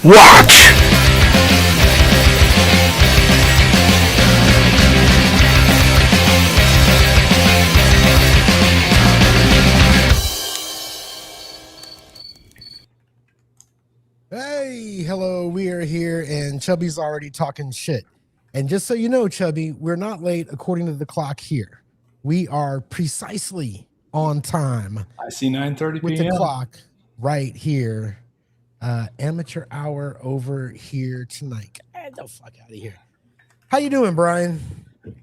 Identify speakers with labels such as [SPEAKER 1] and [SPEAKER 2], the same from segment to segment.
[SPEAKER 1] Watch!
[SPEAKER 2] Hey, hello, we are here, and Chubby's already talking shit. And just so you know, Chubby, we're not late according to the clock here. We are precisely on time
[SPEAKER 1] I see 9:30
[SPEAKER 2] with the
[SPEAKER 1] p.m.
[SPEAKER 2] clock right here. Amateur hour over here tonight. Get the fuck out of here. How you doing, Brian?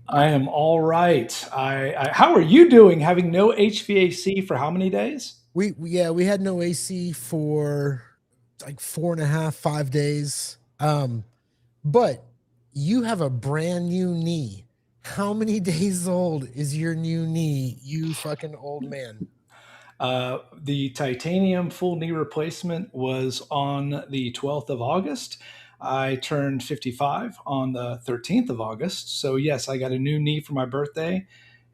[SPEAKER 1] I am all right. How are you doing? Having no HVAC for how many days?
[SPEAKER 2] We had no AC for like 4.5, 5 days. But you have a brand new knee. How many days old is your new knee, you fucking old man?
[SPEAKER 1] The titanium full knee replacement was on the 12th of August. I turned 55 on the 13th of August. So, yes, I got a new knee for my birthday,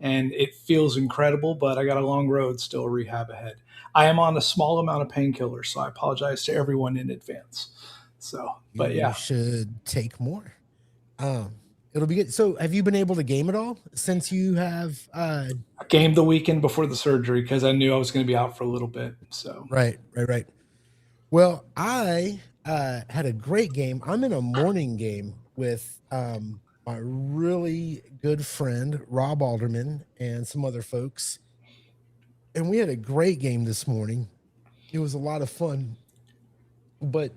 [SPEAKER 1] and it feels incredible, but I got a long road still to rehab ahead. I am on a small amount of painkillers, so I apologize to everyone in advance. So, but
[SPEAKER 2] You
[SPEAKER 1] yeah.
[SPEAKER 2] should take more. It'll be good. So, have you been able to game at all since you have?
[SPEAKER 1] I gamed the weekend before the surgery because I knew I was going to be out for a little bit. So,
[SPEAKER 2] Right. Well, I had a great game. I'm in a morning game with my really good friend Rob Alderman and some other folks, and we had a great game this morning. It was a lot of fun, but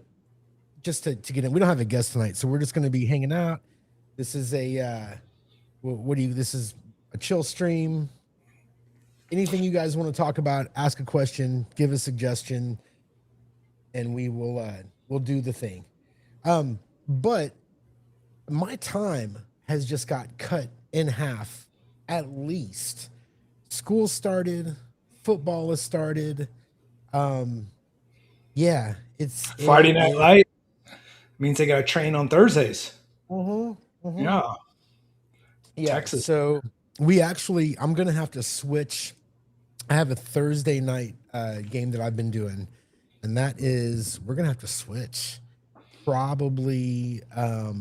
[SPEAKER 2] just to get in, we don't have a guest tonight, so we're just going to be hanging out. This is a this is a chill stream. Anything you guys want to talk about, ask a question, give a suggestion, and we'll do the thing. But my time has just got cut in half at least. School started, football has started. Yeah,
[SPEAKER 1] Friday Night Light means they got to train on Thursdays. Yeah,
[SPEAKER 2] Yeah.
[SPEAKER 1] Texas.
[SPEAKER 2] So I'm gonna have to switch. I have a Thursday night game that I've been doing, and that is we're gonna have to switch. Probably I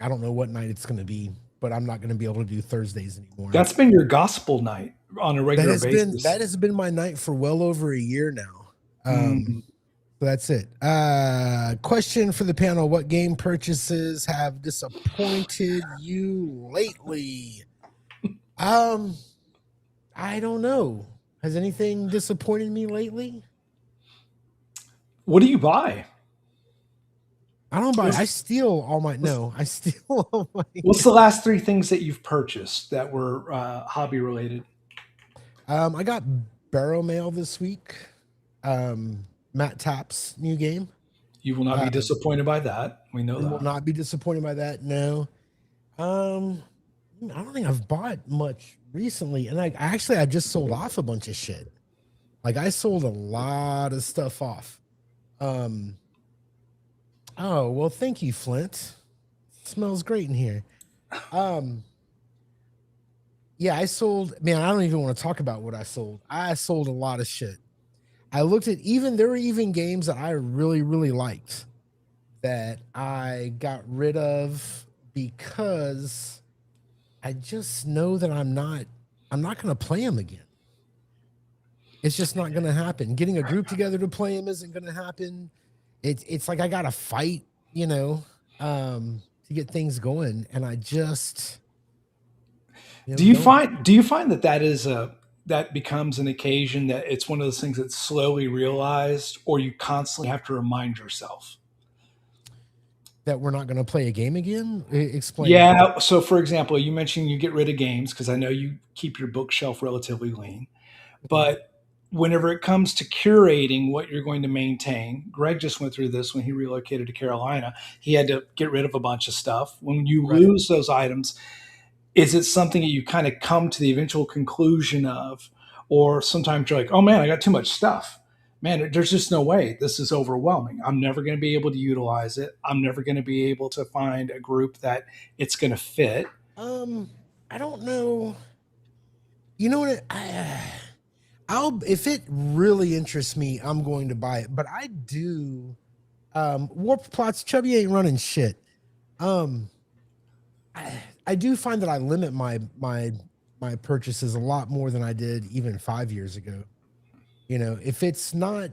[SPEAKER 2] don't know what night it's gonna be, but I'm not gonna be able to do Thursdays anymore.
[SPEAKER 1] That's been your gospel night on a regular basis.
[SPEAKER 2] That has been my night for well over a year now.
[SPEAKER 1] Mm.
[SPEAKER 2] So that's it. Question for the panel: what game purchases have disappointed you lately? I don't know. Has anything disappointed me lately?
[SPEAKER 1] What do you buy?
[SPEAKER 2] I don't buy. I steal all my. No, I steal all my.
[SPEAKER 1] What's the last three things that you've purchased that were hobby related?
[SPEAKER 2] I got Barrow Mail this week. Matt Tapp's new game.
[SPEAKER 1] You will not be disappointed by that. We know that.
[SPEAKER 2] Will not be disappointed by that. No. I don't think I've bought much recently, and I just sold off a bunch of shit. Like I sold a lot of stuff off. Oh well, thank you, Flint. It smells great in here. Yeah, I sold. Man, I don't even want to talk about what I sold. I sold a lot of shit. I looked at there were even games that I really, really liked that I got rid of because I just know that I'm not going to play them again. It's just not going to happen. Getting a group together to play them isn't going to happen. It's like I got to fight, to get things going, and I just.
[SPEAKER 1] Do you find that becomes an occasion that it's one of those things that's slowly realized, or you constantly have to remind yourself
[SPEAKER 2] that we're not going to play a game again? Explain.
[SPEAKER 1] Yeah. So, for example, you mentioned you get rid of games because I know you keep your bookshelf relatively lean. But whenever it comes to curating what you're going to maintain, Greg just went through this when he relocated to Carolina. He had to get rid of a bunch of stuff. When you lose those items, is it something that you kind of come to the eventual conclusion of, or sometimes you're like, oh man, I got too much stuff. Man, there's just no way. This is overwhelming. I'm never going to be able to utilize it. I'm never going to be able to find a group that it's going to fit.
[SPEAKER 2] I don't know. You know what? If it really interests me, I'm going to buy it. But I do Warped plots, Chubby ain't running shit. Um, I do find that I limit my purchases a lot more than I did even 5 years ago. You know, if it's not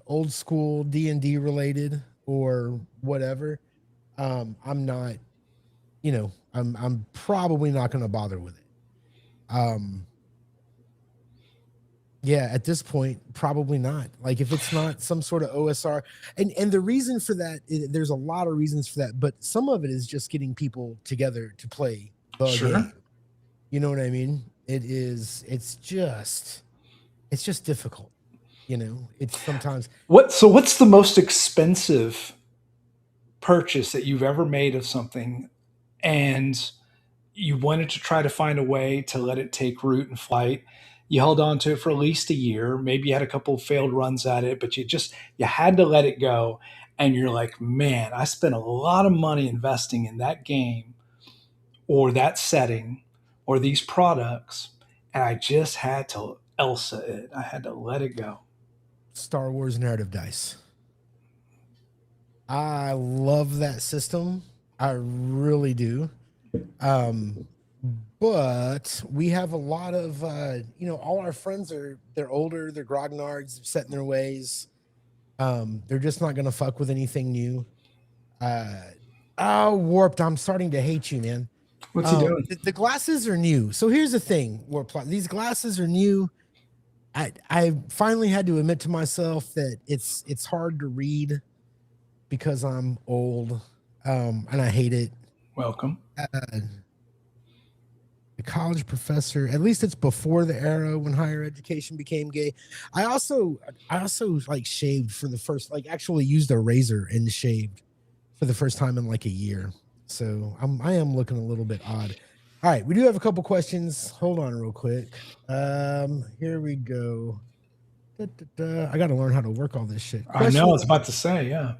[SPEAKER 2] old school D&D related or whatever, I'm not. I'm probably not going to bother with it. Um, Yeah, at this point, probably not. Like if it's not some sort of OSR, and the reason for that, there's a lot of reasons for that, but some of it is just getting people together to play the
[SPEAKER 1] Sure.
[SPEAKER 2] game. You know what I mean? It's just difficult. It's sometimes
[SPEAKER 1] What's the most expensive purchase that you've ever made of something, and you wanted to try to find a way to let it take root and flight? You held on to it for at least a year. Maybe you had a couple of failed runs at it, but you had to let it go. And you're like, man, I spent a lot of money investing in that game or that setting or these products, and I just had to Elsa it. I had to let it go.
[SPEAKER 2] Star Wars narrative dice. I love that system. I really do. Um, but we have a lot of all our friends they're older, they're grognards, set in their ways. They're just not gonna fuck with anything new. Uh oh, Warped, I'm starting to hate you, man.
[SPEAKER 1] What's he doing?
[SPEAKER 2] The glasses are new. So here's the thing, Warped, these glasses are new. I finally had to admit to myself that it's hard to read because I'm old. And I hate it.
[SPEAKER 1] Welcome.
[SPEAKER 2] Uh, the college professor, at least it's before the era when higher education became gay. I also like shaved for the first, like actually used a razor and shaved for the first time in like a year. So I am looking a little bit odd. All right, we do have a couple questions. Hold on real quick. Here we go. Da, da, da. I got to learn how to work all this shit.
[SPEAKER 1] I know. I was about to say, yeah.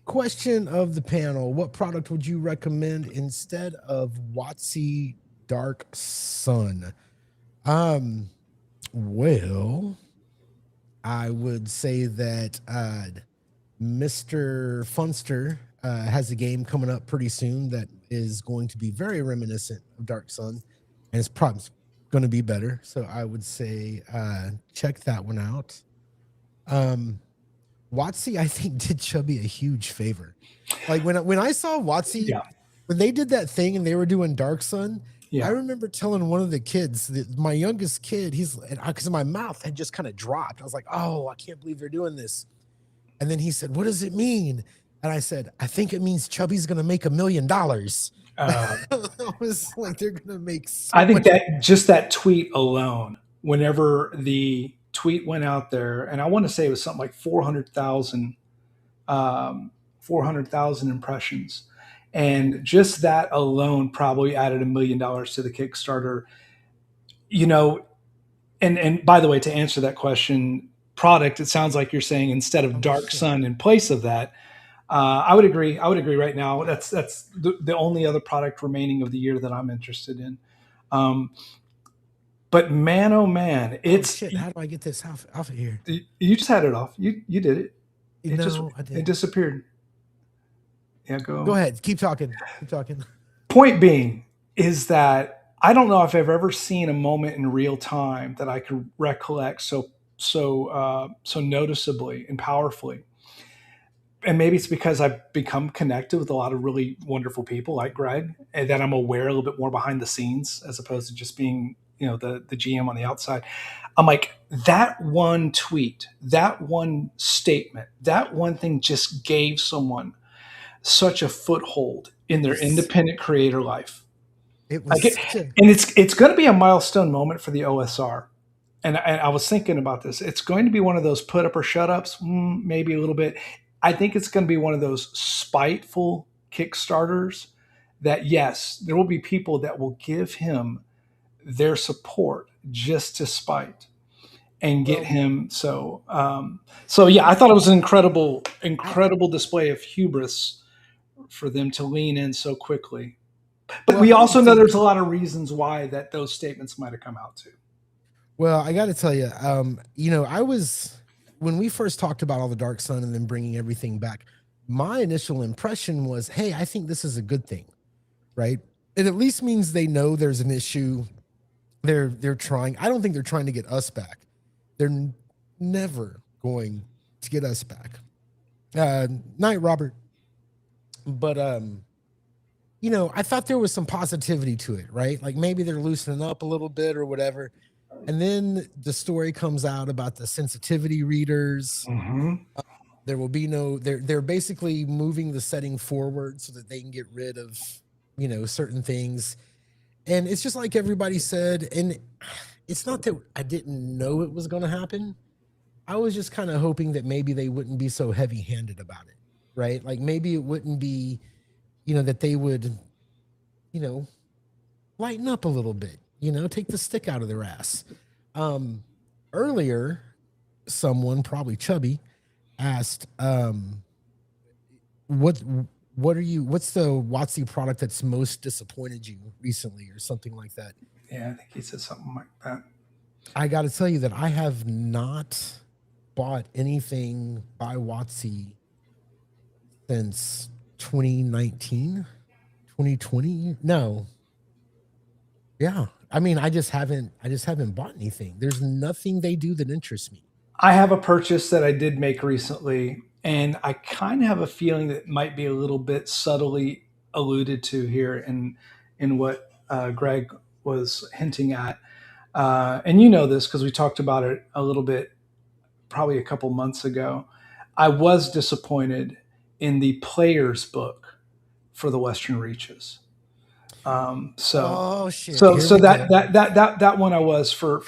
[SPEAKER 2] Question of the panel: what product would you recommend instead of Watsy Dark Sun? Um, well, I would say that Mr. Funster has a game coming up pretty soon that is going to be very reminiscent of Dark Sun, and it's probably going to be better. So I would say check that one out. Um, Watsy, I think, did Chubby a huge favor. Like when I saw Watsy,
[SPEAKER 1] Yeah.
[SPEAKER 2] when they did that thing and they were doing Dark Sun, I
[SPEAKER 1] Yeah.
[SPEAKER 2] remember telling one of the kids, my youngest kid, he's because my mouth had just kind of dropped. I was like, "Oh, I can't believe they're doing this." And then he said, "What does it mean?" And I said, "I think it means Chubby's going to make $1 million."
[SPEAKER 1] Uh,
[SPEAKER 2] I was like, "They're going to make
[SPEAKER 1] I
[SPEAKER 2] so
[SPEAKER 1] think
[SPEAKER 2] much."
[SPEAKER 1] that just that tweet alone, whenever the tweet went out there, and I want to say it was something like 400,000 impressions. And just that alone probably added $1 million to the Kickstarter. You know, and by the way, to answer that question, product, it sounds like you're saying instead of
[SPEAKER 2] Oh
[SPEAKER 1] Dark
[SPEAKER 2] shit!
[SPEAKER 1] Sun in place of that. I would agree. I would agree right now. That's the only other product remaining of the year that I'm interested in. Um, but man, oh man,
[SPEAKER 2] Oh
[SPEAKER 1] it's
[SPEAKER 2] shit! How do I get this off of here?
[SPEAKER 1] you just had it off. You did it. It just
[SPEAKER 2] No, I
[SPEAKER 1] it
[SPEAKER 2] didn't.
[SPEAKER 1] disappeared. Yeah,
[SPEAKER 2] Go
[SPEAKER 1] go.
[SPEAKER 2] ahead. Keep talking. Keep talking.
[SPEAKER 1] Point being is that I don't know if I've ever seen a moment in real time that I could recollect so noticeably and powerfully. And maybe it's because I've become connected with a lot of really wonderful people like Greg, and that I'm aware a little bit more behind the scenes as opposed to just being, the GM on the outside. I'm like, that one tweet, that one statement, that one thing just gave someone such a foothold in their
[SPEAKER 2] Was
[SPEAKER 1] independent creator life.
[SPEAKER 2] it was
[SPEAKER 1] Like it,
[SPEAKER 2] such a
[SPEAKER 1] and it's going to be a milestone moment for the OSR. And I was thinking about this. It's going to be one of those put up or shut ups, maybe a little bit. I think it's going to be one of those spiteful Kickstarters that, yes, there will be people that will give him their support just to spite and get
[SPEAKER 2] well.
[SPEAKER 1] him. So yeah, I thought it was an incredible,
[SPEAKER 2] I
[SPEAKER 1] incredible display of hubris for them to lean in so quickly. But
[SPEAKER 2] well,
[SPEAKER 1] we
[SPEAKER 2] I got to
[SPEAKER 1] also know
[SPEAKER 2] tell you.
[SPEAKER 1] there's a lot of reasons why that those statements might have come out too.
[SPEAKER 2] Well, I got to tell you. I was. when we first talked about all the Dark Sun and then bringing everything back, my initial impression was, hey, I think this is a good thing, right? It at least means they know there's an issue. They're trying. I don't think they're trying to get us back. They're never going to get us back. Night, Robert. But I thought there was some positivity to it, right? Like maybe they're loosening up a little bit or whatever. And then the story comes out about the sensitivity readers.
[SPEAKER 1] Mm-hmm.
[SPEAKER 2] There will be no. They're basically moving the setting forward so that they can get rid of certain things. And it's just like everybody said. And it's not that I didn't know it was going to happen. I was just kind of hoping that maybe they wouldn't be so heavy handed about it, right? Like maybe it wouldn't be, that they would, you know, lighten up a little bit, take the stick out of their ass. Um, Earlier, someone, probably Chubby, asked, what what's the WotC product that's most disappointed you recently or something like that?
[SPEAKER 1] Yeah, I think he said something like that.
[SPEAKER 2] I got to tell you that I have not bought anything by WotC since 2019, 2020. No. Yeah. I mean, I just haven't bought anything. There's nothing they do that interests me.
[SPEAKER 1] I have a purchase that I did make recently, and I kind of have a feeling that might be a little bit subtly alluded to here in what Greg was hinting at. And you know this because we talked about it a little bit probably a couple months ago. I was disappointed in the player's book for the Western Reaches. Um, so
[SPEAKER 2] Oh shit,
[SPEAKER 1] so
[SPEAKER 2] here we
[SPEAKER 1] that
[SPEAKER 2] go.
[SPEAKER 1] that one I was for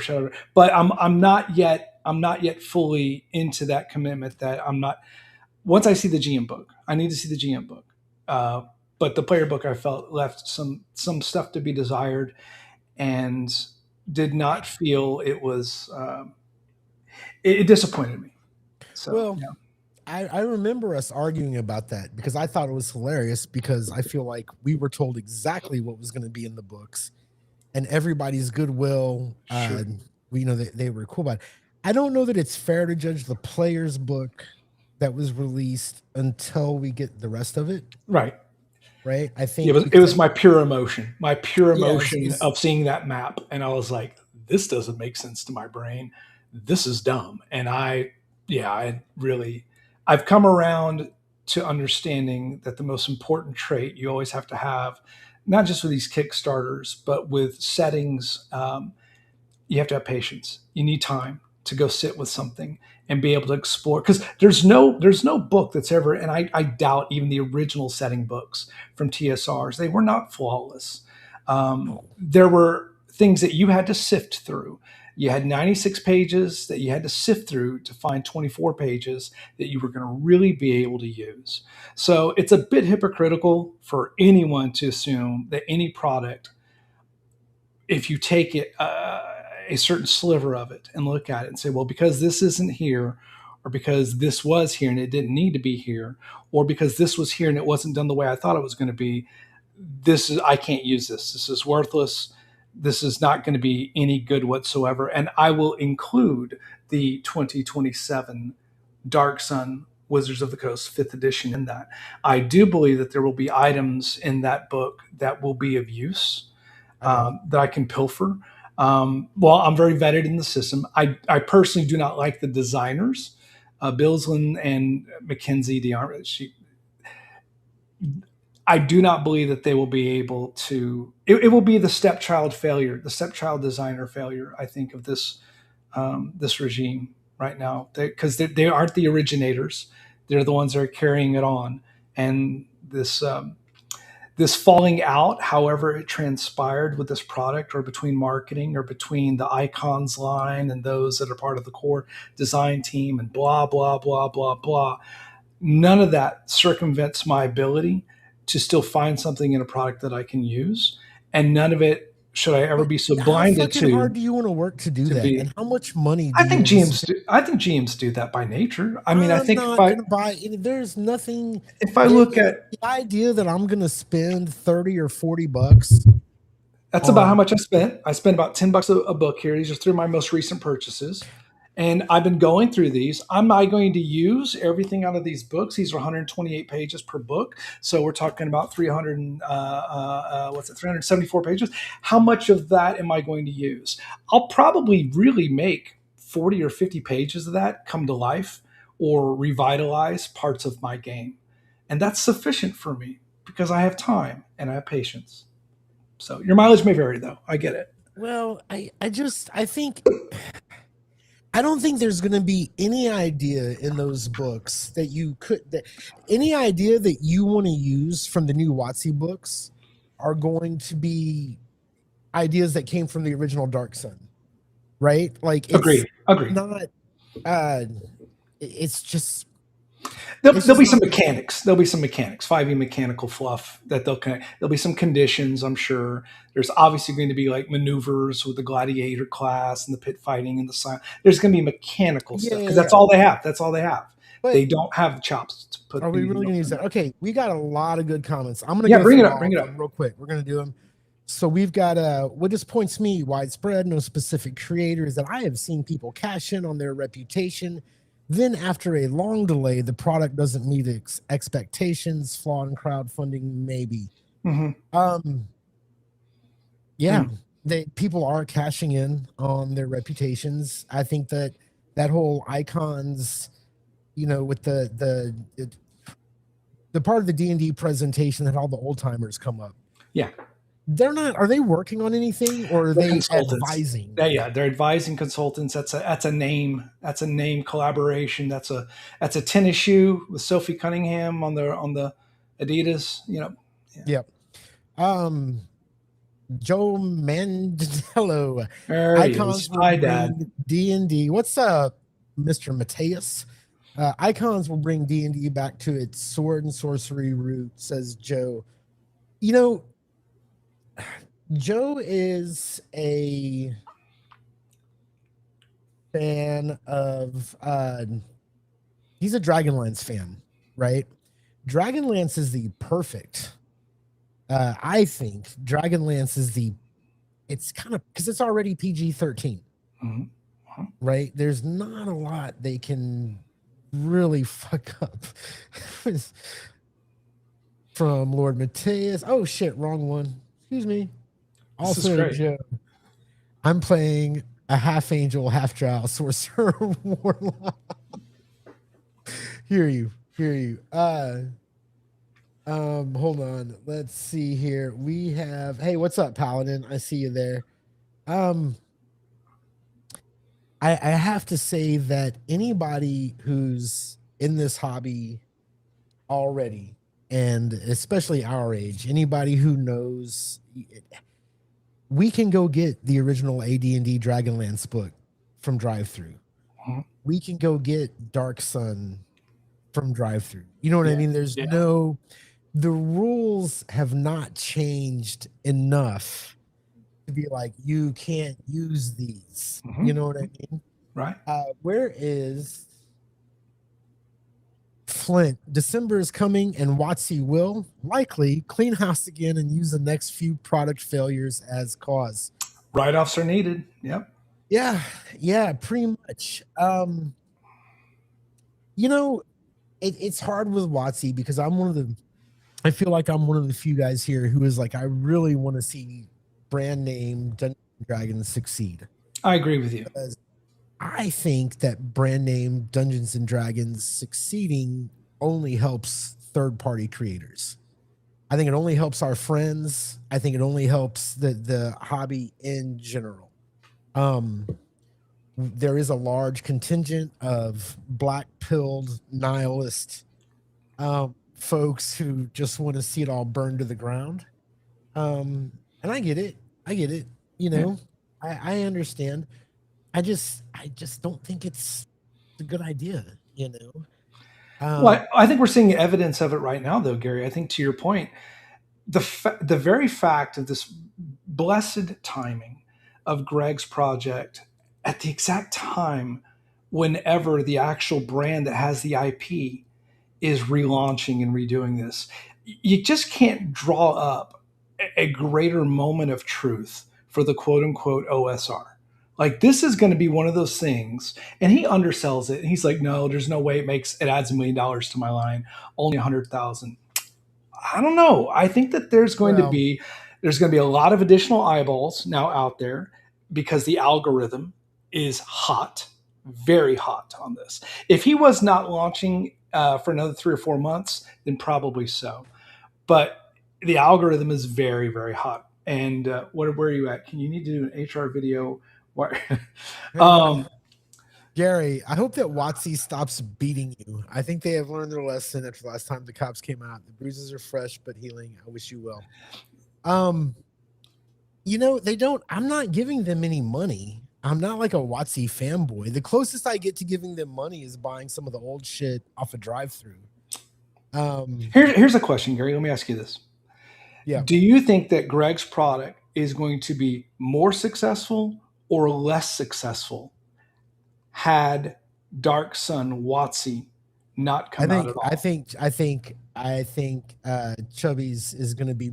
[SPEAKER 1] Shadow, but I'm not yet fully into that commitment. That I'm not. Once I see the GM book, I need to see the GM book. Uh, but the player book I felt left some stuff to be desired, and did not feel it was. It disappointed me. So
[SPEAKER 2] Well,
[SPEAKER 1] yeah,
[SPEAKER 2] I remember us arguing about that because I thought it was hilarious because I feel like we were told exactly what was going to be in the books and everybody's goodwill.
[SPEAKER 1] sure,
[SPEAKER 2] They were cool about it. I don't know that it's fair to judge the player's book that was released until we get the rest of it,
[SPEAKER 1] right.
[SPEAKER 2] right? I
[SPEAKER 1] It
[SPEAKER 2] think
[SPEAKER 1] was it was
[SPEAKER 2] because,
[SPEAKER 1] my pure
[SPEAKER 2] yeah,
[SPEAKER 1] emotion of seeing that map, and I was like, this doesn't make sense to my brain. This is dumb, and yeah, I've come around to understanding that the most important trait you always have to have, not just with these Kickstarters, but with settings. You have to have patience. You need time to go sit with something and be able to explore, because there's no book that's ever, and I doubt even the original setting books from TSRs, they were not flawless. There were things that you had to sift through. You had 96 pages that you had to sift through to find 24 pages that you were going to really be able to use. So it's a bit hypocritical for anyone to assume that any product, if you take it a certain sliver of it and look at it and say, well, because this isn't here, or because this was here and it didn't need to be here, or because this was here and it wasn't done the way I thought it was going to be, this is I can't use this. This is worthless. This is not going to be any good whatsoever. And I will include the 2027 Dark Sun Wizards of the Coast 5th edition in that. I do believe that there will be items in that book that will be of use,
[SPEAKER 2] I don't.
[SPEAKER 1] that I can pilfer. Well, I'm very vetted in the system. I personally do not like the designers, Billslin and Mackenzie. I do not believe that they will be able to. It will be the stepchild failure, the stepchild designer failure. I think of this regime right now, because they aren't the originators. They're the ones that are carrying it on, and this falling out, however it transpired with this product, or between marketing, or between the icons line and those that are part of the core design team, and blah blah blah blah blah, none of that circumvents my ability to still find something in a product that I can use, and none of it should I ever
[SPEAKER 2] But
[SPEAKER 1] be so
[SPEAKER 2] how
[SPEAKER 1] blinded
[SPEAKER 2] fucking hard
[SPEAKER 1] to
[SPEAKER 2] do you want to work to do that?
[SPEAKER 1] be.
[SPEAKER 2] And how much money do
[SPEAKER 1] I
[SPEAKER 2] you
[SPEAKER 1] think
[SPEAKER 2] want to
[SPEAKER 1] GMs
[SPEAKER 2] spend?
[SPEAKER 1] do. I think GMs do that by nature. I mean, I
[SPEAKER 2] I'm
[SPEAKER 1] think if
[SPEAKER 2] not
[SPEAKER 1] I
[SPEAKER 2] gonna buy any. There's nothing.
[SPEAKER 1] if I look at,
[SPEAKER 2] The idea that I'm gonna spend 30 or $40
[SPEAKER 1] that's about how
[SPEAKER 2] on
[SPEAKER 1] much I spent. I spent about $10 a book here. These are through my most recent purchases, And I've been going through these. Am I going to use everything out of these books? These are 128 pages per book. So we're talking about 300, what's it, 374 pages. How much of that am I going to use? I'll probably really make 40 or 50 pages of that come to life or revitalize parts of my game. And that's sufficient for me because I have time and I have patience. So your mileage may vary, though. I get it.
[SPEAKER 2] Well, I think I don't think there's going to be any idea in those books that any idea that you want to use from the new Watsy books are going to be ideas that came from the original Dark Sun, right? Like it's
[SPEAKER 1] Agreed. Agreed.
[SPEAKER 2] not it's just
[SPEAKER 1] There'll,
[SPEAKER 2] it's
[SPEAKER 1] there'll
[SPEAKER 2] just
[SPEAKER 1] be some
[SPEAKER 2] not going to be.
[SPEAKER 1] mechanics. There'll be some mechanics, 5e mechanical fluff that they'll connect. There'll be some conditions, I'm sure. There's obviously going to be like maneuvers with the gladiator class and the pit fighting and the sign. There's going to be mechanical
[SPEAKER 2] Yeah,
[SPEAKER 1] stuff
[SPEAKER 2] yeah,
[SPEAKER 1] because that's
[SPEAKER 2] yeah.
[SPEAKER 1] all they have. That's all they have.
[SPEAKER 2] But
[SPEAKER 1] They don't have the chops to
[SPEAKER 2] are
[SPEAKER 1] put
[SPEAKER 2] we
[SPEAKER 1] anything
[SPEAKER 2] really going to
[SPEAKER 1] else
[SPEAKER 2] use
[SPEAKER 1] in
[SPEAKER 2] that?
[SPEAKER 1] there.
[SPEAKER 2] Okay, we got a lot of good comments. I'm going to
[SPEAKER 1] Yeah,
[SPEAKER 2] go
[SPEAKER 1] bring it
[SPEAKER 2] through
[SPEAKER 1] up.
[SPEAKER 2] all
[SPEAKER 1] Bring
[SPEAKER 2] of
[SPEAKER 1] it
[SPEAKER 2] them
[SPEAKER 1] up.
[SPEAKER 2] real quick. We're going to do them. So we've got what just points to me widespread, no specific creators that I have seen people cash in on their reputation. Then after a long delay, the product doesn't meet expectations, flaw in crowdfunding, maybe.
[SPEAKER 1] Mm-hmm.
[SPEAKER 2] Um, yeah,
[SPEAKER 1] Mm.
[SPEAKER 2] they people are cashing in on their reputations. I think that that whole icons, with the part of the D&D presentation that all the old timers come up.
[SPEAKER 1] Yeah,
[SPEAKER 2] They're not. Are they working on anything, or are
[SPEAKER 1] they're
[SPEAKER 2] they
[SPEAKER 1] consultants.
[SPEAKER 2] advising?
[SPEAKER 1] Yeah, they're advising consultants. That's a name. That's a name collaboration. That's a tennis shoe with Sophie Cunningham on the Adidas. Yeah.
[SPEAKER 2] Yep. Um, Joe Mandello.
[SPEAKER 1] There he
[SPEAKER 2] Icons
[SPEAKER 1] is.
[SPEAKER 2] will
[SPEAKER 1] Hi, Dad.
[SPEAKER 2] bring D&D. What's up, Mr. Mateus? Icons will bring D&D back to its sword and sorcery root, says Joe. You know, Joe is a fan of he's a Dragonlance fan, right? Dragonlance is the perfect. I think Dragonlance is it's kind of because it's already PG-13,
[SPEAKER 1] Mhm.
[SPEAKER 2] right? There's not a lot they can really fuck up from Lordmatteus. Oh shit, wrong one. Excuse me.
[SPEAKER 1] This is
[SPEAKER 2] Also,
[SPEAKER 1] great.
[SPEAKER 2] Joe, I'm playing a half angel, half drow sorcerer warlock. Hear you. Hold on. Let's see here. We have, hey, what's up, Paladin? I see you there. Um, I have to say that anybody who's in this hobby already, and especially our age, anybody who knows, we can go get the original AD&D Dragonlance book from Drive-Thru.
[SPEAKER 1] Mhm.
[SPEAKER 2] We can go get Dark Sun from Drive-Thru. You know what I
[SPEAKER 1] Yeah.
[SPEAKER 2] mean? There's
[SPEAKER 1] Yeah.
[SPEAKER 2] no the rules have not changed enough to be like you can't use these. You
[SPEAKER 1] Mhm.
[SPEAKER 2] know what I mean?
[SPEAKER 1] Right.
[SPEAKER 2] Where is Flint? December is coming, and Watsy will likely clean house again and use the next few product failures as cause.
[SPEAKER 1] Write-offs are needed. Yep.
[SPEAKER 2] Yeah, yeah, pretty much. You know, it's hard with Watsy because I feel like I'm one of the few guys here who is like, I really want to see brand name Dungeons and Dragons succeed.
[SPEAKER 1] I agree with you.
[SPEAKER 2] Because I think that brand name Dungeons and Dragons succeeding only helps third party creators. I think it only helps our friends. I think it only helps the hobby in general. Um, there is a large contingent of black pilled nihilist folks who just want to see it all burned to the ground. And I get it. I get it. You
[SPEAKER 1] Yeah.
[SPEAKER 2] know, I understand. I just don't think it's a good idea, you know.
[SPEAKER 1] Well, I think we're seeing evidence of it right now, though, Gary. I think to your point, the very fact of this blessed timing of Greg's project at the exact time whenever the actual brand that has the IP is relaunching and redoing this, you just can't draw up a greater moment of truth for the quote unquote OSR. Like this is going to be one of those things, and he undersells it. He's like, "No, there's no way it adds $1 million to my line. Only 100,000." I don't know. I think that
[SPEAKER 2] Well,
[SPEAKER 1] there's going to be a lot of additional eyeballs now out there because the algorithm is hot, very hot on this. If he was not launching for another 3 or 4 months, then probably so. But the algorithm is very, very hot. And where are you at? Can you need to do an HR video? um,
[SPEAKER 2] Gary, I hope that Watsy stops beating you. I think they have learned their lesson after the last time the cops came out. The bruises are fresh but healing. I wish you well. Um, they don't. I'm not giving them any money. I'm not like a Watsy fanboy. The closest I get to giving them money is buying some of the old shit off a drive-through. Um,
[SPEAKER 1] here's a question, Gary. Let me ask you this.
[SPEAKER 2] yeah,
[SPEAKER 1] Do you think that Greg's product is going to be more successful or less successful had Dark Sun Watsy not
[SPEAKER 2] I
[SPEAKER 1] come out
[SPEAKER 2] think,
[SPEAKER 1] at
[SPEAKER 2] I
[SPEAKER 1] all?
[SPEAKER 2] think, I think, I think Chubby's is going to be.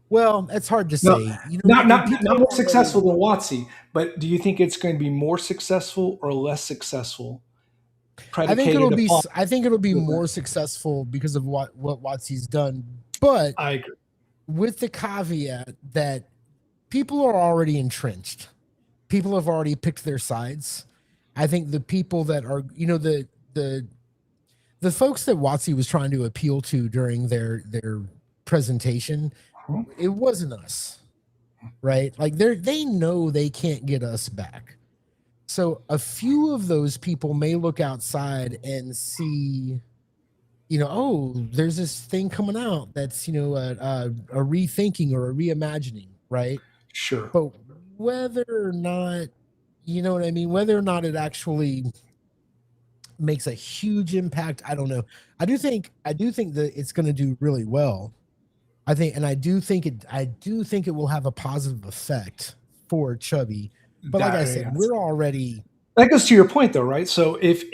[SPEAKER 2] Well, it's hard to
[SPEAKER 1] No,
[SPEAKER 2] say. People
[SPEAKER 1] not
[SPEAKER 2] have
[SPEAKER 1] more successful
[SPEAKER 2] already.
[SPEAKER 1] than Watsy, but do you think it's going to be more successful or less successful predicated upon
[SPEAKER 2] I think it'll be
[SPEAKER 1] the
[SPEAKER 2] more
[SPEAKER 1] brand?
[SPEAKER 2] successful because of what Watsy's done, but
[SPEAKER 1] I agree.
[SPEAKER 2] with the caveat that people are already entrenched. People have already picked their sides. I think the people that are, the folks that Watsy was trying to appeal to during their presentation, it wasn't us, right? Like they know they can't get us back. So a few of those people may look outside and see, oh, there's this thing coming out that's, a rethinking or a reimagining, right?
[SPEAKER 1] Sure.
[SPEAKER 2] But whether or not, you know what I mean, whether or not it actually makes a huge impact, I don't know. I do think that it's going to do really well. I do think it will have a positive effect for Chubby. But like I
[SPEAKER 1] That
[SPEAKER 2] said,
[SPEAKER 1] yes.
[SPEAKER 2] we're already.
[SPEAKER 1] That goes to your point, though, right? So if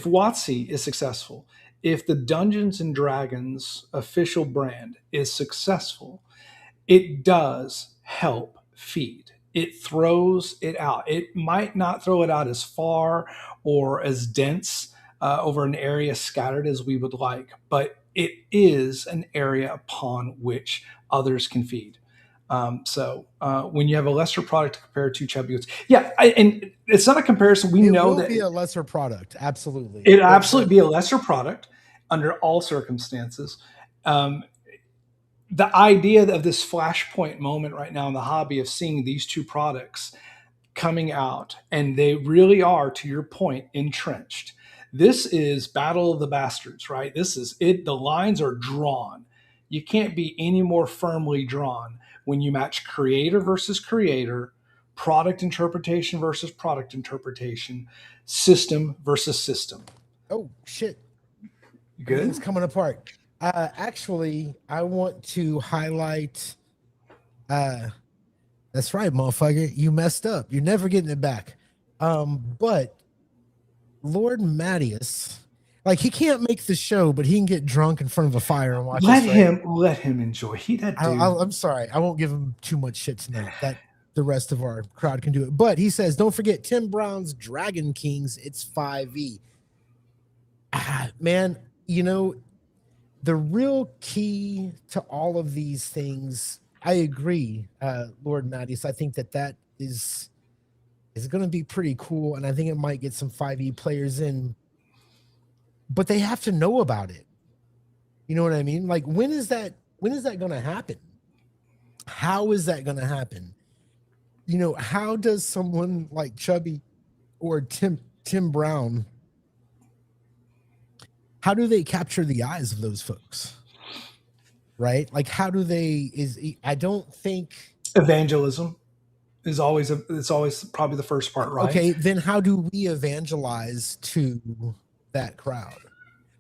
[SPEAKER 1] Watsy is successful, if the Dungeons and Dragons official brand is successful, it does help feed. It throws it out. It might not throw it out as far or as dense over an area scattered as we would like, but it is an area upon which others can feed. So when you have a lesser product to compare to chubby goods, yeah, and it's not a comparison. We
[SPEAKER 2] It
[SPEAKER 1] know
[SPEAKER 2] will
[SPEAKER 1] that
[SPEAKER 2] be a lesser product, absolutely.
[SPEAKER 1] it
[SPEAKER 2] The
[SPEAKER 1] absolutely be a lesser product under all circumstances. Um, the idea of this flashpoint moment right now in the hobby of seeing these two products coming out, and they really are, to your point, entrenched. This is Battle of the Bastards, right? This is it. The lines are drawn. You can't be any more firmly drawn when you match creator versus creator, product interpretation versus product interpretation, system versus system.
[SPEAKER 2] Oh shit,
[SPEAKER 1] Good?
[SPEAKER 2] everything's coming apart. Actually, I want to highlight. Uh, that's right, motherfucker. You messed up. You're never getting it back. But Lordmatteus, like he can't make the show, but he can get drunk in front of a fire and watch us, right?
[SPEAKER 1] Let him enjoy. He that dude.
[SPEAKER 2] I'm sorry. I won't give him too much shit tonight. That the rest of our crowd can do it. But he says, don't forget Tim Brown's Dragon Kings. It's 5e. Man, the real key to all of these things, I agree, Lordmatteus. I think that is going to be pretty cool, and I think it might get some 5e players in, but they have to know about it. You know what I mean? Like when is that going to happen? How is that going to happen? How does someone like Chubby or Tim Brown, how do they capture the eyes of those folks? Right? Like how do they is I don't think
[SPEAKER 1] Evangelism is always it's always probably the first part, right?
[SPEAKER 2] okay, then how do we evangelize to that crowd?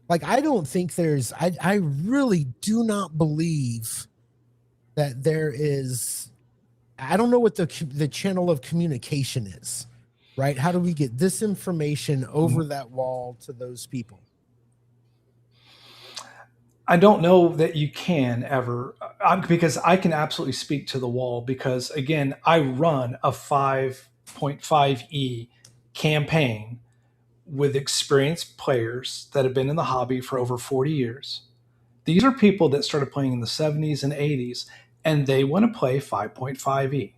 [SPEAKER 2] Like I don't think I really do not believe that there is. I don't know what the channel of communication is, right? How do we get this information over that wall to those people?
[SPEAKER 1] I don't know that you can ever, because I can absolutely speak to the wall because again, I run a 5 5.5e campaign with experienced players that have been in the hobby for over 40 years. These are people that started playing in the 70s and 80s, and they want to play 5.5e.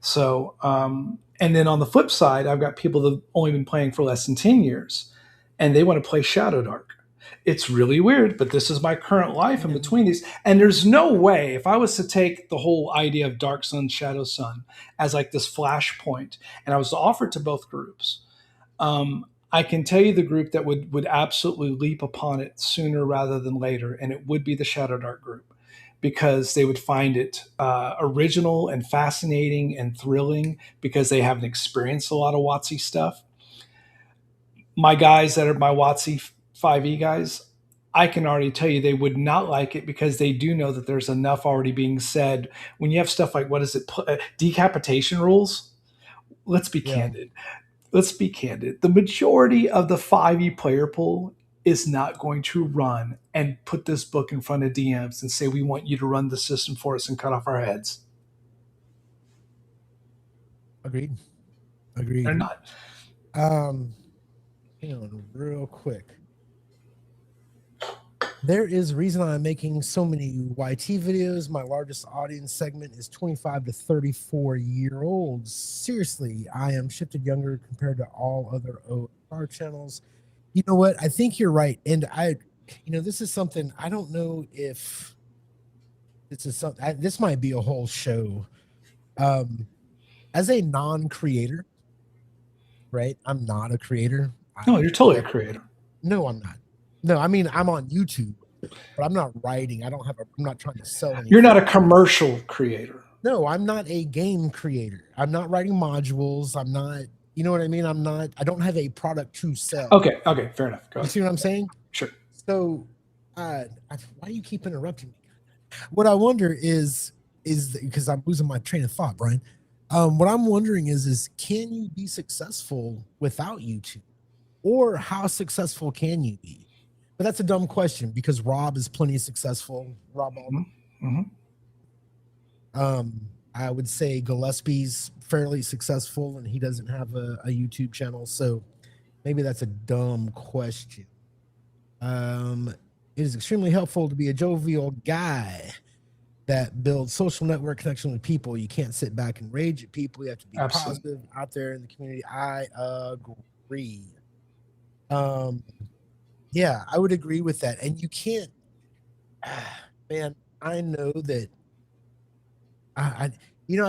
[SPEAKER 1] So, and then on the flip side, I've got people that have only been playing for less than 10 years, and they want to play Shadow Dark. It's really weird, but this is my current life in
[SPEAKER 2] Yeah.
[SPEAKER 1] between these. And there's no way, if I was to take the whole idea of Dark Sun, Shadow Sun as like this flashpoint, and I was offered to both groups, I can tell you the group that would absolutely leap upon it sooner rather than later, and it would be the Shadow Dark group because they would find it original and fascinating and thrilling because they haven't experienced a lot of WotC stuff. My guys that are my WotC 5e guys, I can already tell you they would not like it because they do know that there's enough already being said. When you have stuff like, what is it, decapitation rules? Let's be
[SPEAKER 2] Yeah.
[SPEAKER 1] candid. Let's be candid. The majority of the 5e player pool is not going to run and put this book in front of DMs and say, we want you to run the system for us and cut off our heads.
[SPEAKER 2] Agreed.
[SPEAKER 1] They're
[SPEAKER 2] Agreed.
[SPEAKER 1] not.
[SPEAKER 2] Um, Hang on real quick. There is a reason I'm making so many YT videos. My largest audience segment is 25 to 34-year-olds. Seriously, I am shifted younger compared to all other OR channels. You know what? I think you're right. And this is something I don't know if this is something, this might be a whole show. As a non-creator, right? I'm not a creator.
[SPEAKER 1] No, you're totally a creator.
[SPEAKER 2] No, I'm not. No, I mean, I'm on YouTube, but I'm not writing. I'm not trying to sell
[SPEAKER 1] You're
[SPEAKER 2] anything.
[SPEAKER 1] not a commercial creator.
[SPEAKER 2] No, I'm not a game creator. I'm not writing modules. I'm not, you know what I mean? I don't have a product to sell.
[SPEAKER 1] Okay, fair enough. Go
[SPEAKER 2] You
[SPEAKER 1] ahead.
[SPEAKER 2] see what I'm saying?
[SPEAKER 1] Sure.
[SPEAKER 2] So, why do you keep interrupting me? What I wonder is because I'm losing my train of thought, Brian. What I'm wondering is can you be successful without YouTube? Or how successful can you be? But that's a dumb question because Rob is plenty successful. Rob Alderman. I would say Gillespie's fairly successful and he doesn't have a YouTube channel. So maybe that's a dumb question. It is extremely helpful to be a jovial guy that builds social network connection with people. You can't sit back and rage at people. You have to be
[SPEAKER 1] Absolutely.
[SPEAKER 2] positive out there in the community. I agree. Yeah, I would agree with that. And you can't, man, I know that I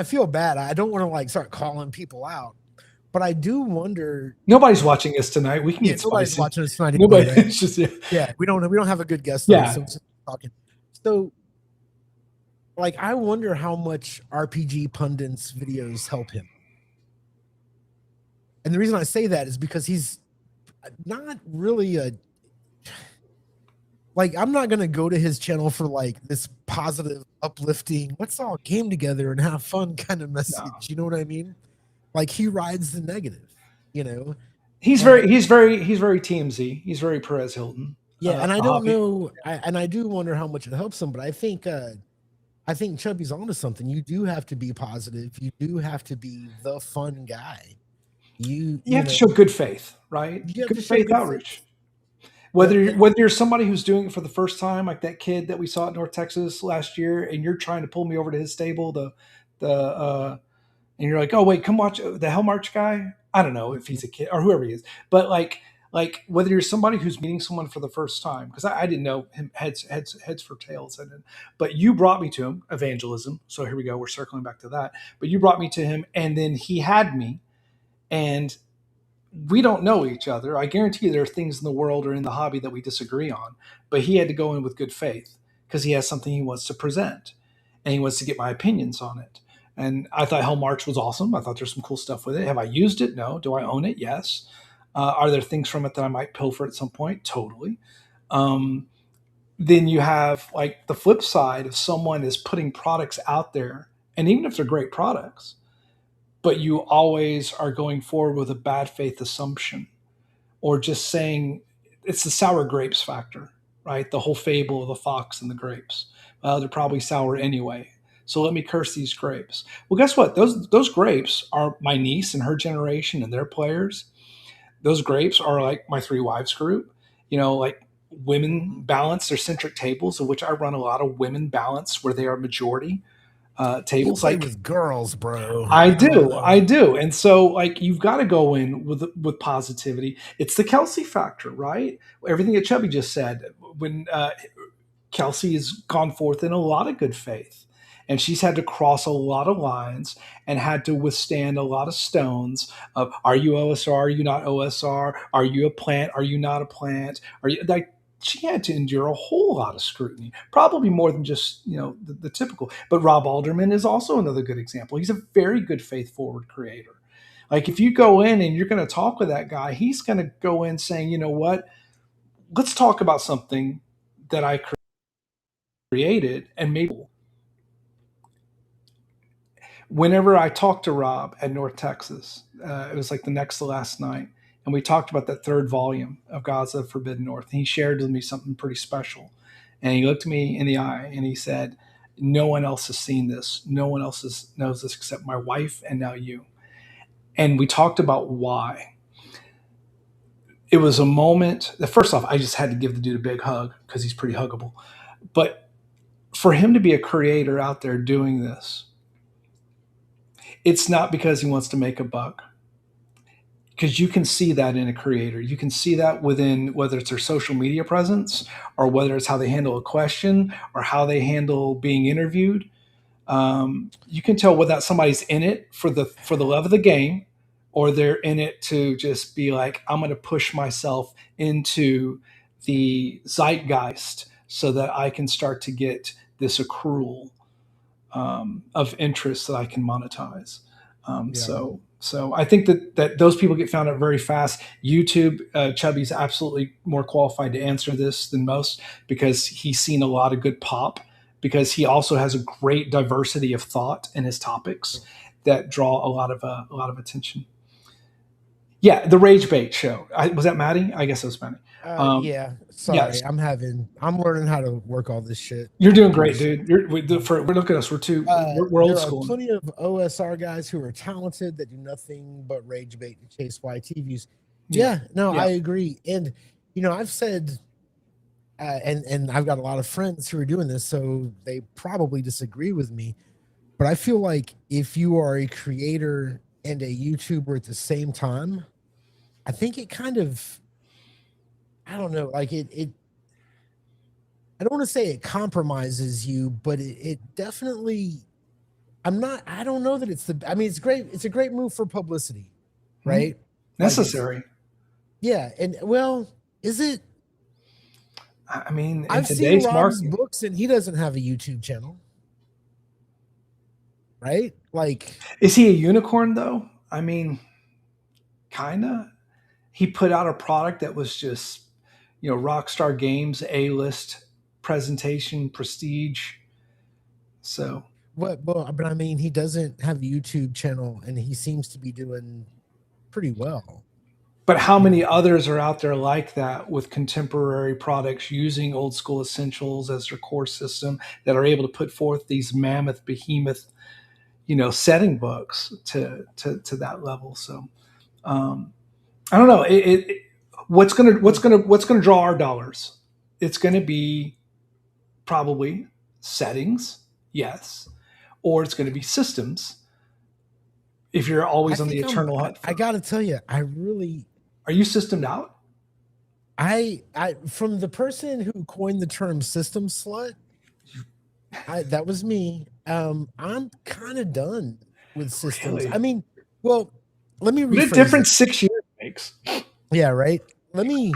[SPEAKER 2] feel bad. I don't want to like start calling people out, but I do wonder.
[SPEAKER 1] Nobody's watching us tonight. We can
[SPEAKER 2] Yeah,
[SPEAKER 1] get
[SPEAKER 2] nobody's
[SPEAKER 1] spicy.
[SPEAKER 2] watching us tonight
[SPEAKER 1] Nobody.
[SPEAKER 2] anyway, right?
[SPEAKER 1] It's just
[SPEAKER 2] Yeah, we don't have a good guest though,
[SPEAKER 1] yeah.
[SPEAKER 2] so it's just talking. So, like, I wonder how much RPG pundits videos help him. And the reason I say that is because he's not really I'm not gonna go to his channel for like this positive, uplifting, let's all game together and have fun kind of message.
[SPEAKER 1] No.
[SPEAKER 2] You know what I mean? Like he rides the negative, you know.
[SPEAKER 1] He's
[SPEAKER 2] And
[SPEAKER 1] very TMZ. He's very Perez Hilton.
[SPEAKER 2] yeah, and I don't
[SPEAKER 1] Hobby.
[SPEAKER 2] know, and I do wonder how much it helps him, but I think Chubby's onto something. You do have to be positive. You do have to be the fun guy. You
[SPEAKER 1] have to show good faith, right?
[SPEAKER 2] You have to
[SPEAKER 1] Good
[SPEAKER 2] show
[SPEAKER 1] faith
[SPEAKER 2] good
[SPEAKER 1] outreach.
[SPEAKER 2] Yep.
[SPEAKER 1] Whether you're somebody who's doing it for the first time, like that kid that we saw at North Texas last year, and you're trying to pull me over to his stable, and you're like, oh wait, come watch the Hell March guy. I don't know if he's a kid or whoever he is, but like whether you're somebody who's meeting someone for the first time, because I didn't know him heads for tails, but you brought me to him, evangelism. So here we go, we're circling back to that. But you brought me to him, and then he had me, and we don't know each other. I guarantee you there are things in the world or in the hobby that we disagree on, but he had to go in with good faith because he has something he wants to present and he wants to get my opinions on it. And I thought Hell March was awesome. I thought there's some cool stuff with it. Have I used it? No. Do I own it? Yes. Are there things from it that I might pilfer at some point? Totally. Then you have like the flip side if someone is putting products out there, and even if they're great products, but you always are going forward with a bad faith assumption or just saying it's the sour grapes factor, right? The whole fable of the fox and the grapes. Well, they're probably sour anyway. So let me curse these grapes. Well, guess what? Those grapes are my niece and her generation and their players. Those grapes are like my three wives group. Like women
[SPEAKER 2] Mhm.
[SPEAKER 1] balance their centric tables, of which I run a lot of women balance where they are majority
[SPEAKER 2] You
[SPEAKER 1] tables.
[SPEAKER 2] play
[SPEAKER 1] Like
[SPEAKER 2] with girls, bro.
[SPEAKER 1] I
[SPEAKER 2] I don't
[SPEAKER 1] do, I
[SPEAKER 2] know.
[SPEAKER 1] do, and so like you've got to go in with positivity. It's the Kelsey factor, right? Everything that Chubby just said. When Kelsey has gone forth in a lot of good faith. And she's had to cross a lot of lines and had to withstand a lot of stones of are you OSR? Are you not OSR? Are you a plant? Are you not a plant? Are you like she had to endure a whole lot of scrutiny, probably more than just the typical. But Rob Alderman is also another good example. He's a very good faith forward creator. Like if you go in and you're going to talk with that guy, he's going to go in saying, you know what, let's talk about something that I created and maybe whenever I talked to Rob at North Texas, it was like the next to last night, and we talked about that third volume of Gods of Forbidden North. And he shared with me something pretty special, and he looked me in the eye and he said, "No one else has seen this. No one else knows this except my wife and now you." And we talked about why. It was a moment that first off, I just had to give the dude a big hug because he's pretty huggable. But for him to be a creator out there doing this, it's not because he wants to make a buck, because you can see that in a creator. You can see that within whether it's their social media presence or whether it's how they handle a question or how they handle being interviewed. You can tell whether somebody's in it for the love of the game or they're in it to just be like, I'm going to push myself into the zeitgeist so that I can start to get this accrual of interest that I can monetize.
[SPEAKER 2] Yeah.
[SPEAKER 1] So I think that those people get found out very fast. YouTube, Chubby's absolutely more qualified to answer this than most because he's seen a lot of good pop. Because he also has a great diversity of thought in his topics that draw a lot of attention. Yeah, the Rage Bait show. Was that Maddie? I guess it was Maddie. Um,
[SPEAKER 2] Yeah.
[SPEAKER 1] yes,
[SPEAKER 2] Sorry, I'm learning how to work all this shit.
[SPEAKER 1] you're doing
[SPEAKER 2] Do
[SPEAKER 1] great,
[SPEAKER 2] this shit.
[SPEAKER 1] dude. Look at us. We're old
[SPEAKER 2] There are
[SPEAKER 1] school.
[SPEAKER 2] plenty of OSR guys who are talented that do nothing but rage bait and chase YT views.
[SPEAKER 1] Yeah,
[SPEAKER 2] Yeah, no,
[SPEAKER 1] yeah.
[SPEAKER 2] I agree. And I've said, and I've got a lot of friends who are doing this, so they probably disagree with me. But I feel like if you are a creator and a YouTuber at the same time, I think it kind of, I don't know, like it I don't want to say it compromises you, but it definitely, I don't know that I mean, it's a great move for publicity,
[SPEAKER 1] Hmm?
[SPEAKER 2] right? Like
[SPEAKER 1] Necessary.
[SPEAKER 2] yeah. And well, is it,
[SPEAKER 1] I mean, in
[SPEAKER 2] I've seen
[SPEAKER 1] today's
[SPEAKER 2] Rob's
[SPEAKER 1] market,
[SPEAKER 2] books and he doesn't have a YouTube channel, right? Like,
[SPEAKER 1] is he a unicorn though? I mean, kinda. He put out a product that was just, Rockstar Games A list presentation prestige. So,
[SPEAKER 2] but I mean, he doesn't have a YouTube channel and he seems to be doing pretty well,
[SPEAKER 1] but how
[SPEAKER 2] you
[SPEAKER 1] many
[SPEAKER 2] know?
[SPEAKER 1] others are out there like that with contemporary products using old school essentials as their core system that are able to put forth these mammoth behemoth, setting books to that level? So, um, I don't know. What's gonna draw our dollars? It's gonna be probably settings, yes, or it's gonna be systems. If you're
[SPEAKER 2] I
[SPEAKER 1] always on the
[SPEAKER 2] think
[SPEAKER 1] eternal hunt
[SPEAKER 2] I
[SPEAKER 1] for,
[SPEAKER 2] gotta tell you, I really,
[SPEAKER 1] are you systemed out?
[SPEAKER 2] from the person who coined the term system slut, that was me. I'm kind of done with systems. I
[SPEAKER 1] Really?
[SPEAKER 2] mean, well, let me
[SPEAKER 1] What a
[SPEAKER 2] rephrase it.
[SPEAKER 1] difference 6 years makes.
[SPEAKER 2] Yeah, right. Let me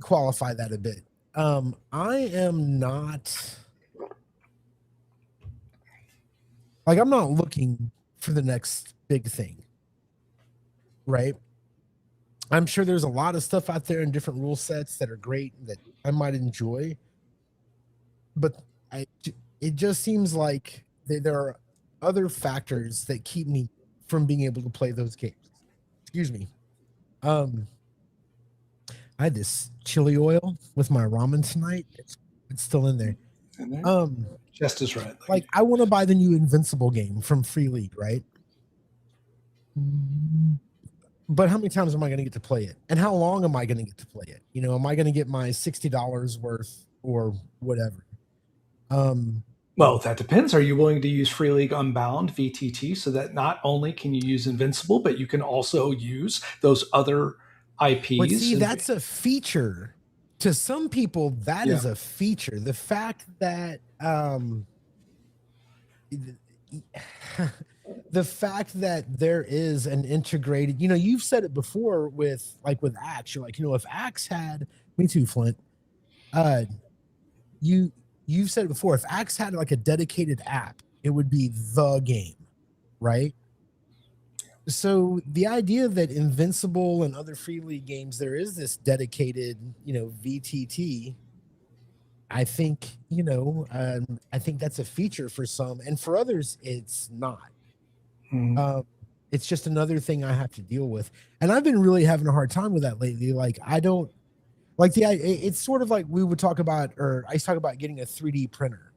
[SPEAKER 2] qualify that a bit. I am not, like, I'm not looking for the next big thing, right? I'm sure there's a lot of stuff out there in different rule sets that are great that I might enjoy, but I it just seems like there are other factors that keep me from being able to play those games. Excuse me. Um, I had this chili oil with my ramen tonight. It's still in there.
[SPEAKER 1] And they're
[SPEAKER 2] Um,
[SPEAKER 1] just as right,
[SPEAKER 2] like
[SPEAKER 1] lady.
[SPEAKER 2] I want to buy the new Invincible game from Free League, right? But how many times am I going to get to play it? And how long am I going to get to play it? Am I going to get my $60 worth or whatever? Um,
[SPEAKER 1] Well, that depends. Are you willing to use Free League Unbound VTT so that not only can you use Invincible, but you can also use those other
[SPEAKER 2] but
[SPEAKER 1] IPs?
[SPEAKER 2] see,
[SPEAKER 1] And
[SPEAKER 2] that's a feature. To some people, that
[SPEAKER 1] yeah,
[SPEAKER 2] is a feature. The fact that the fact that there is an integrated, you've said it before with Axe. You're like, if Axe had me too, Flint. Uh, you you've said it before. If Axe had like a dedicated app, it would be the game, right? So the idea that Invincible and other free league games, there is this dedicated, VTT. I think, I think that's a feature for some, and for others, it's not.
[SPEAKER 1] mm,
[SPEAKER 2] Um, it's just another thing I have to deal with, and I've been really having a hard time with that lately. Like, I don't like it's sort of like we would talk about, or I used to talk about getting a 3D printer,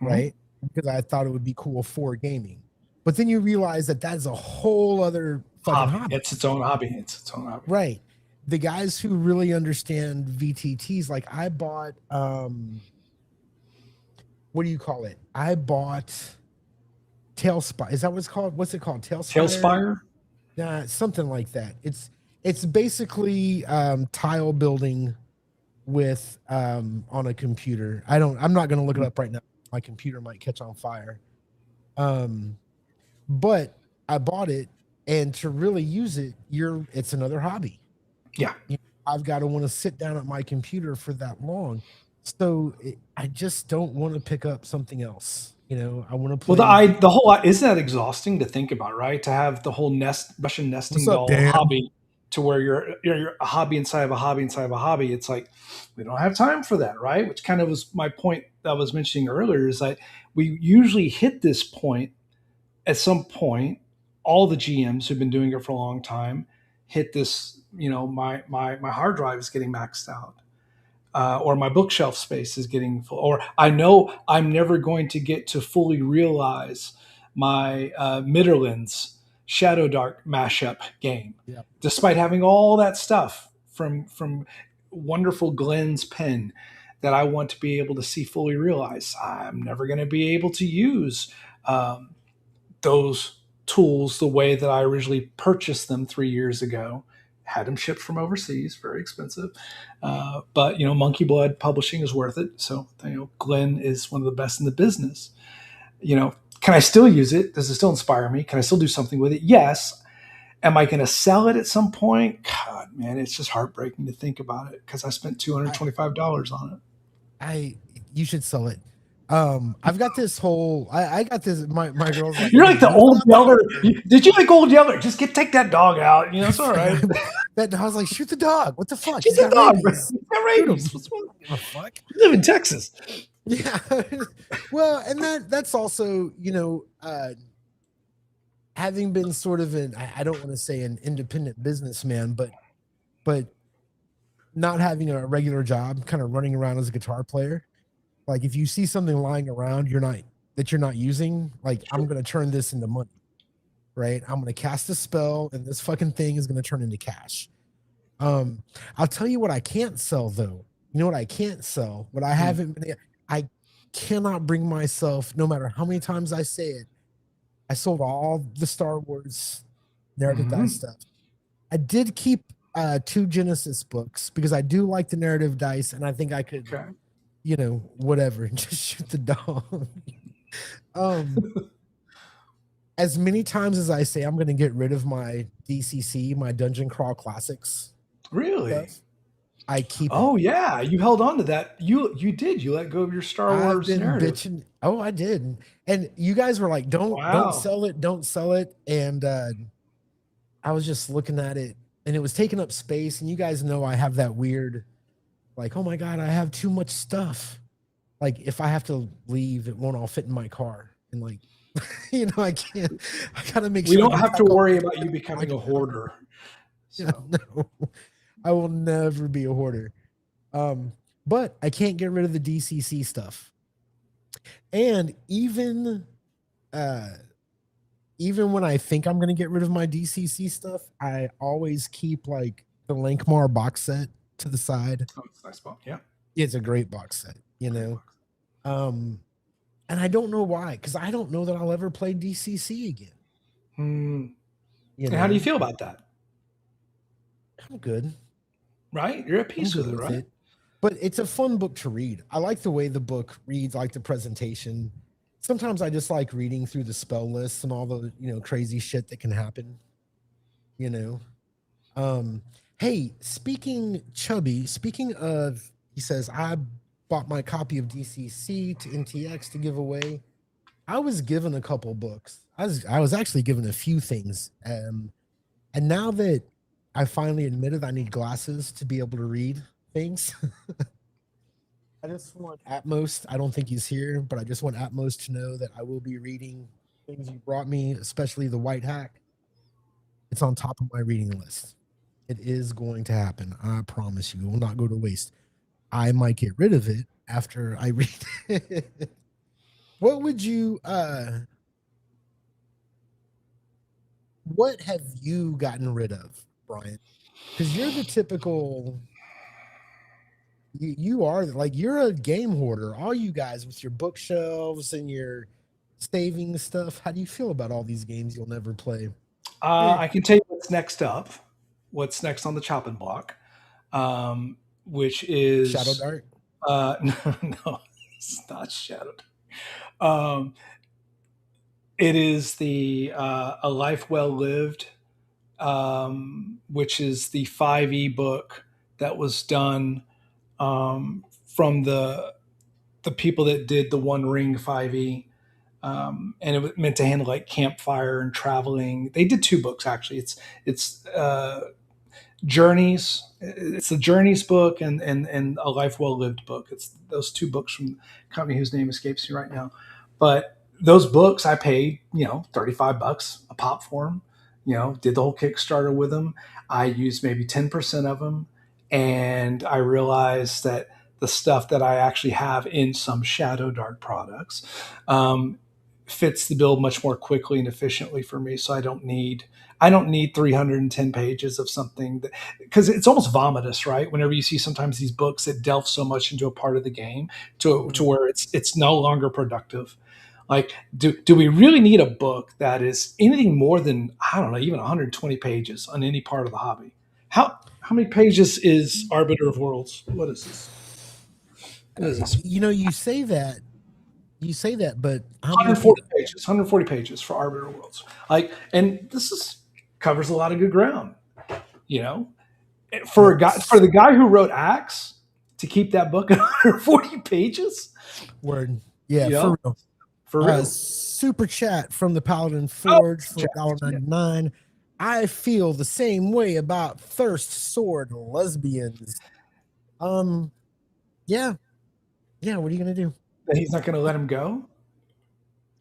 [SPEAKER 1] mm,
[SPEAKER 2] right? Because I thought it would be cool for gaming. But then you realize that that's a whole other fucking
[SPEAKER 1] hobby.
[SPEAKER 2] hobby,
[SPEAKER 1] It's its own hobby. It's its own hobby.
[SPEAKER 2] right? The guys who really understand VTTs, like I bought, what do you call it? I bought Tailspire. Is that what it's called? What's it called? Tailspire?
[SPEAKER 1] Tailspire?
[SPEAKER 2] Something like that. It's basically tile building with on a computer. I'm not gonna look it up right now. My computer might catch on fire. Um, but I bought it, and to really use it, it's another hobby.
[SPEAKER 1] Yeah.
[SPEAKER 2] I've got to want to sit down at my computer for that long. So I just don't want to pick up something else. I want to
[SPEAKER 1] Well,
[SPEAKER 2] play.
[SPEAKER 1] the whole isn't that exhausting to think about, right? To have the whole Russian
[SPEAKER 2] What's
[SPEAKER 1] nesting
[SPEAKER 2] up,
[SPEAKER 1] doll
[SPEAKER 2] Dan?
[SPEAKER 1] hobby, to where you're a hobby inside of a hobby inside of a hobby. It's like we don't have time for that, right? Which kind of was my point that I was mentioning earlier. Is that we usually hit this point at some point. All the GMs who've been doing it for a long time hit this. My hard drive is getting maxed out, or my bookshelf space is getting full, or I know I'm never going to get to fully realize my Midderlands Shadow Dark mashup game,
[SPEAKER 2] Yeah.
[SPEAKER 1] despite having all that stuff from wonderful Glenn's pen that I want to be able to see fully realized. I'm never going to be able to use um, those tools the way that I originally purchased them 3 years ago. Had them shipped from overseas, very expensive. But Monkey Blood Publishing is worth it. So Glenn is one of the best in the business. Can I still use it? Does it still inspire me? Can I still do something with it? Yes. Am I going to sell it at some point? God, man, it's just heartbreaking to think about it because I spent
[SPEAKER 2] I,
[SPEAKER 1] $225 on it.
[SPEAKER 2] I you should sell it. I've got this whole I got this my girl's like,
[SPEAKER 1] You're
[SPEAKER 2] hey,
[SPEAKER 1] like the
[SPEAKER 2] use
[SPEAKER 1] old
[SPEAKER 2] that
[SPEAKER 1] yeller.
[SPEAKER 2] power.
[SPEAKER 1] Did you like old yeller? Just take that dog out. It's all right.
[SPEAKER 2] That I was like, shoot the dog. What the fuck?
[SPEAKER 1] She's
[SPEAKER 2] He's
[SPEAKER 1] a
[SPEAKER 2] got
[SPEAKER 1] dog, bro.
[SPEAKER 2] rabies.
[SPEAKER 1] He's got
[SPEAKER 2] Shoot him.
[SPEAKER 1] rabies.
[SPEAKER 2] I don't give a fuck.
[SPEAKER 1] You live in Texas.
[SPEAKER 2] Yeah. Well, and that's also, having been sort of I don't want to say an independent businessman, but not having a regular job, kind of running around as a guitar player. Like if you see something lying around you're not using, like I'm gonna turn this into money, right? I'm gonna cast a spell and this fucking thing is gonna turn into cash. Um, I'll tell you what I can't sell though. You know what I can't sell? What I
[SPEAKER 1] Hmm.
[SPEAKER 2] haven't been I cannot bring myself, no matter how many times I say it. I sold all the Star Wars narrative dice
[SPEAKER 1] Mm-hmm.
[SPEAKER 2] stuff. I did keep two Genesis books because I do like the narrative dice, and I think I could,
[SPEAKER 1] Okay.
[SPEAKER 2] whatever, just shoot the dog. um, as many times as I say I'm going to get rid of my DCC, my Dungeon Crawl Classics
[SPEAKER 1] Really?
[SPEAKER 2] stuff, I keep it.
[SPEAKER 1] Oh yeah, you held on to that. You did. You let go of your Star
[SPEAKER 2] I've
[SPEAKER 1] Wars
[SPEAKER 2] been
[SPEAKER 1] narrative.
[SPEAKER 2] bitching. Oh, I did. And you guys were like, don't
[SPEAKER 1] Wow.
[SPEAKER 2] sell it, don't sell it. And I was just looking at it and it was taking up space. And you guys know I have that weird, like, oh my God, I have too much stuff. Like if I have to leave, it won't all fit in my car. And like, I can't, I gotta make
[SPEAKER 1] We
[SPEAKER 2] sure I
[SPEAKER 1] don't
[SPEAKER 2] can
[SPEAKER 1] have to
[SPEAKER 2] pack all
[SPEAKER 1] worry
[SPEAKER 2] my
[SPEAKER 1] about you
[SPEAKER 2] crap in my
[SPEAKER 1] becoming a
[SPEAKER 2] car.
[SPEAKER 1] hoarder.
[SPEAKER 2] Yeah,
[SPEAKER 1] So
[SPEAKER 2] no, I will never be a hoarder. Um, but I can't get rid of the DCC stuff. And uh even when I think I'm gonna get rid of my DCC stuff, I always keep like the Linkmar box set to the side.
[SPEAKER 1] Oh, it's a nice book. Yeah,
[SPEAKER 2] It's a great box set, you
[SPEAKER 1] great
[SPEAKER 2] know.
[SPEAKER 1] book.
[SPEAKER 2] Um, and I don't know why, because I don't know that I'll ever play DCC again.
[SPEAKER 1] Hmm.
[SPEAKER 2] You
[SPEAKER 1] And how do you
[SPEAKER 2] know,
[SPEAKER 1] feel about that?
[SPEAKER 2] I'm good.
[SPEAKER 1] Right? You're at
[SPEAKER 2] I'm
[SPEAKER 1] peace with
[SPEAKER 2] good
[SPEAKER 1] it,
[SPEAKER 2] with
[SPEAKER 1] right?
[SPEAKER 2] it. But it's a fun book to read. I like the way the book reads, I like the presentation. Sometimes I just like reading through the spell lists and all the, crazy shit that can happen, you know. Um, hey, speaking of, he says, I bought my copy of DCC to NTX to give away. I was given a couple books. I was actually given a few things. And now that I finally admitted I need glasses to be able to read things, I just want Atmos. I don't think he's here, but I just want Atmos to know that I will be reading things you brought me, especially the White Hack. It's on top of my reading list. It is going to happen. I promise you. It will not go to waste. I might get rid of it after I read it. What would you what have you gotten rid of, Brian? Because you're the typical you are like you're a game hoarder. All you guys with your bookshelves and your saving stuff. How do you feel about all these games you'll never play? Eh,
[SPEAKER 1] I can tell you what's next up. What's next on the chopping block, which
[SPEAKER 2] Shadow
[SPEAKER 1] is
[SPEAKER 2] Dart.
[SPEAKER 1] no, no, it's not shadowed. Um, it is the A Life Well Lived, which is the 5e book that was done from the people that did the One Ring 5e. And it was meant to handle like campfire and traveling. They did two books actually. It's Journeys. It's the Journeys book and A Life Well Lived book. It's those two books from a company whose name escapes me right now. But those books I paid, 35 bucks a pop for them. Did the whole Kickstarter with them. I used maybe 10% of them, and I realized that the stuff that I actually have in some Shadow Dark products um, fits the bill much more quickly and efficiently for me. So I don't need 310 pages of something that, because it's almost vomitous, right? Whenever you see sometimes these books that delve so much into a part of the game to
[SPEAKER 2] Mhm.
[SPEAKER 1] where it's no longer productive. Like, do we really need a book that is anything more than, I don't know, even 120 pages on any part of the hobby? How many pages is Arbiter of Worlds? What is this? What is this?
[SPEAKER 2] You say that, but how many
[SPEAKER 1] 140
[SPEAKER 2] people?
[SPEAKER 1] pages. 140 pages for Arbiter of Worlds. Like, and this is covers a lot of good ground. You know, for a
[SPEAKER 2] Yep.
[SPEAKER 1] guy for the guy who wrote Axe to keep that book at 140 pages,
[SPEAKER 2] Word. Yeah,
[SPEAKER 1] you
[SPEAKER 2] for
[SPEAKER 1] know,
[SPEAKER 2] real.
[SPEAKER 1] for real.
[SPEAKER 2] Super chat from the Paladin
[SPEAKER 1] Oh,
[SPEAKER 2] Forge for
[SPEAKER 1] chats. Yeah.
[SPEAKER 2] $1.99. I feel the same way about thirst sword lesbians. Um, yeah, yeah. What are you gonna do?
[SPEAKER 1] That he's not going to let him go,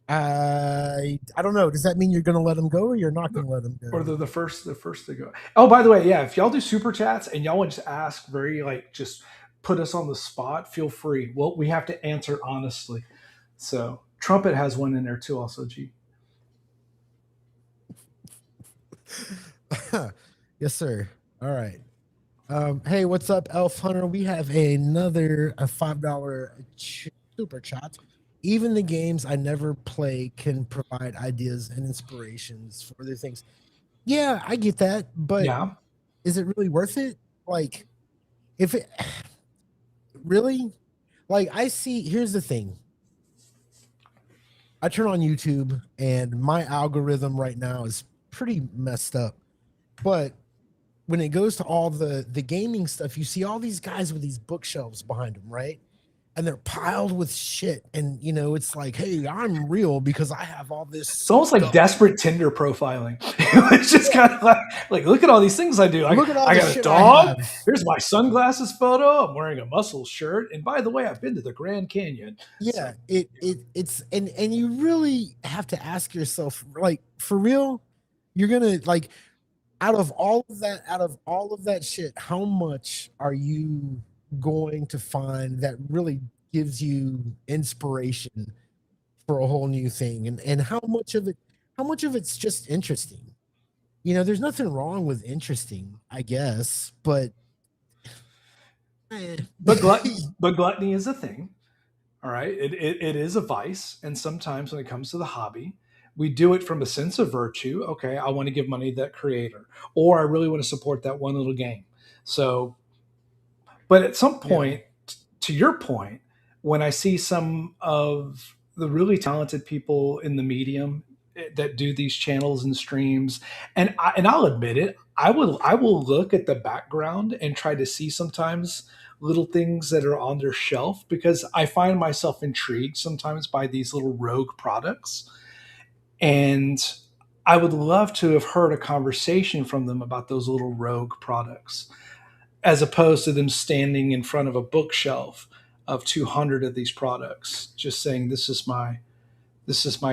[SPEAKER 2] I don't know. Does that mean you're gonna let him go or you're not gonna let him
[SPEAKER 1] or
[SPEAKER 2] go?
[SPEAKER 1] the first to go. Oh, by the way, yeah, if y'all do super chats and y'all want to ask very like just put us on the spot, feel free. Well, we have to answer honestly. So Trumpet has one in there too, also. G.
[SPEAKER 2] Yes, sir. All right. Hey, what's up, Elf Hunter? We have another a $5 super chat. Even the games I never play can provide ideas and inspirations for other things. Yeah, I get that, but
[SPEAKER 1] Yeah.
[SPEAKER 2] is it really worth it? Like, if it really, like, I see, here's the thing. I turn on YouTube and my algorithm right now is pretty messed up. But when it goes to all the gaming stuff, you see all these guys with these bookshelves behind them, right? And they're piled with shit. And it's like, hey, I'm real because I have all this
[SPEAKER 1] It's almost like
[SPEAKER 2] stuff.
[SPEAKER 1] desperate Tinder profiling. It's just
[SPEAKER 2] Yeah.
[SPEAKER 1] kind of like look at all these things I do. I,
[SPEAKER 2] Look at all
[SPEAKER 1] I
[SPEAKER 2] the
[SPEAKER 1] got a
[SPEAKER 2] shit I
[SPEAKER 1] dog.
[SPEAKER 2] have.
[SPEAKER 1] Here's my sunglasses photo. I'm wearing a muscle shirt. And by the way, I've been to the Grand Canyon.
[SPEAKER 2] Yeah,
[SPEAKER 1] So
[SPEAKER 2] it's and you really have to ask yourself, like, for real, you're gonna like out of all of that shit, how much are you going to find that really gives you inspiration for a whole new thing, and how much of it's just interesting. There's nothing wrong with interesting, I guess, but eh.
[SPEAKER 1] But gluttony is a thing. All right. It is a vice. And sometimes when it comes to the hobby, we do it from a sense of virtue. Okay, I want to give money to that creator, or I really want to support that one little game. So, but at some
[SPEAKER 2] Yeah.
[SPEAKER 1] point, to your point, when I see some of the really talented people in the medium that do these channels and streams, and I'll admit it, I will look at the background and try to see sometimes little things that are on their shelf because I find myself intrigued sometimes by these little rogue products. And I would love to have heard a conversation from them about those little rogue products as opposed to them standing in front of a bookshelf of 200 of these products just saying this is my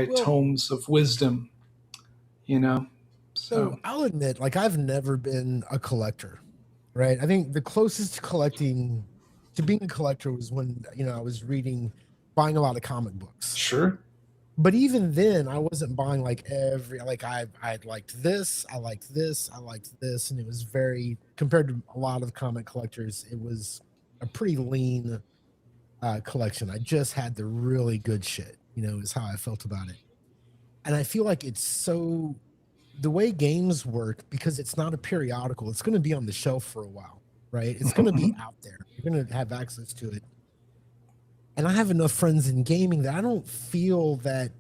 [SPEAKER 2] Well,
[SPEAKER 1] tomes of wisdom, you know. So
[SPEAKER 2] so I'll admit, like, I've never been a collector, right? I think the closest to being a collector was when, I was buying a lot of comic books.
[SPEAKER 1] sure.
[SPEAKER 2] But even then, I wasn't buying like like I liked this, I liked this, and it was very compared to a lot of comic collectors, it was a pretty lean collection. I just had the really good shit, is how I felt about it. And I feel like it's so the way games work, because it's not a periodical, it's going to be on the shelf for a while, right? It's going to be out there. You're going to have access to it. And I have enough friends in gaming that I don't feel that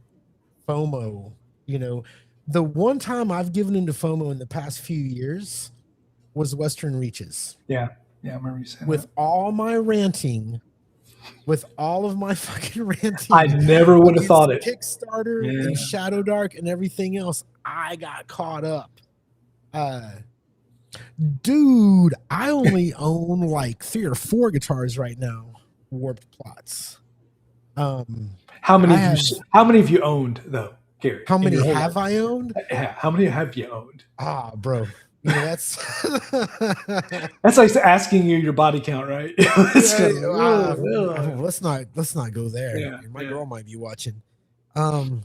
[SPEAKER 2] FOMO, you know. The one time I've given into FOMO in the past few years was Western Reaches.
[SPEAKER 1] Yeah, yeah, I remember you saying
[SPEAKER 2] With
[SPEAKER 1] that.
[SPEAKER 2] all my ranting, with all of my fucking
[SPEAKER 1] I
[SPEAKER 2] ranting
[SPEAKER 1] never would have
[SPEAKER 2] against
[SPEAKER 1] thought it.
[SPEAKER 2] Kickstarter
[SPEAKER 1] Yeah.
[SPEAKER 2] and Shadow Dark and everything else, I got caught up. Uh, Dude, I only own like 3 or 4 guitars right now, Warped Plots. Um,
[SPEAKER 1] how many
[SPEAKER 2] I
[SPEAKER 1] of you
[SPEAKER 2] have
[SPEAKER 1] how many of you owned though, Gary,
[SPEAKER 2] How
[SPEAKER 1] in
[SPEAKER 2] many
[SPEAKER 1] your whole
[SPEAKER 2] have
[SPEAKER 1] life?
[SPEAKER 2] I owned?
[SPEAKER 1] Yeah, how many have you owned?
[SPEAKER 2] Bro, that's
[SPEAKER 1] That's like asking you your body count, right? It's
[SPEAKER 2] yeah.
[SPEAKER 1] kind of like, ugh.
[SPEAKER 2] Let's not go there.
[SPEAKER 1] Yeah,
[SPEAKER 2] My
[SPEAKER 1] yeah.
[SPEAKER 2] girl might be watching. Um,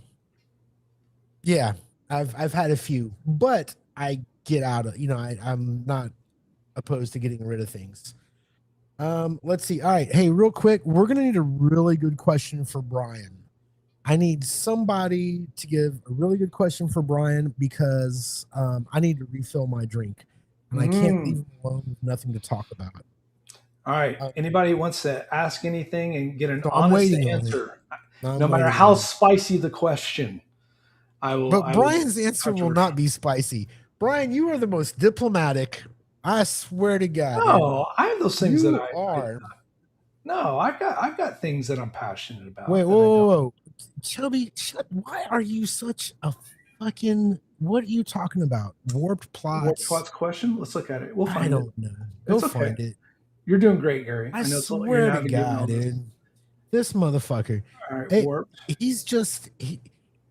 [SPEAKER 2] yeah, I've had a few, but I get out of I'm not opposed to getting rid of things. Let's see. All right, hey, real quick, we're gonna need a really good question for Brian. I need somebody to give a really good question for Brian because I need to refill my drink, and I can't leave
[SPEAKER 1] Mm.
[SPEAKER 2] him alone with nothing to talk about.
[SPEAKER 1] All right.
[SPEAKER 2] Um,
[SPEAKER 1] Anybody wants to ask anything and get an
[SPEAKER 2] so I'm
[SPEAKER 1] honest
[SPEAKER 2] waiting on it.
[SPEAKER 1] answer, no
[SPEAKER 2] I'm
[SPEAKER 1] matter
[SPEAKER 2] waiting
[SPEAKER 1] how
[SPEAKER 2] on it.
[SPEAKER 1] spicy the question, I will.
[SPEAKER 2] But
[SPEAKER 1] I will
[SPEAKER 2] Brian's answer will
[SPEAKER 1] controversial.
[SPEAKER 2] not be spicy. Brian, you are the most diplomatic. I swear to God, dude.
[SPEAKER 1] No, I have those things that
[SPEAKER 2] You
[SPEAKER 1] I
[SPEAKER 2] are.
[SPEAKER 1] no, I've got things that I'm passionate
[SPEAKER 2] Wait,
[SPEAKER 1] about
[SPEAKER 2] whoa,
[SPEAKER 1] that I
[SPEAKER 2] whoa,
[SPEAKER 1] don't.
[SPEAKER 2] whoa. Chubby, why are you such a fucking. What are you talking about? Warped
[SPEAKER 1] Warped
[SPEAKER 2] plots.
[SPEAKER 1] Plots question. Let's look at it. We'll
[SPEAKER 2] I
[SPEAKER 1] find it.
[SPEAKER 2] don't know. Go
[SPEAKER 1] It's okay.
[SPEAKER 2] find it.
[SPEAKER 1] You're doing great, Gary.
[SPEAKER 2] I
[SPEAKER 1] I know you're
[SPEAKER 2] swear to
[SPEAKER 1] navigating
[SPEAKER 2] God,
[SPEAKER 1] all this.
[SPEAKER 2] dude. This motherfucker.
[SPEAKER 1] All right,
[SPEAKER 2] Hey,
[SPEAKER 1] Warped.
[SPEAKER 2] he's just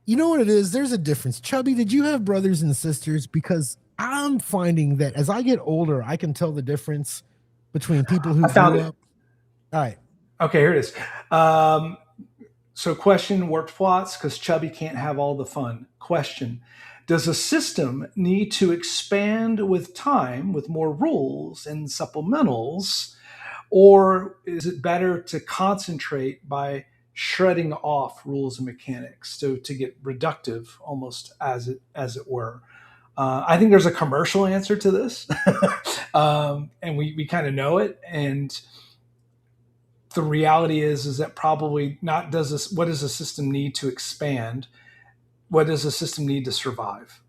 [SPEAKER 2] you know what it is? There's a difference. Chubby, did you have brothers and sisters? Because I'm finding that as I get older, I can tell the difference between people who
[SPEAKER 1] I found
[SPEAKER 2] grew
[SPEAKER 1] it.
[SPEAKER 2] up. All right.
[SPEAKER 1] Okay, here it is. So, question Warped Plots because Chubby can't have all the fun. Question: does a system need to expand with time with more rules and supplementals, or is it better to concentrate by shredding off rules and mechanics to get reductive almost as it were? I think there's a commercial answer to this, and we kind of know it. And the reality is that probably not. Does this? What does a system need to expand? What does a system need to survive?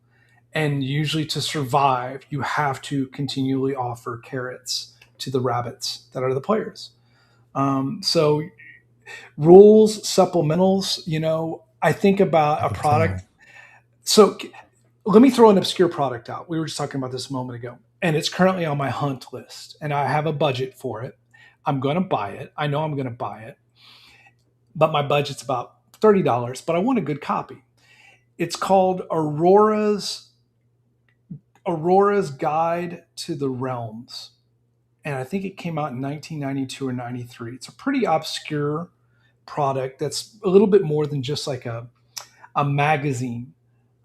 [SPEAKER 1] And usually, to survive, you have to continually offer carrots to the rabbits that are the players. So rules, supplementals, I think
[SPEAKER 2] I
[SPEAKER 1] about a
[SPEAKER 2] can
[SPEAKER 1] product.
[SPEAKER 2] tell.
[SPEAKER 1] So let me throw an obscure product out. We were just talking about this a moment ago, and it's currently on my hunt list, and I have a budget for it. I'm going to buy it. I know I'm going to buy it, but my budget's about $30, but I want a good copy. It's called Aurora's Guide to the Realms. and I think it came out in 1992 or 93. It's a pretty obscure product that's a little bit more than just like a magazine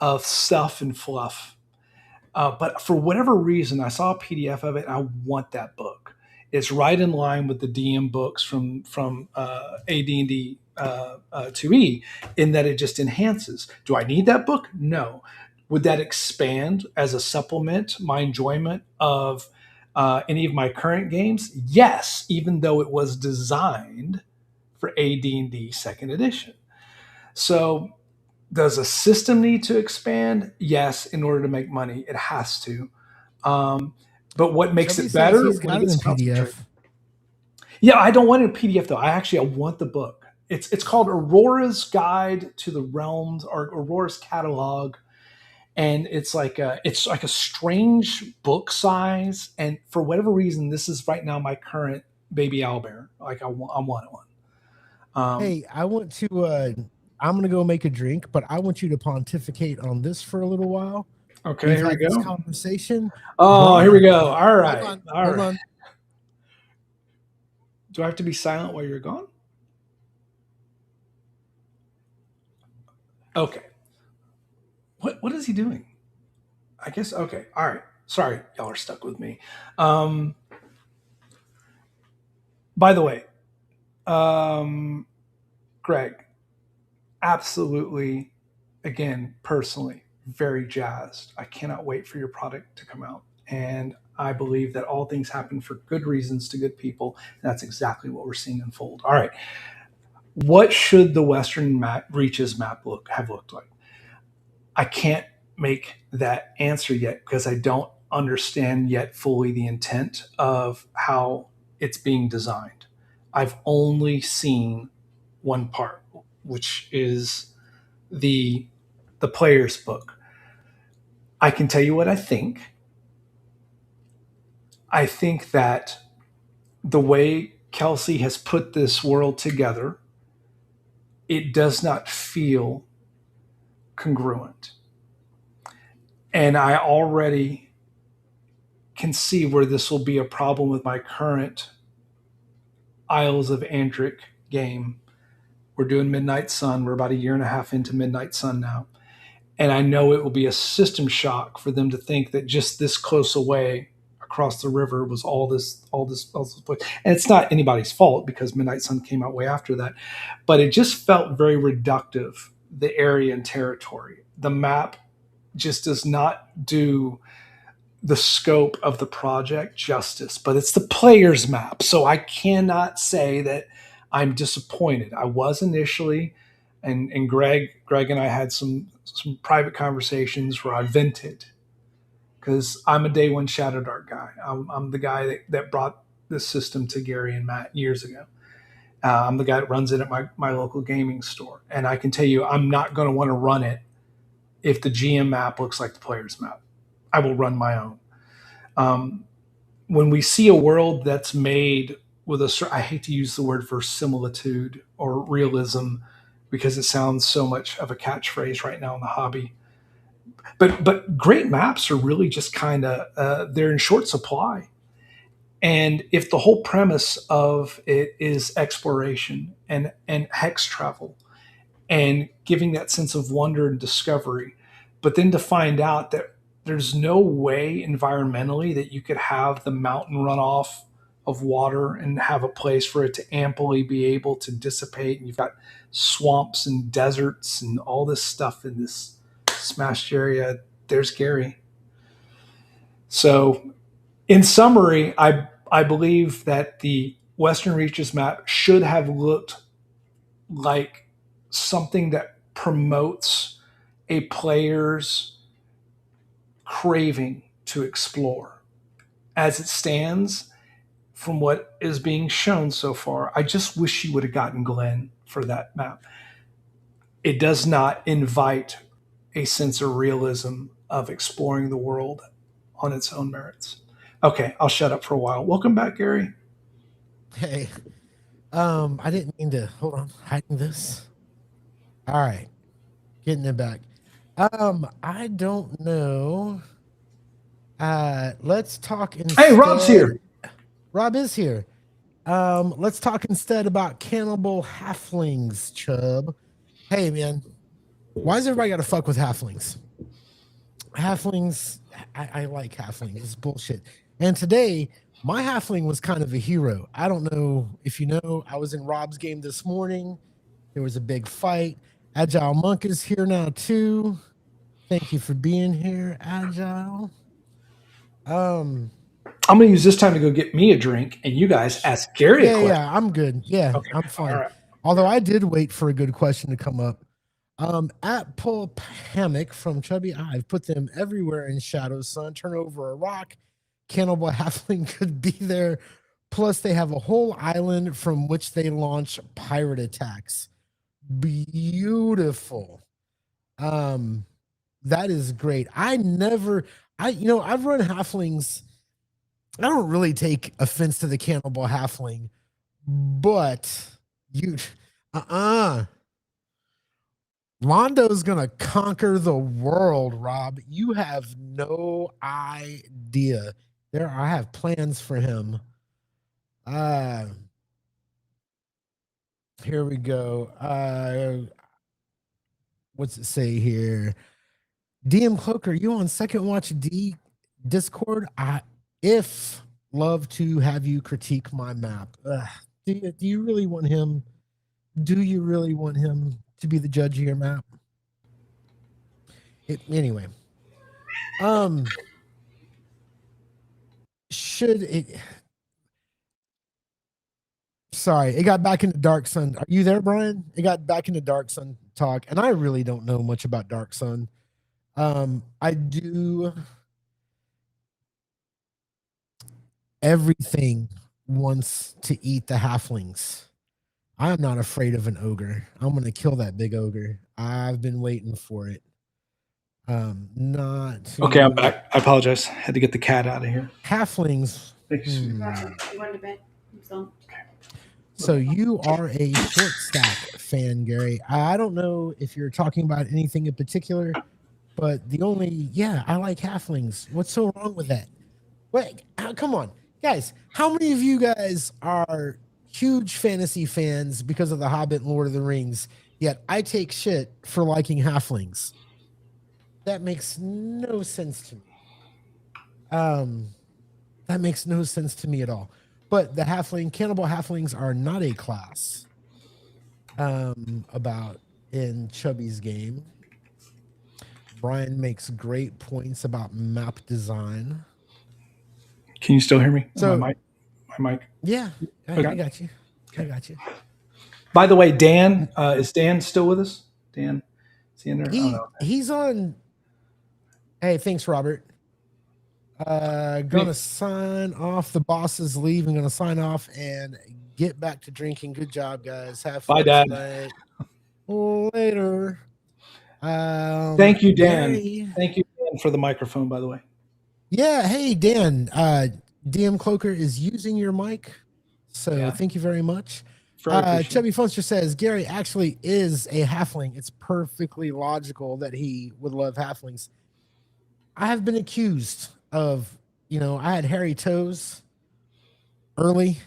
[SPEAKER 1] of stuff and fluff. But for whatever reason, I saw a PDF of it, and I want that book. It's right in line with the DM books from AD&D 2E, in that it just enhances. Do I need that book? No. Would that expand as a supplement my enjoyment of any of my current games? Yes, even though it was designed for AD&D Second Edition. So does a system need to expand? Yes, in order to make money, it has to. Um, but what makes
[SPEAKER 2] Chubby
[SPEAKER 1] it
[SPEAKER 2] says
[SPEAKER 1] better
[SPEAKER 2] he's
[SPEAKER 1] when it
[SPEAKER 2] got it
[SPEAKER 1] gets
[SPEAKER 2] in
[SPEAKER 1] concentrated?
[SPEAKER 2] PDF.
[SPEAKER 1] Yeah, I don't want it in PDF though. I want the book. It's called Aurora's Guide to the Realms, or Aurora's Catalog, and it's like a strange book size. And for whatever reason, this is right now my current baby owlbear. Like I want one. Um,
[SPEAKER 2] Hey, I want to I'm gonna go make a drink, but I want you to pontificate on this for a little while.
[SPEAKER 1] okay,
[SPEAKER 2] We've
[SPEAKER 1] here we
[SPEAKER 2] had this
[SPEAKER 1] go.
[SPEAKER 2] conversation.
[SPEAKER 1] Oh, here we
[SPEAKER 2] Rob,
[SPEAKER 1] go. All
[SPEAKER 2] hold
[SPEAKER 1] right,
[SPEAKER 2] on,
[SPEAKER 1] all
[SPEAKER 2] hold
[SPEAKER 1] right.
[SPEAKER 2] on.
[SPEAKER 1] Do I have to be silent while you're gone? Okay. What is he doing? I guess okay. All right. Sorry, y'all are stuck with me. Um, by the way, um, Greg, absolutely, again, personally, very jazzed. I cannot wait for your product to come out. And I believe that all things happen for good reasons to good people. And that's exactly what we're seeing unfold. All right. What should the Western Reaches map have looked like? I can't make that answer yet because I don't understand yet fully the intent of how it's being designed. I've only seen one part, which is the the player's book. I can tell you what I think. I think that the way Kelsey has put this world together, it does not feel congruent. And I already can see where this will be a problem with my current Isles of Andric game. We're doing Midnight Sun. We're about a year and a half into Midnight Sun now. And I know it will be a system shock for them to think that just this close away across the river was all this place. And it's not anybody's fault because Midnight Sun came out way after that. But it just felt very reductive, the area and territory. The map just does not do the scope of the project justice, but it's the player's map. So I cannot say that I'm disappointed. I was initially, and Greg and I had some private conversations where I vented because I'm a day one Shadow Dark guy. I'm the guy that brought this system to Gary and Matt years ago. I'm the guy that runs it at my local gaming store. And I can tell you, I'm not going to want to run it if the GM map looks like the player's map. I will run my own. Um, when we see a world that's made with I hate to use the word verisimilitude or realism because it sounds so much of a catchphrase right now in the hobby. But great maps are really just kind of they're in short supply. And if the whole premise of it is exploration and hex travel and giving that sense of wonder and discovery, but then to find out that there's no way environmentally that you could have the mountain runoff of water and have a place for it to amply be able to dissipate. And you've got swamps and deserts and all this stuff in this smashed area. There's Gary. So, in summary, I believe that the Western Reaches map should have looked like something that promotes a player's craving to explore. As it stands, from what is being shown so far, I just wish you would have gotten Glenn for that map. It does not invite a sense of realism of exploring the world on its own merits. Okay, I'll shut up for a while. Welcome back, Gary.
[SPEAKER 2] Hey, I didn't mean to hold on, hiding this. All right, getting it back. I don't know. Let's talk
[SPEAKER 1] Hey, Rob's
[SPEAKER 2] instead.
[SPEAKER 1] here.
[SPEAKER 2] Rob is here. Let's talk instead about cannibal halflings, Chubb. Hey, man, why does everybody got to fuck with halflings? Halflings, I like halflings. It's bullshit. And today, my halfling was kind of a hero. I don't know if you know, I was in Rob's game this morning. There was a big fight. Agile Monk is here now, too. Thank you for being here, Agile. Um,
[SPEAKER 1] I'm going to use this time to go get me a drink, and you guys ask Gary a question.
[SPEAKER 2] I'm good. Yeah,
[SPEAKER 1] Okay.
[SPEAKER 2] I'm
[SPEAKER 1] All
[SPEAKER 2] fine.
[SPEAKER 1] right.
[SPEAKER 2] Although I did wait for a good question to come up. At Pulp Hammock from Chubby I've put them everywhere in Shadows, Son. Turn over a rock. Cannibal Halfling could be there. Plus, they have a whole island from which they launch pirate attacks. Beautiful. Um, that is great. I've run halflings. I don't really take offense to the cannibal halfling, but you, uh-uh. Londo's gonna conquer the world, Rob. You have no idea. I have plans for him. Uh Here we go. What's it say here? DM Cloak, are you on Second Watch D Discord? I if love to have you critique my map. Do you really want him? Do you really want him to be the judge of your map? Anyway, um, should it? Sorry, it got back into Dark Sun. Are you there, Brian? It got back into Dark Sun talk, and I really don't know much about Dark Sun. I do everything wants to eat the halflings. I'm not afraid of an ogre. I'm gonna kill that big ogre. I've been waiting for it. Not
[SPEAKER 1] Okay, I'm
[SPEAKER 2] to
[SPEAKER 1] back. I apologize. Had to get the cat out of here.
[SPEAKER 2] halflings.
[SPEAKER 1] Thanks.
[SPEAKER 2] So you are a short stack fan, Gary. I don't know if you're talking about anything in particular, but I like halflings. What's so wrong with that? Wait, come on, guys. How many of you guys are huge fantasy fans because of The Hobbit and Lord of the Rings? Yet I take shit for liking halflings. That makes no sense to me. That makes no sense to me at all. But the cannibal halflings are not a class. About in Chubby's game. Brian makes great points about map design.
[SPEAKER 1] Can you still hear me?
[SPEAKER 2] So
[SPEAKER 1] My mic.
[SPEAKER 2] yeah, I
[SPEAKER 1] Okay.
[SPEAKER 2] got you. I got you.
[SPEAKER 1] By the way, Dan, is Dan still with us? Dan, is he in there? I don't know.
[SPEAKER 2] He's on. Hey, thanks, Robert. Gonna sign off. The boss is leaving. Gonna sign off and get back to drinking. Good job, guys. Have
[SPEAKER 1] Bye,
[SPEAKER 2] fun
[SPEAKER 1] Dad.
[SPEAKER 2] tonight. Later.
[SPEAKER 1] Thank you, Dan.
[SPEAKER 2] Gary.
[SPEAKER 1] Thank you, Dan, for the microphone, by the way.
[SPEAKER 2] Yeah. Hey, Dan. DM Cloaker is using your mic. So
[SPEAKER 1] Yeah.
[SPEAKER 2] thank you very much.
[SPEAKER 1] Very appreciative.
[SPEAKER 2] Chubby Funster says Gary actually is a halfling. It's perfectly logical that he would love halflings. I have been accused of, I had hairy toes early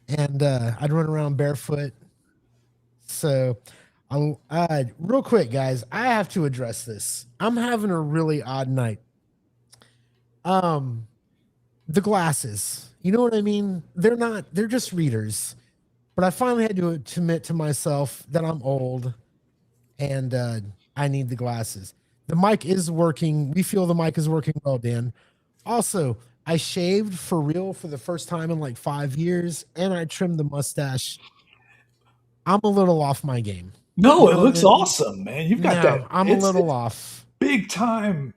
[SPEAKER 2] and I'd run around barefoot. So, real quick, guys, I have to address this. I'm having a really odd night. The glasses, you know what I mean? They're just readers. But I finally had to admit to myself that I'm old and I need the glasses. The mic is working. We feel the mic is working well, Dan. Also, I shaved for real for the first time in like 5 years, and I trimmed the mustache. I'm a little off my game.
[SPEAKER 1] No,
[SPEAKER 2] You
[SPEAKER 1] it
[SPEAKER 2] know what
[SPEAKER 1] looks
[SPEAKER 2] I mean?
[SPEAKER 1] awesome, man. You've got that.
[SPEAKER 2] No, I'm a little
[SPEAKER 1] It's
[SPEAKER 2] off.
[SPEAKER 1] big time.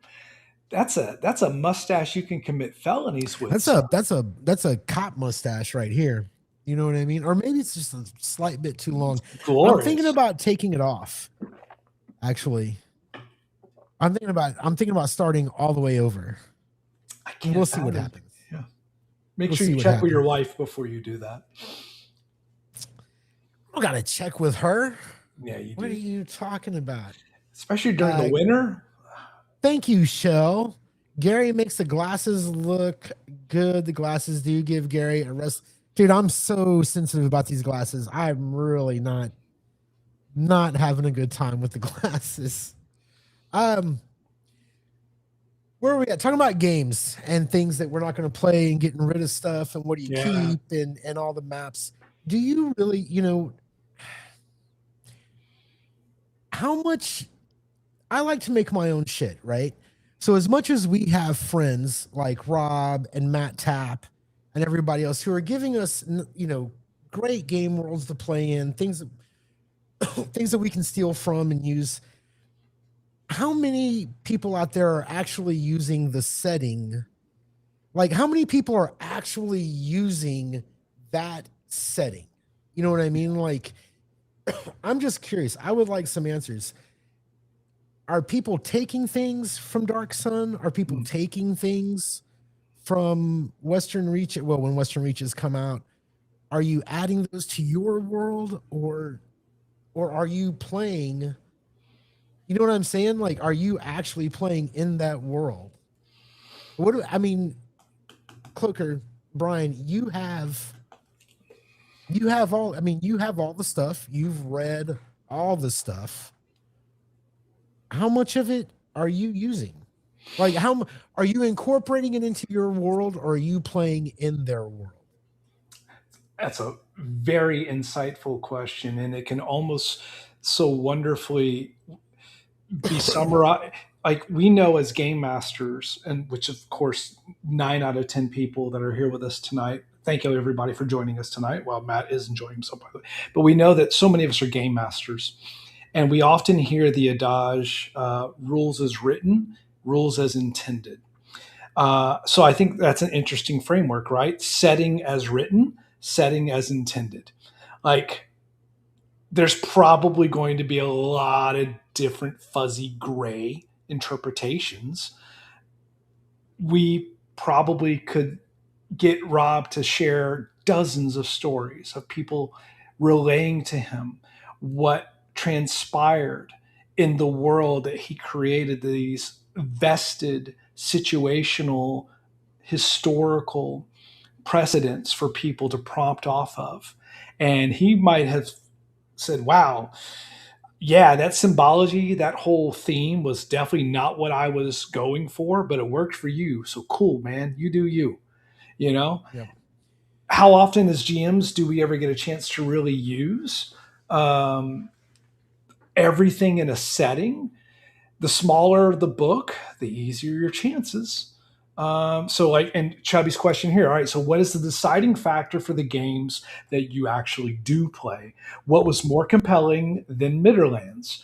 [SPEAKER 1] That's a mustache you can commit felonies with. So.
[SPEAKER 2] That's a cop mustache right here. You know what I mean? Or maybe it's just a slight bit too long. I'm thinking
[SPEAKER 1] Glorious.
[SPEAKER 2] about taking it off. Actually, I'm thinking about starting all the way over.
[SPEAKER 1] I can't
[SPEAKER 2] We'll see what
[SPEAKER 1] fathom.
[SPEAKER 2] happens.
[SPEAKER 1] Yeah. Make
[SPEAKER 2] We'll
[SPEAKER 1] sure
[SPEAKER 2] see
[SPEAKER 1] you
[SPEAKER 2] what
[SPEAKER 1] check with your
[SPEAKER 2] happens.
[SPEAKER 1] wife before you do that.
[SPEAKER 2] I gotta check with her.
[SPEAKER 1] Yeah, you
[SPEAKER 2] What are
[SPEAKER 1] do.
[SPEAKER 2] you talking about?
[SPEAKER 1] Especially during the winter.
[SPEAKER 2] Thank you, Shell. Gary makes the glasses look good. The glasses do give Gary a rest. Dude, I'm so sensitive about these glasses. I'm really not having a good time with the glasses. Um, where are we at? Talking about games and things that we're not going to play and getting rid of stuff and what do you
[SPEAKER 1] Yeah.
[SPEAKER 2] keep and all the maps. Do you really, how much I like to make my own shit, right? So as much as we have friends like Rob and Matt Tapp and everybody else who are giving us, great game worlds to play in, things things that we can steal from and use. How many people out there are actually using the setting? Like, how many people are actually using that setting? You know what I mean? Like, I'm just curious. I would like some answers. Are people taking things from Dark Sun? Are people
[SPEAKER 1] Mm.
[SPEAKER 2] taking things from Western Reach? Well, when Western Reaches come out, are you adding those to your world, or are you playing? You know what I'm saying? Like, are you actually playing in that world? I mean, Cloaker, Brian, you have all. I mean, you have all the stuff. You've read all the stuff. How much of it are you using? Like, are you incorporating it into your world, or are you playing in their world?
[SPEAKER 1] That's a very insightful question, and it can almost so wonderfully be summarized. Like we know as game masters, and which of course 9 out of 10 people that are here with us tonight. Thank you everybody for joining us tonight. Well, Matt is enjoying himself, by the way, but we know that so many of us are game masters, and we often hear the adage: "Rules as written, rules as intended." So I think that's an interesting framework, right? Setting as written, setting as intended. Like there's probably going to be a lot of different fuzzy gray interpretations. We probably could get Rob to share dozens of stories of people relaying to him what transpired in the world that he created, these vested situational historical precedents for people to prompt off of. And he might have said, wow, yeah, that symbology, that whole theme was definitely not what I was going for, but it worked for you. So cool, man. You do you. You know,
[SPEAKER 2] Yep.
[SPEAKER 1] how often as GMs do we ever get a chance to really use um, everything in a setting? The smaller the book, the easier your chances. So, like, and Chubby's question here. All right. So, what is the deciding factor for the games that you actually do play? What was more compelling than Midderlands?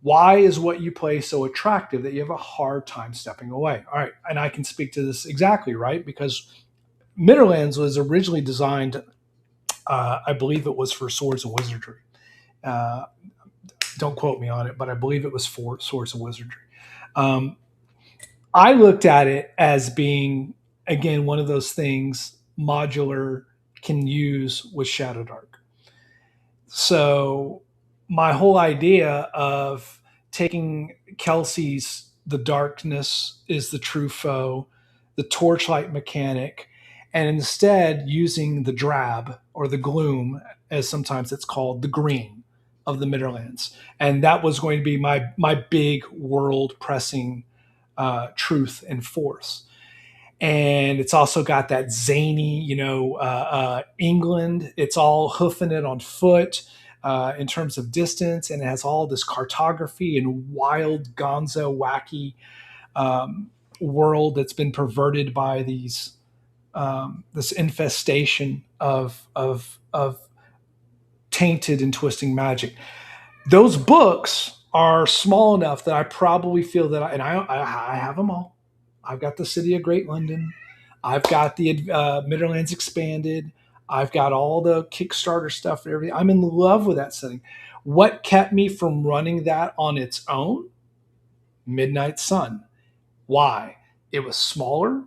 [SPEAKER 1] Why is what you play so attractive that you have a hard time stepping away? All right. And I can speak to this exactly, right? Because Midderlands was originally designed, I believe it was for Swords and Wizardry. Uh, don't quote me on it, but I believe it was for Swords and Wizardry. Um, I looked at it as being, again, one of those things modular can use with Shadow Dark. So my whole idea of taking Kelsey's the darkness is the true foe, the torchlight mechanic, and instead using the drab or the gloom, as sometimes it's called, the green of the Midderlands. And that was going to be my big world pressing truth and force. And it's also got that zany, England. It's all hoofing it on foot in terms of distance, and it has all this cartography and wild, gonzo, wacky um, world that's been perverted by this infestation of tainted and twisting magic. Those books are small enough that I probably feel that I have them all. I've got the City of Great London. I've got the Midlands Expanded. I've got all the Kickstarter stuff and everything. I'm in love with that setting. What kept me from running that on its own? Midnight Sun. Why? It was smaller,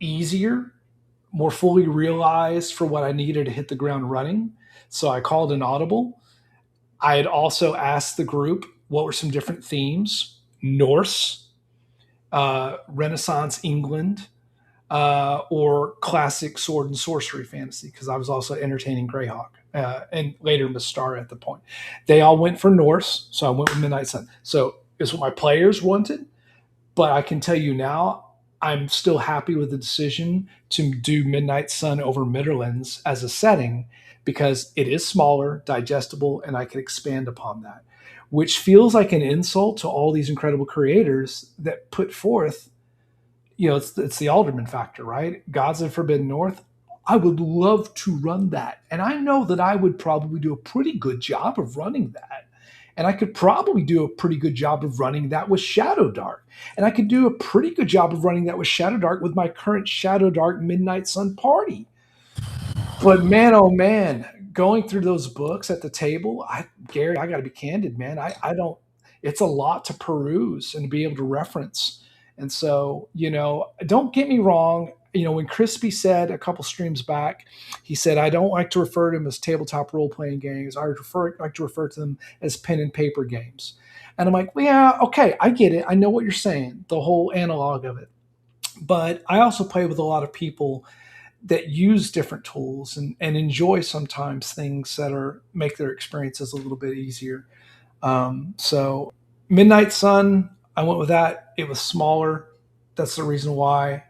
[SPEAKER 1] easier, more fully realized for what I needed to hit the ground running. So I called an audible. I had also asked the group what were some different themes. Norse, Renaissance England, or classic sword and sorcery fantasy, because I was also entertaining Greyhawk, and later Mystara at the point. They all went for Norse, so I went with Midnight Sun. So it's what my players wanted, but I can tell you now, I'm still happy with the decision to do Midnight Sun over Midderlands as a setting, because it is smaller, digestible, and I can expand upon that, which feels like an insult to all these incredible creators that put forth, it's the alderman factor, right? Gods of Forbidden North. I would love to run that. And I know that I would probably do a pretty good job of running that. And I could probably do a pretty good job of running that with Shadow Dark. And I could do a pretty good job of running that with Shadow Dark with my current Shadow Dark Midnight Sun party. But man, oh man, going through those books at the table, Gary, I got to be candid, man. I don't. It's a lot to peruse and to be able to reference. And so, don't get me wrong. When Crispy said a couple streams back, he said, "I don't like to refer to them as tabletop role playing games. Like to refer to them as pen and paper games." And I'm like, well, yeah, okay, I get it. I know what you're saying, the whole analog of it. But I also play with a lot of people that use different tools and enjoy sometimes things that are make their experiences a little bit easier. So Midnight Sun, I went with that. It was smaller. That's the reason why.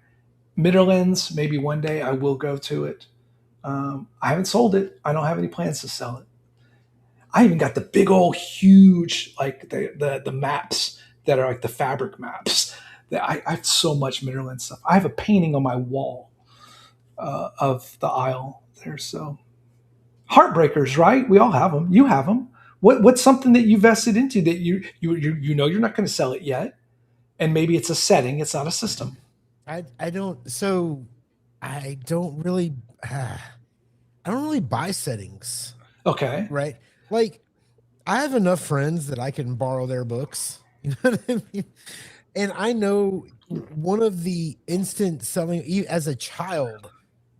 [SPEAKER 1] Midderlands, maybe one day I will go to it. I haven't sold it. I don't have any plans to sell it. I even got the big old huge, like the maps that are like the fabric maps. That I have so much Midderland stuff. I have a painting on my wall of the aisle there. So heartbreakers, right? We all have them. You have them. What's something that you vested into that you know you're not going to sell it yet, and maybe it's a setting, it's not a system.
[SPEAKER 2] I don't so I don't really I don't really buy settings,
[SPEAKER 1] Okay.
[SPEAKER 2] right? Like I have enough friends that I can borrow their books. You know what I mean? And I know one of the instant selling as a child,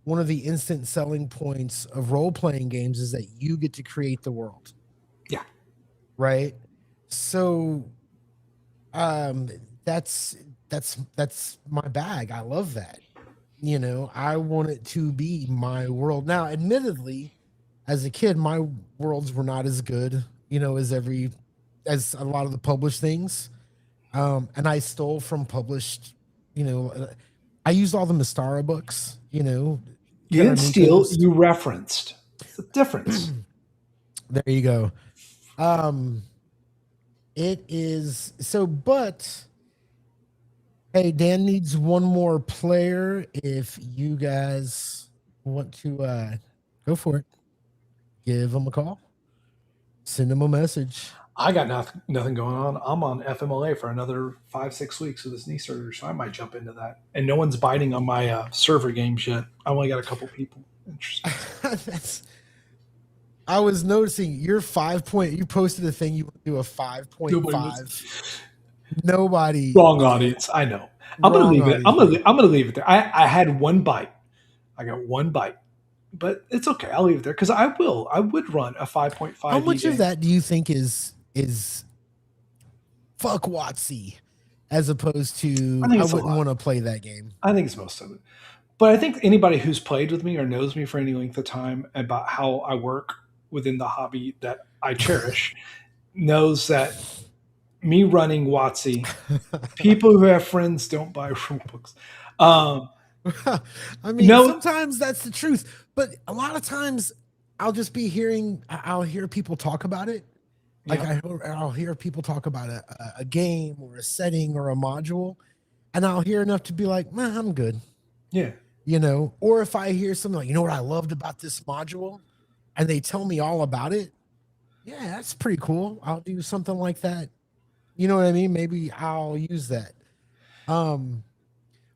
[SPEAKER 2] one of the instant selling points of role playing games is that you get to create the world,
[SPEAKER 1] Yeah.
[SPEAKER 2] right? So um that's that's my bag. I love that. I want it to be my world. Now, admittedly, as a kid, my worlds were not as good, as a lot of the published things. And I stole from published, you know, uh, I used all the Mystara books,
[SPEAKER 1] You
[SPEAKER 2] get our
[SPEAKER 1] didn't steal,
[SPEAKER 2] Nikos.
[SPEAKER 1] you referenced. It's the difference.
[SPEAKER 2] There you go. Um, it is so, but hey, Dan needs one more player. If you guys want to go for it, give him a call, send him a message.
[SPEAKER 1] I got nothing going on. I'm on FMLA for another 5-6 weeks with this knee surgery, so I might jump into that. And no one's biting on my server games yet. I only got a couple people interested.
[SPEAKER 2] That's I was noticing your 5 point. You posted a thing you would do a
[SPEAKER 1] Nobody was
[SPEAKER 2] 5.5. Nobody.
[SPEAKER 1] wrong audience. I know. I'm gonna
[SPEAKER 2] Wrong
[SPEAKER 1] leave it.
[SPEAKER 2] audience, man.
[SPEAKER 1] I'm gonna leave it there. I had one bite. I got one bite, but it's okay. I'll leave it there because I would run a
[SPEAKER 2] How
[SPEAKER 1] 5.5e
[SPEAKER 2] much of
[SPEAKER 1] game.
[SPEAKER 2] that do you think is fuck Watsy, as opposed
[SPEAKER 1] I
[SPEAKER 2] to
[SPEAKER 1] think
[SPEAKER 2] I
[SPEAKER 1] it's a
[SPEAKER 2] wouldn't
[SPEAKER 1] lot.
[SPEAKER 2] want to play that game?
[SPEAKER 1] I think it's most of it. But I think anybody who's played with me or knows me for any length of time about how I work within the hobby that I cherish knows that me running WotC, people who have friends don't buy rule books. Um,
[SPEAKER 2] I mean,
[SPEAKER 1] no,
[SPEAKER 2] sometimes that's the truth, but a lot of times I'll hear people talk about it. Like
[SPEAKER 1] yeah,
[SPEAKER 2] I'll hear people talk about a game or a setting or a module, and I'll hear enough to be like, man, I'm good.
[SPEAKER 1] yeah.
[SPEAKER 2] Or if I hear something like, what I loved about this module, and they tell me all about it, yeah, that's pretty cool. I'll do something like that. You know what I mean? Maybe I'll use that. Um,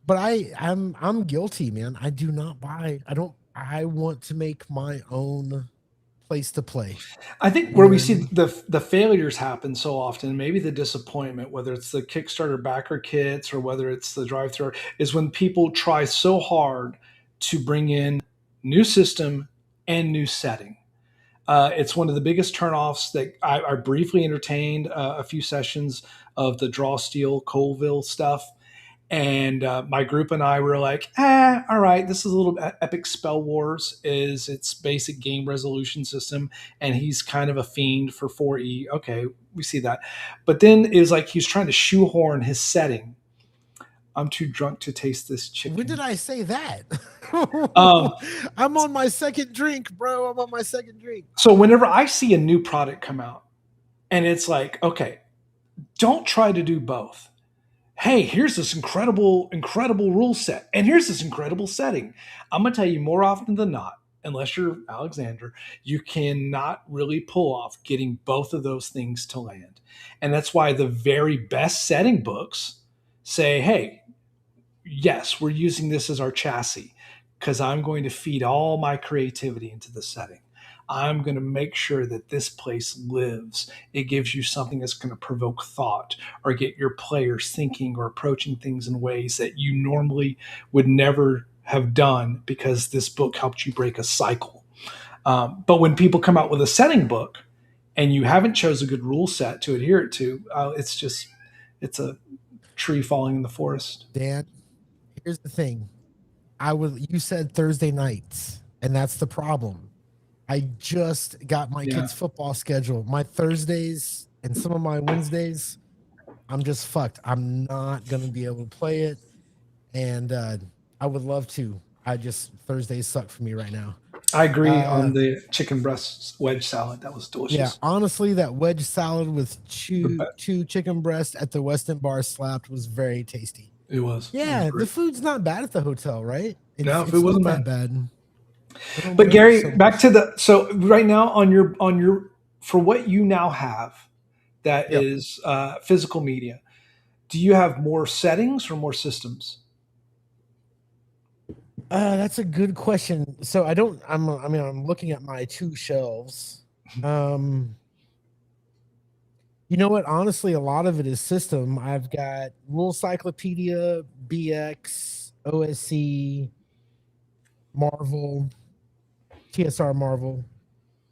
[SPEAKER 2] but I'm guilty, man. I do not buy. I want to make my own place to play.
[SPEAKER 1] I think
[SPEAKER 2] You
[SPEAKER 1] where
[SPEAKER 2] know
[SPEAKER 1] we
[SPEAKER 2] what I
[SPEAKER 1] see
[SPEAKER 2] mean?
[SPEAKER 1] the failures happen so often, maybe the disappointment, whether it's the Kickstarter backer kits or whether it's the drive through, is when people try so hard to bring in new system and new setting. It's one of the biggest turnoffs that I briefly entertained a few sessions of the Draw Steel Colville stuff. And my group and I were like, all right, this is a little Epic Spell Wars is its basic game resolution system, and he's kind of a fiend for 4E. Okay, we see that. But then it was like he's trying to shoehorn his setting. I'm too drunk to taste this
[SPEAKER 2] When did
[SPEAKER 1] chicken.
[SPEAKER 2] I say that?
[SPEAKER 1] Um,
[SPEAKER 2] I'm on my second drink, bro. I'm on my second drink.
[SPEAKER 1] so whenever I see a new product come out, and it's like, okay, don't try to do both. Hey, here's this incredible rule set, and here's this incredible setting. I'm gonna tell you more often than not, unless you're Alexander, you cannot really pull off getting both of those things to land. And that's why the very best setting books say, hey, yes, we're using this as our chassis because I'm going to feed all my creativity into the setting. I'm going to make sure that this place lives. It gives you something that's going to provoke thought or get your players thinking or approaching things in ways that you normally would never have done because this book helped you break a cycle. But when people come out with a setting book and you haven't chose a good rule set to adhere it to, it's a tree falling in the forest.
[SPEAKER 2] Dan, here's the thing. You said Thursday nights, and that's the problem. I just got my
[SPEAKER 1] Yeah,
[SPEAKER 2] kids' football schedule. My Thursdays and some of my Wednesdays, I'm just fucked. I'm not gonna be able to play it, and I would love to. Thursdays suck for me right now.
[SPEAKER 1] I agree
[SPEAKER 2] Uh,
[SPEAKER 1] on the chicken breast wedge salad. That was
[SPEAKER 2] yeah,
[SPEAKER 1] delicious.
[SPEAKER 2] honestly, that wedge salad with
[SPEAKER 1] The
[SPEAKER 2] two chicken breast at the Weston Bar slapped was very tasty.
[SPEAKER 1] It was. It was
[SPEAKER 2] Yeah, the
[SPEAKER 1] great.
[SPEAKER 2] food's not bad at the hotel, right?
[SPEAKER 1] No, if it
[SPEAKER 2] It's not
[SPEAKER 1] wasn't
[SPEAKER 2] that
[SPEAKER 1] bad.
[SPEAKER 2] bad. Oh
[SPEAKER 1] But
[SPEAKER 2] man,
[SPEAKER 1] Gary,
[SPEAKER 2] so
[SPEAKER 1] back to the so right now on your for what you now have that
[SPEAKER 2] yep.
[SPEAKER 1] is physical media. Do you have more settings or more systems?
[SPEAKER 2] That's a good question. So I don't. I mean, I'm looking at my two shelves. Um, you know what? Honestly, a lot of it is system. I've got Rule Cyclopedia, BX, OSC, Marvel, TSR Marvel,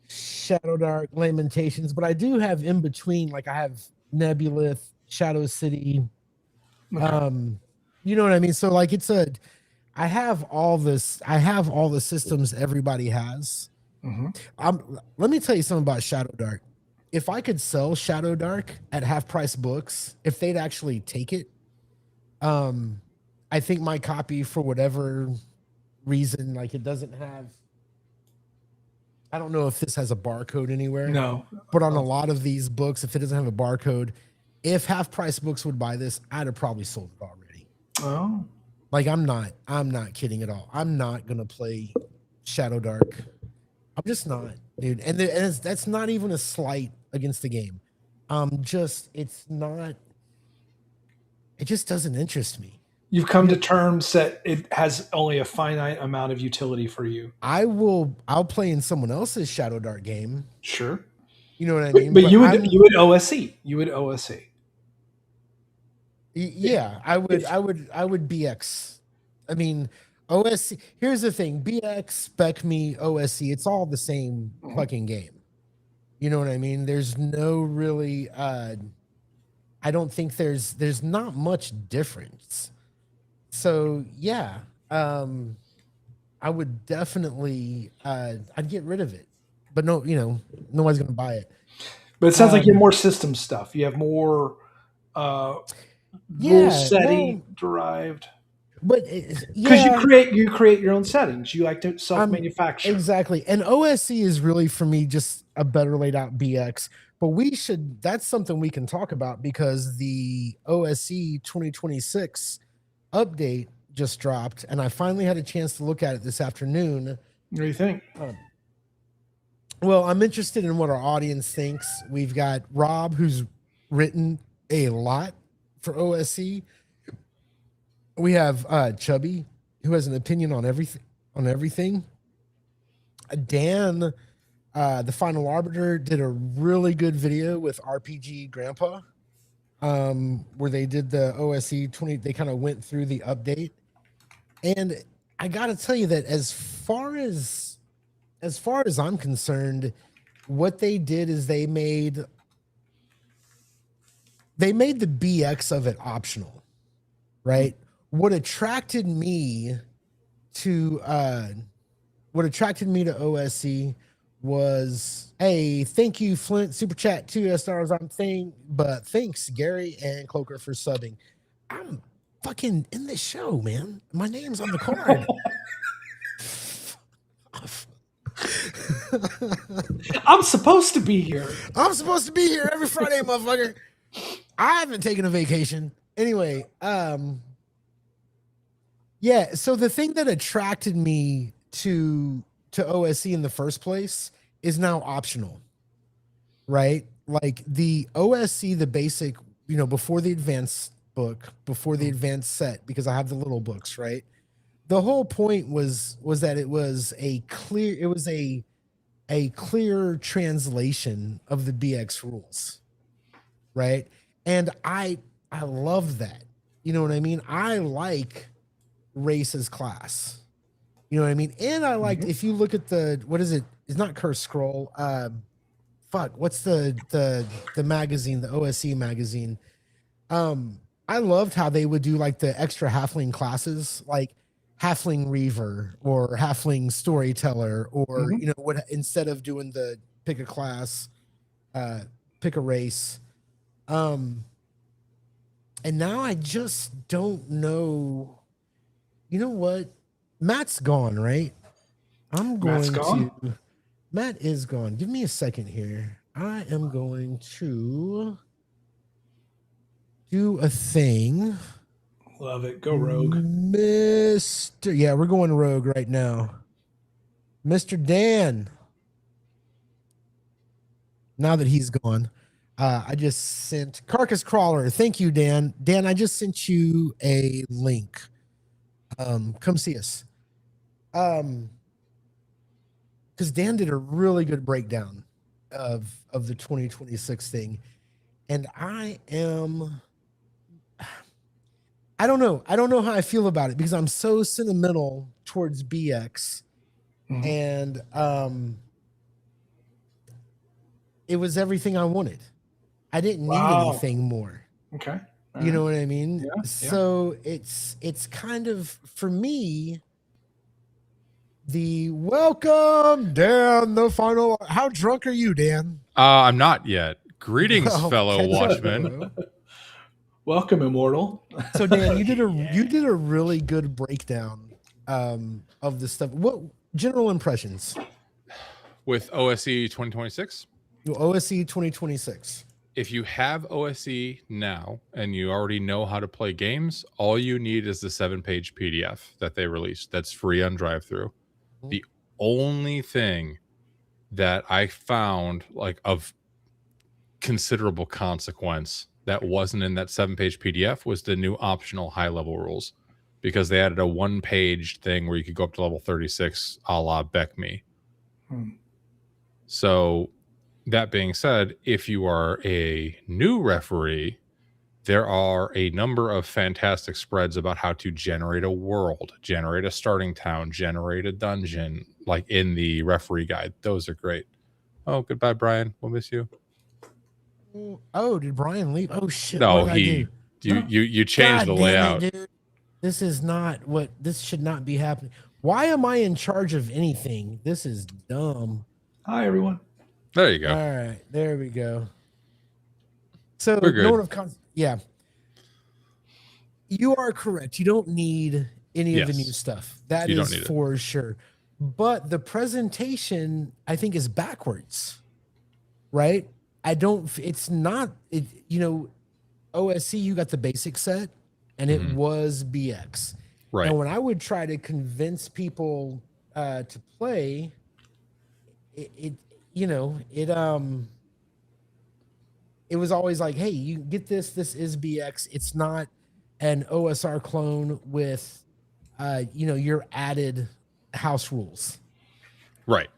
[SPEAKER 2] Shadow Dark, Lamentations. But I do have in between. Like I have Nebulith, Shadow City.
[SPEAKER 1] Okay.
[SPEAKER 2] Um, you know what I mean? So like it's a. I have all this. I have all the systems everybody has.
[SPEAKER 1] Hmm.
[SPEAKER 2] Let me tell you something about Shadow Dark. If I could sell Shadow Dark at half price books, if they'd actually take it, um, I think my copy, for whatever reason, like it doesn't have, I don't know if this has a barcode anywhere,
[SPEAKER 1] No.
[SPEAKER 2] but on a
[SPEAKER 1] Oh,
[SPEAKER 2] lot of these books, if it doesn't have a barcode, if half price books would buy this, I'd have probably sold it already.
[SPEAKER 1] oh,
[SPEAKER 2] Like I'm not kidding at all. I'm not gonna play Shadow Dark. I'm just not, dude. That's not even a slight against the game. Just it's not. It just doesn't interest me.
[SPEAKER 1] you've come
[SPEAKER 2] You
[SPEAKER 1] to
[SPEAKER 2] know,
[SPEAKER 1] terms that it has only a finite amount of utility for you.
[SPEAKER 2] I will. I'll play in someone else's Shadow Dart game.
[SPEAKER 1] Sure.
[SPEAKER 2] You know what I
[SPEAKER 1] But,
[SPEAKER 2] mean?
[SPEAKER 1] but
[SPEAKER 2] But
[SPEAKER 1] you would OSC. You would OSC.
[SPEAKER 2] yeah, I would.
[SPEAKER 1] If
[SPEAKER 2] I would BX. I mean, OSC. Here's the thing: BX, Spec Me, OSC. It's all the same
[SPEAKER 1] Mhm.
[SPEAKER 2] fucking game. You know what I mean? There's no really. I don't think there's not much difference. So yeah, um, I would definitely I'd get rid of it. But no, nobody's gonna buy it.
[SPEAKER 1] But it sounds like you have
[SPEAKER 2] Um
[SPEAKER 1] more system stuff. You have more uh, rule
[SPEAKER 2] yeah,
[SPEAKER 1] setting
[SPEAKER 2] well,
[SPEAKER 1] derived
[SPEAKER 2] but
[SPEAKER 1] because you
[SPEAKER 2] yeah,
[SPEAKER 1] create your own settings. You like to self
[SPEAKER 2] I'm
[SPEAKER 1] manufacture.
[SPEAKER 2] exactly. And OSC is really for me just a better laid out BX. But that's something we can talk about because the OSC 2026 update just dropped and I finally had a chance to look at it this afternoon.
[SPEAKER 1] What do you think?
[SPEAKER 2] Um, Well, I'm interested in what our audience thinks. We've got Rob, who's written a lot for OSC. We have Chubby, who has an opinion on everything. On everything. Dan, the Final Arbiter, did a really good video with RPG Grandpa, where they did the OSC 20. They kind of went through the update, and I got to tell you that as far as I'm concerned, what they did is they made the BX of it optional, right? what attracted me to OSC was, hey, thank you, Flint, super chat, $2. I'm saying, but thanks, Gary and Cloaker, for subbing. I'm fucking in this show, man. My name's on the card.
[SPEAKER 1] I'm supposed to be here.
[SPEAKER 2] I'm supposed to be here every Friday, motherfucker. I haven't taken a vacation. Anyway, yeah, so the thing that attracted me to OSC in the first place is now optional, right? Like the OSC, the basic, before the advanced book, before the advanced set, because I have the little books, right? The whole point was that it was a clear translation of the BX rules, right? And I love that. You know what I mean? I like race as class. You know what I mean? And I liked,
[SPEAKER 1] Mhm.
[SPEAKER 2] if you look at the, what is it? It's not Curse Scroll. Fuck, what's the magazine, the OSC magazine? I loved how they would do like the extra halfling classes, like halfling reaver or halfling storyteller, or
[SPEAKER 1] Mhm.
[SPEAKER 2] what, instead of doing the pick a class, uh, pick a race. Um, and now I just don't know. You know what? Matt's gone, right? I'm
[SPEAKER 1] Matt's
[SPEAKER 2] going to.
[SPEAKER 1] gone.
[SPEAKER 2] Matt is gone. Give me a second here. I am going to do a thing.
[SPEAKER 1] Love it. Go Rogue.
[SPEAKER 2] Mr. Yeah, we're going rogue right now. Mr. Dan, now that he's gone, I just sent Carcass Crawler. Thank you, Dan. Dan, I just sent you a link. Come see us. Because Dan did a really good breakdown of the 2026 thing. And I don't know. I don't know how I feel about it because I'm so sentimental towards BX,
[SPEAKER 1] Mhm.
[SPEAKER 2] and it was everything I wanted. I didn't need
[SPEAKER 1] Wow.
[SPEAKER 2] anything more.
[SPEAKER 1] Okay. All
[SPEAKER 2] You
[SPEAKER 1] right.
[SPEAKER 2] know what I mean?
[SPEAKER 1] Yeah. Yeah.
[SPEAKER 2] So it's kind of, for me, the welcome, Dan, the final. How drunk are you, Dan?
[SPEAKER 3] I'm not yet. Greetings,
[SPEAKER 2] Well,
[SPEAKER 3] fellow
[SPEAKER 2] catch up,
[SPEAKER 3] watchmen.
[SPEAKER 2] bro.
[SPEAKER 1] Welcome, immortal.
[SPEAKER 2] So Dan, you
[SPEAKER 1] Yeah.
[SPEAKER 2] did a really good breakdown of the stuff. What general impressions?
[SPEAKER 3] With OSE 2026.
[SPEAKER 2] OSC 2026.
[SPEAKER 3] If you have OSE now and you already know how to play games, all you need is the 7-page PDF that they released. That's free on drive through. The only thing that I found like of considerable consequence that wasn't in that 7-page PDF was the new optional high level rules, because they added a 1-page thing where you could go up to level 36 a la Beck Me.
[SPEAKER 1] Hmm.
[SPEAKER 3] So, that being said, if you are a new referee, there are a number of fantastic spreads about how to generate a world, generate a starting town, generate a dungeon, like in the referee guide. Those are great. Oh, goodbye, Brian. We'll miss you.
[SPEAKER 2] Oh, did Brian leave? Oh shit! What
[SPEAKER 3] No,
[SPEAKER 2] did I do?
[SPEAKER 1] No.
[SPEAKER 3] you changed the
[SPEAKER 2] God damn it,
[SPEAKER 3] layout.
[SPEAKER 2] dude! This is not what. This should not be happening. Why am I in charge of anything? This is dumb.
[SPEAKER 1] Hi, everyone.
[SPEAKER 3] There you
[SPEAKER 2] All
[SPEAKER 3] go.
[SPEAKER 2] right, there we go.
[SPEAKER 3] We're
[SPEAKER 2] So,
[SPEAKER 3] good.
[SPEAKER 2] yeah, you are correct. You don't need any of the new
[SPEAKER 3] Yes,
[SPEAKER 2] stuff. That
[SPEAKER 3] you don't
[SPEAKER 2] is
[SPEAKER 3] need it.
[SPEAKER 2] for sure. But the presentation, I think, is backwards, right? I don't. It's not. OSC, you got the basic set, and it
[SPEAKER 3] Mhm.
[SPEAKER 2] was BX.
[SPEAKER 3] Right.
[SPEAKER 2] And when I would try to convince people to play, it it was always like, hey, you get this. This is BX. It's not an OSR clone with your added house rules.
[SPEAKER 3] Right.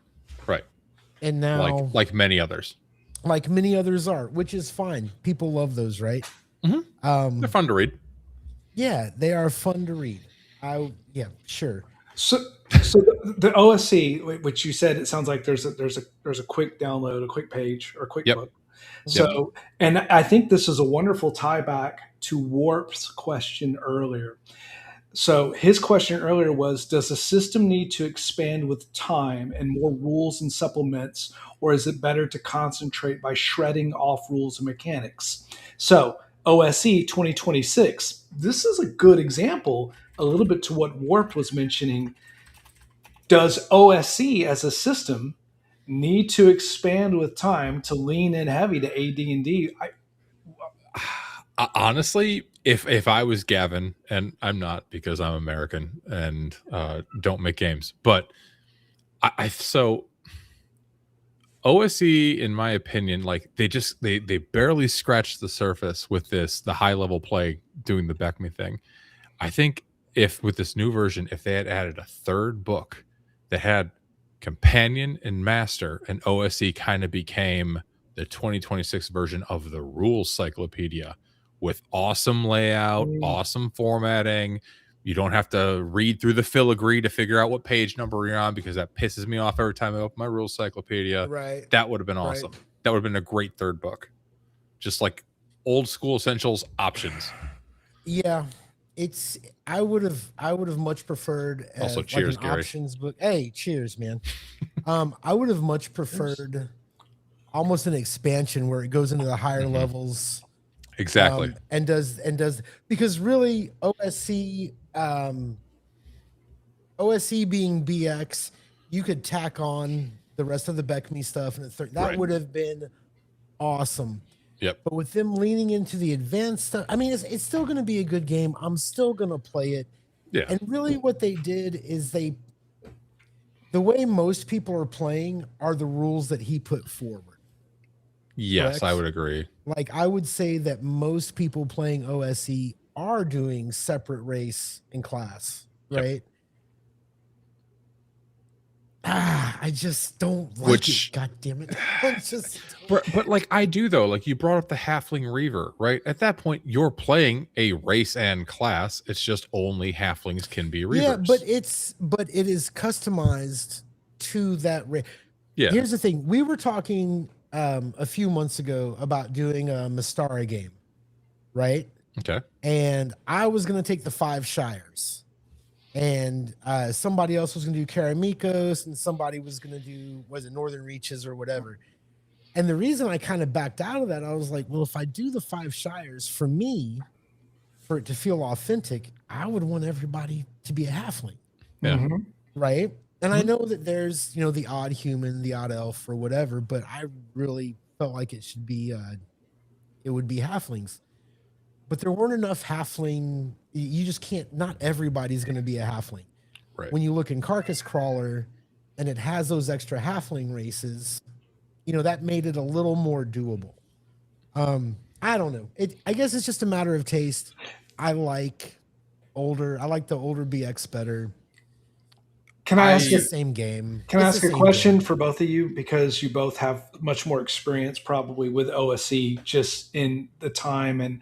[SPEAKER 3] Right.
[SPEAKER 2] And
[SPEAKER 3] Like
[SPEAKER 2] now,
[SPEAKER 3] many others.
[SPEAKER 2] like many others are, which is fine. People love those, right?
[SPEAKER 3] Mhm. They're fun to read.
[SPEAKER 2] Yeah, they are fun to read. Yeah, sure.
[SPEAKER 1] So the OSC, which you said, it sounds like there's a quick download, a quick page, or a quick
[SPEAKER 3] Yep.
[SPEAKER 1] book.
[SPEAKER 3] Yep.
[SPEAKER 2] Mhm.
[SPEAKER 1] So, and I think this is a wonderful tie back to Warp's question earlier. So his question earlier was, does the system need to expand with time and more rules and supplements, or is it better to concentrate by shredding off rules and mechanics? So OSE 2026, this is a good example, a little bit to what Warp was mentioning. Does OSE as a system need to expand with time to lean in heavy to AD&D?
[SPEAKER 3] Honestly, if I was Gavin, and I'm not because I'm American and don't make games, but I so OSE, in my opinion, like they barely scratched the surface with the high level play doing the Beck Me thing. I think if with this new version, if they had added a third book that had companion and master, and OSE kind of became the 2026 version of the rules cyclopedia with awesome layout,
[SPEAKER 1] Mm,
[SPEAKER 3] awesome formatting. You don't have to read through the filigree to figure out what page number you're on because that pisses me off every time I open my rules cyclopedia.
[SPEAKER 2] Right.
[SPEAKER 3] That would have been
[SPEAKER 2] Right.
[SPEAKER 3] awesome. That would have been a great third book. Just like old school essentials options.
[SPEAKER 2] Yeah. It's I would have much preferred
[SPEAKER 3] Also,
[SPEAKER 2] like
[SPEAKER 3] cheers,
[SPEAKER 2] an
[SPEAKER 3] Gary.
[SPEAKER 2] options book. Hey, cheers, man. I would have much preferred almost an expansion where it goes into the higher levels,
[SPEAKER 3] Exactly.
[SPEAKER 2] and does because really OSC being BX, you could tack on the rest of the Beckme stuff, and that
[SPEAKER 3] Right.
[SPEAKER 2] would have been awesome.
[SPEAKER 3] Yep.
[SPEAKER 2] But with them leaning into the advanced stuff, I mean, it's still going to be a good game. I'm still going to play it.
[SPEAKER 3] Yeah.
[SPEAKER 2] And really, what they did is the way most people are playing are the rules that he put forward.
[SPEAKER 3] Yes,
[SPEAKER 2] Correct?
[SPEAKER 3] I would agree.
[SPEAKER 2] Like, I would say that most people playing OSE are doing separate race and class,
[SPEAKER 3] Yep.
[SPEAKER 2] right? I just don't like
[SPEAKER 3] Which-
[SPEAKER 2] it. God damn it. I just
[SPEAKER 3] But like I do though, like you brought up the halfling reaver, right? At that point, you're playing a race and class. It's just only halflings can be reavers.
[SPEAKER 2] yeah, but it is customized to that race.
[SPEAKER 3] yeah,
[SPEAKER 2] Here's the thing: we were talking a few months ago about doing a Mystara game, right?
[SPEAKER 3] okay,
[SPEAKER 2] And I was going to take the 5 Shires, and somebody else was going to do Karamikos, and somebody was going to do Northern Reaches or whatever. And the reason I kind of backed out of that, I was like, well, if I do the 5 Shires, for me, for it to feel authentic, I would want everybody to be a halfling,
[SPEAKER 3] yeah,
[SPEAKER 1] mhm.
[SPEAKER 2] right? And I know that there's, the odd human, the odd elf, or whatever, but I really felt like it should be, it would be halflings. But there weren't enough halfling. You just can't. Not everybody's going to be a halfling.
[SPEAKER 3] right.
[SPEAKER 2] When you look in Carcass Crawler, and it has those extra halfling races, that made it a little more doable. I don't know. I guess it's just a matter of taste. I like the older BX better.
[SPEAKER 1] Can I ask
[SPEAKER 2] It's the
[SPEAKER 1] you?
[SPEAKER 2] same game.
[SPEAKER 1] Can I
[SPEAKER 2] It's
[SPEAKER 1] ask
[SPEAKER 2] the
[SPEAKER 1] a
[SPEAKER 2] same
[SPEAKER 1] question
[SPEAKER 2] game.
[SPEAKER 1] for both of you because you both have much more experience probably with OSE just in the time and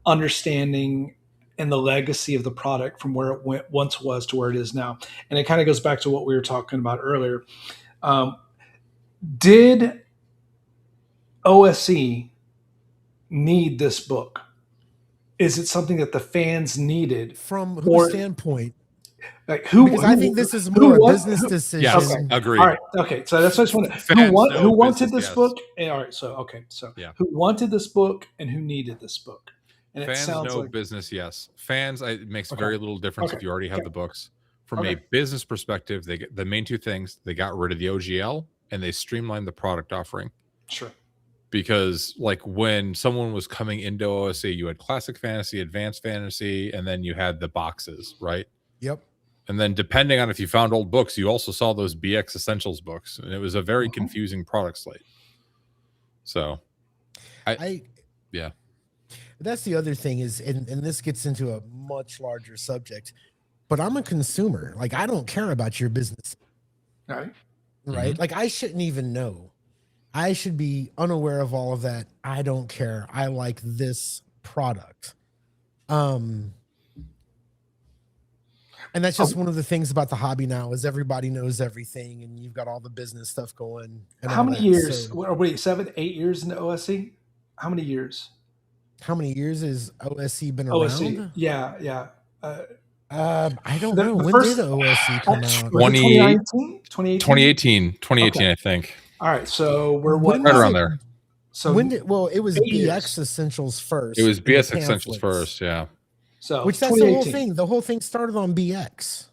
[SPEAKER 1] understanding and the legacy of the product from where it went once was to where it is now. And it kind of goes back to what we were talking about earlier. Um, did OSE need this book? Is it something that the fans needed,
[SPEAKER 2] From whose
[SPEAKER 1] or
[SPEAKER 2] standpoint?
[SPEAKER 1] like who
[SPEAKER 2] Because I think this is
[SPEAKER 1] who
[SPEAKER 2] more a
[SPEAKER 1] was
[SPEAKER 2] business
[SPEAKER 1] who,
[SPEAKER 3] Yes,
[SPEAKER 2] decision.
[SPEAKER 1] okay, all
[SPEAKER 3] agreed.
[SPEAKER 1] right, okay, so that's what I just wanted.
[SPEAKER 3] Fans
[SPEAKER 1] Who
[SPEAKER 3] know
[SPEAKER 1] wanted
[SPEAKER 3] business,
[SPEAKER 1] this
[SPEAKER 3] yes.
[SPEAKER 1] book? All right, so okay, so
[SPEAKER 3] Yeah.
[SPEAKER 1] who wanted this book and who needed this book? And it
[SPEAKER 3] Fans
[SPEAKER 1] sounds
[SPEAKER 3] know
[SPEAKER 1] like
[SPEAKER 3] business, yes. Fans, it makes
[SPEAKER 1] okay,
[SPEAKER 3] very little difference
[SPEAKER 1] okay,
[SPEAKER 3] if you already have
[SPEAKER 1] okay,
[SPEAKER 3] the books. From a
[SPEAKER 1] okay,
[SPEAKER 3] business perspective, they get the main two things: they got rid of the OGL and they streamlined the product offering.
[SPEAKER 1] sure,
[SPEAKER 3] Because like when someone was coming into OSE, you had classic fantasy, advanced fantasy, and then you had the boxes, right?
[SPEAKER 2] Yep.
[SPEAKER 3] And then depending on if you found old books, you also saw those BX Essentials books, and it was a very
[SPEAKER 1] Mhm.
[SPEAKER 3] confusing product slate. So,
[SPEAKER 2] I
[SPEAKER 3] yeah,
[SPEAKER 2] that's the other thing is, and this gets into a much larger subject, but I'm a consumer. Like, I don't care about your business,
[SPEAKER 1] all right.
[SPEAKER 2] right? Like, I shouldn't even know. I should be unaware of all of that. I don't care. I like this product. And that's just one of the things about the hobby now is everybody knows everything, and you've got all the business stuff going and
[SPEAKER 1] How
[SPEAKER 2] all
[SPEAKER 1] many
[SPEAKER 2] that.
[SPEAKER 1] years?
[SPEAKER 2] So,
[SPEAKER 1] Wait, 7, 8 years into OSE? How many years?
[SPEAKER 2] how many years has OSC been
[SPEAKER 1] OSE,
[SPEAKER 2] around?
[SPEAKER 1] yeah, yeah.
[SPEAKER 2] I don't
[SPEAKER 1] The,
[SPEAKER 2] know.
[SPEAKER 1] the
[SPEAKER 2] When
[SPEAKER 1] first
[SPEAKER 2] did OSC come out?
[SPEAKER 1] was it
[SPEAKER 3] 28
[SPEAKER 1] 2019?
[SPEAKER 3] 2018, 2018,
[SPEAKER 1] Okay.
[SPEAKER 3] I think.
[SPEAKER 1] All right. So we're what
[SPEAKER 2] When
[SPEAKER 3] Right
[SPEAKER 2] was
[SPEAKER 1] now?
[SPEAKER 3] around
[SPEAKER 2] it?
[SPEAKER 3] there.
[SPEAKER 2] When
[SPEAKER 1] So
[SPEAKER 2] did? Well, it was
[SPEAKER 1] 8 years.
[SPEAKER 2] BX Essentials
[SPEAKER 3] It
[SPEAKER 2] first
[SPEAKER 3] was
[SPEAKER 2] in the
[SPEAKER 3] BS Essentials
[SPEAKER 2] pamphlets,
[SPEAKER 3] first, yeah.
[SPEAKER 1] So
[SPEAKER 2] which that's the whole
[SPEAKER 1] 2018.
[SPEAKER 2] thing. The whole thing started on BX,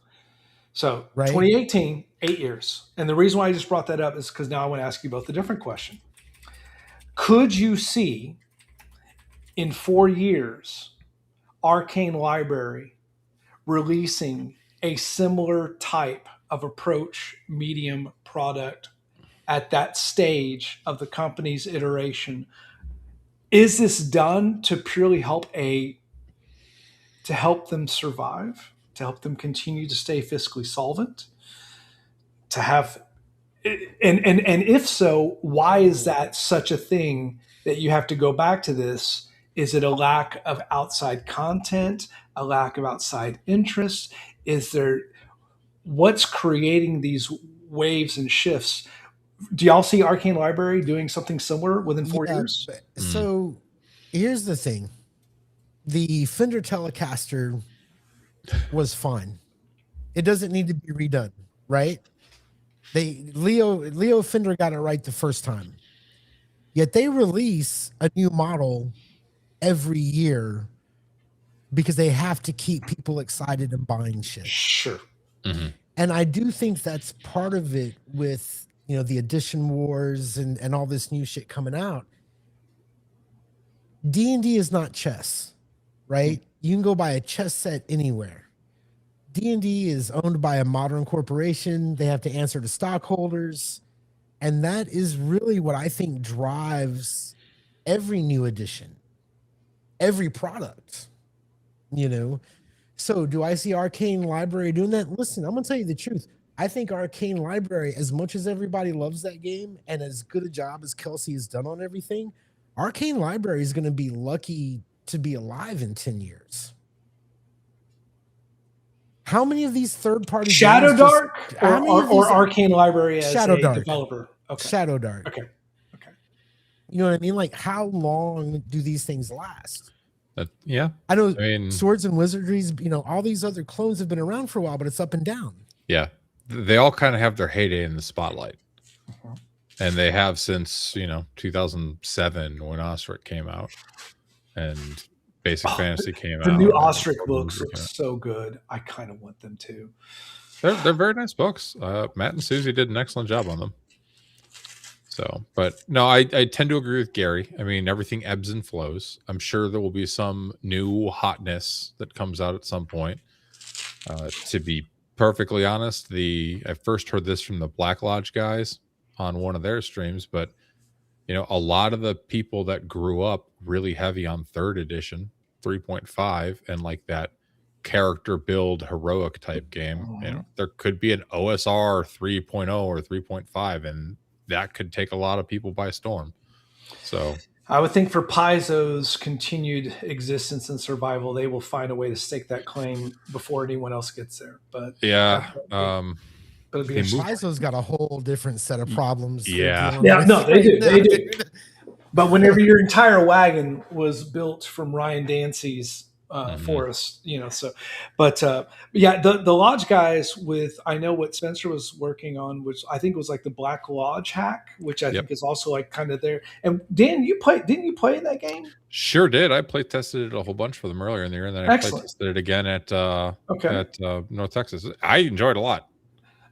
[SPEAKER 1] So
[SPEAKER 2] right?
[SPEAKER 1] 2018, 8 years. And the reason why I just brought that up is because now I want to ask you both a different question. Could you see in 4 years Arcane Library releasing a similar type of approach medium product at that stage of the company's iteration? Is this done to purely help them survive, to help them continue to stay fiscally solvent, to have and if so, why is that such a thing that you have to go back to this? Is it a lack of outside content, a lack of outside interest? Is there what's creating these waves and shifts? Do y'all see Arcane Library doing something similar within four
[SPEAKER 2] Yeah.
[SPEAKER 1] years?
[SPEAKER 3] Mm.
[SPEAKER 2] So here's the thing: the Fender Telecaster was fine. It doesn't need to be redone, right? Leo Fender got it right the first time. Yet they release a new model every year because they have to keep people excited and buying shit.
[SPEAKER 1] Sure.
[SPEAKER 3] Mm-hmm.
[SPEAKER 2] And I do think that's part of it with, the edition wars and all this new shit coming out. D&D is not chess, right? You can go buy a chess set anywhere. D&D is owned by a modern corporation. They have to answer to stockholders. And that is really what I think drives every new edition, every product, you know? So do I see Arcane Library doing that? Listen, I'm going to tell you the truth. I think Arcane Library, as much as everybody loves that game and as good a job as Kelsey has done on everything, Arcane Library is going to be lucky to be alive in 10 years. How many of these third-party games
[SPEAKER 1] Shadow Dark
[SPEAKER 2] how many of these
[SPEAKER 1] Arcane Library as
[SPEAKER 2] Shadow
[SPEAKER 1] a
[SPEAKER 2] Dark?
[SPEAKER 1] developer? Okay.
[SPEAKER 2] Shadow Dark.
[SPEAKER 1] Okay. Okay.
[SPEAKER 2] You know what I mean? Like, how long do these things last?
[SPEAKER 3] Yeah.
[SPEAKER 2] I know
[SPEAKER 3] I mean,
[SPEAKER 2] Swords and Wizardries, all these other clones have been around for a while, but it's up and down.
[SPEAKER 3] yeah. They all kind of have their heyday in the spotlight. And they have since, 2007 when Ostrich came out and Basic Fantasy came
[SPEAKER 1] The
[SPEAKER 3] out.
[SPEAKER 1] new
[SPEAKER 3] and
[SPEAKER 1] Ostrich
[SPEAKER 3] World
[SPEAKER 1] books
[SPEAKER 3] War
[SPEAKER 1] look
[SPEAKER 3] came out.
[SPEAKER 1] so good. I kind of want them too.
[SPEAKER 3] They're very nice books. Matt and Susie did an excellent job on them. So, but no, I tend to agree with Gary. I mean, everything ebbs and flows. I'm sure there will be some new hotness that comes out at some point. To be perfectly honest, I first heard this from the Black Lodge guys on one of their streams, but a lot of the people that grew up really heavy on third edition, 3.5, and like that character build heroic type game, there could be an OSR 3.0 or 3.5, and that could take a lot of people by storm. So
[SPEAKER 1] I would think for Paizo's continued existence and survival, they will find a way to stake that claim before anyone else gets there. But
[SPEAKER 3] yeah,
[SPEAKER 1] but it'd be
[SPEAKER 2] Paizo's got a whole different set of problems they're
[SPEAKER 3] yeah,
[SPEAKER 2] dealing
[SPEAKER 1] Yeah,
[SPEAKER 2] with
[SPEAKER 1] no, they
[SPEAKER 2] right
[SPEAKER 1] do.
[SPEAKER 2] now,
[SPEAKER 1] They do.
[SPEAKER 2] dude.
[SPEAKER 1] But whenever your entire wagon was built from Ryan Dancy's forest, but yeah, the lodge guys I know what Spencer was working on, which I think was like the Black Lodge hack, which I think is also like kind of there. And Dan, didn't you play that game?
[SPEAKER 3] Sure did. I play tested it a whole bunch for them earlier in the year, and then I play tested it again at North Texas. I enjoyed it a lot.